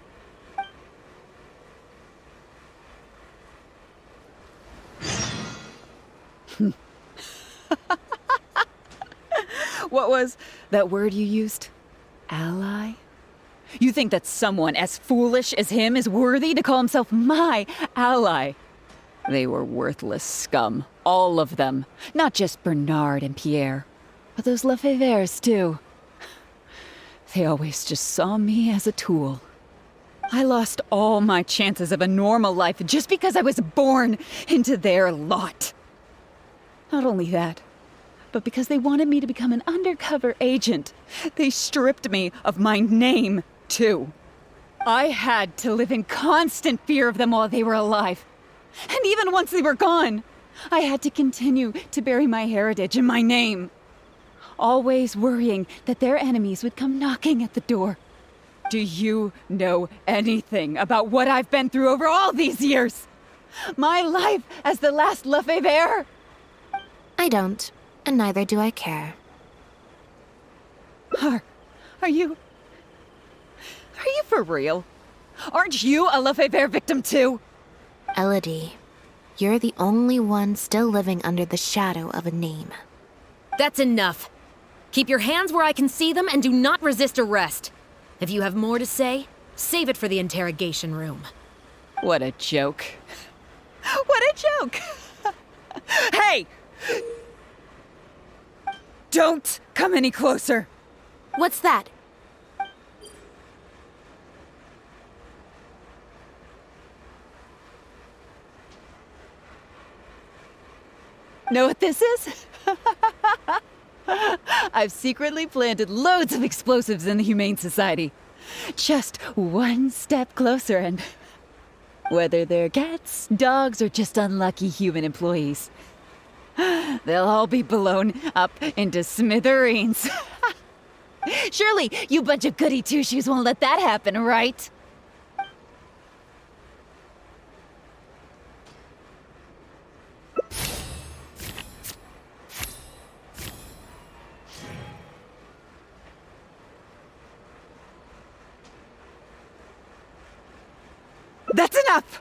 What was that word you used? Ally? You think that someone as foolish as him is worthy to call himself my ally? They were worthless scum, all of them. Not just Bernard and Pierre, but those Lefebvres too. They always just saw me as a tool. I lost all my chances of a normal life just because I was born into their lot. Not only that, but because they wanted me to become an undercover agent, they stripped me of my name, too. I had to live in constant fear of them while they were alive. And even once they were gone, I had to continue to bury my heritage and my name. Always worrying that their enemies would come knocking at the door. Do you know anything about what I've been through over all these years? My life as the last Lefebvre? I don't, and neither do I care. Are you for real? Aren't you a Lefebvre victim too? Elodie, you're the only one still living under the shadow of a name. That's enough. Keep your hands where I can see them and do not resist arrest. If you have more to say, save it for the interrogation room. What a joke. What a joke! Hey! Don't come any closer! What's that? Know what this is? I've secretly planted loads of explosives in the Humane Society. Just one step closer and... whether they're cats, dogs, or just unlucky human employees, they'll all be blown up into smithereens. Surely you bunch of goody two-shoes won't let that happen, right? That's enough!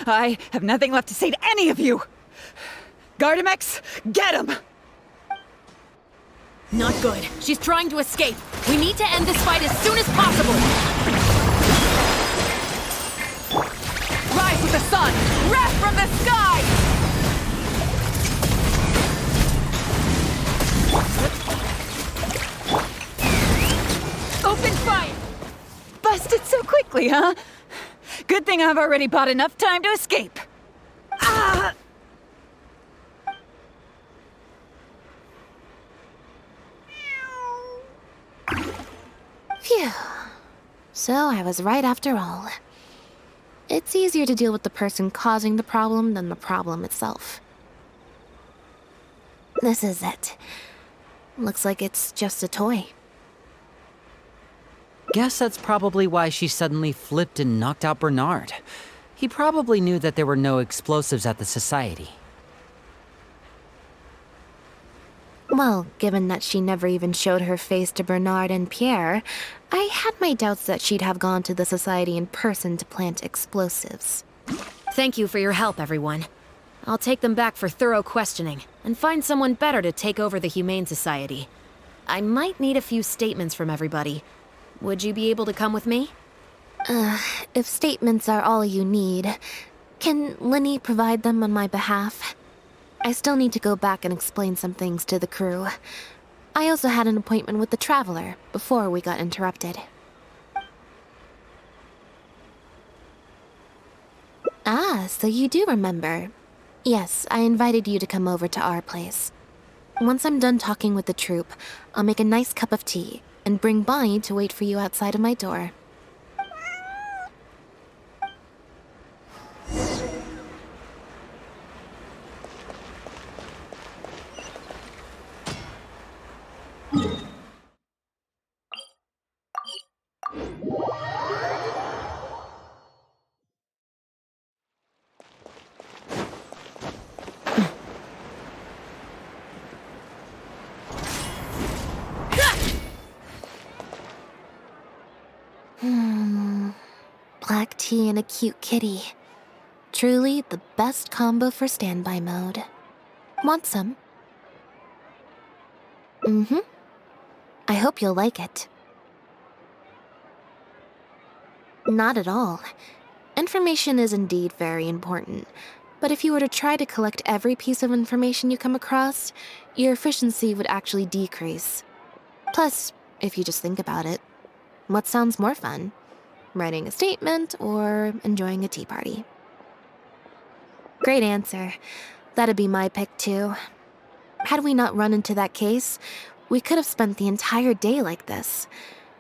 I have nothing left to say to any of you! Gardamex, get him! Not good. She's trying to escape. We need to end this fight as soon as possible! Rise with the sun! Wrath from the sky! Open fire! Busted so quickly, huh? Good thing I've already bought enough time to escape. Ah! Phew. So I was right after all. It's easier to deal with the person causing the problem than the problem itself. This is it. Looks like it's just a toy. Guess that's probably why she suddenly flipped and knocked out Bernard. He probably knew that there were no explosives at the Society. Well, given that she never even showed her face to Bernard and Pierre, I had my doubts that she'd have gone to the Society in person to plant explosives. Thank you for your help, everyone. I'll take them back for thorough questioning, and find someone better to take over the Humane Society. I might need a few statements from everybody. Would you be able to come with me? If statements are all you need, can Linny provide them on my behalf? I still need to go back and explain some things to the crew. I also had an appointment with the Traveler before we got interrupted. Ah, so you do remember. Yes, I invited you to come over to our place. Once I'm done talking with the troupe, I'll make a nice cup of tea and bring Bonnie to wait for you outside of my door. Black tea and a cute kitty. Truly the best combo for standby mode. Want some? Mm-hmm. I hope you'll like it. Not at all. Information is indeed very important, but if you were to try to collect every piece of information you come across, your efficiency would actually decrease. Plus, if you just think about it, what sounds more fun? Writing a statement or enjoying a tea party? Great answer. That'd be my pick too. Had we not run into that case, we could have spent the entire day like this.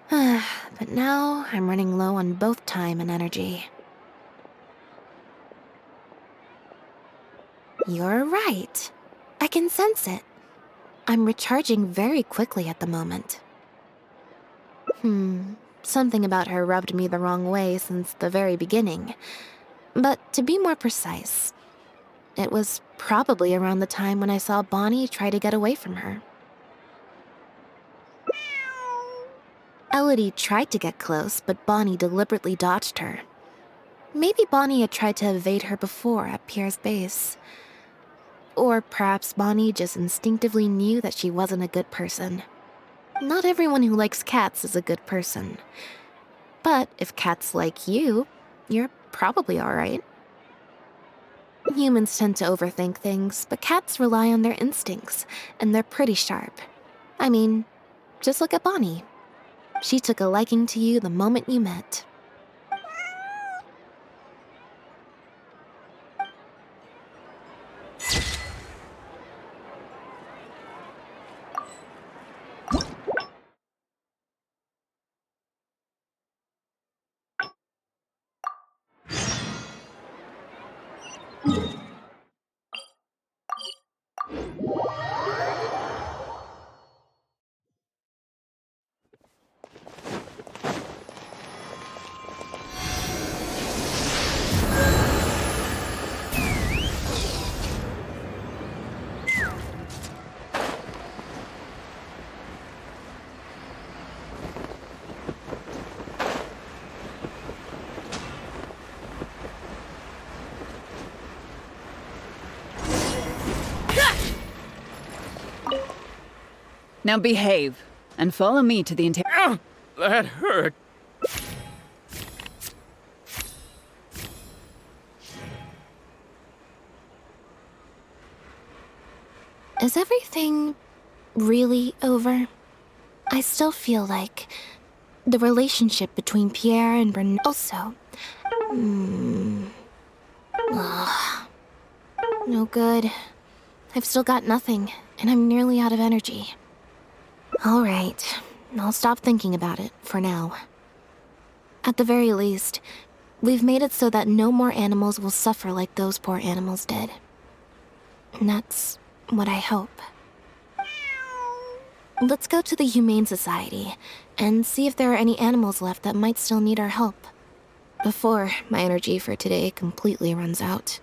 But now I'm running low on both time and energy. You're right. I can sense it. I'm recharging very quickly at the moment. Something about her rubbed me the wrong way since the very beginning. But to be more precise, it was probably around the time when I saw Bonnie try to get away from her. Elodie tried to get close, but Bonnie deliberately dodged her. Maybe Bonnie had tried to evade her before at Pierre's base. Or perhaps Bonnie just instinctively knew that she wasn't a good person. Not everyone who likes cats is a good person. But if cats like you, you're probably alright. Humans tend to overthink things, but cats rely on their instincts, and they're pretty sharp. I mean, just look at Bonnie. She took a liking to you the moment you met. Now behave, and follow me to the interior. That hurt. Is everything really over? I still feel like the relationship between Pierre and Bernard also. No good. I've still got nothing, and I'm nearly out of energy. All right, I'll stop thinking about it for now. At the very least, we've made it so that no more animals will suffer like those poor animals did. And that's what I hope. Let's go to the Humane Society and see if there are any animals left that might still need our help, before my energy for today completely runs out.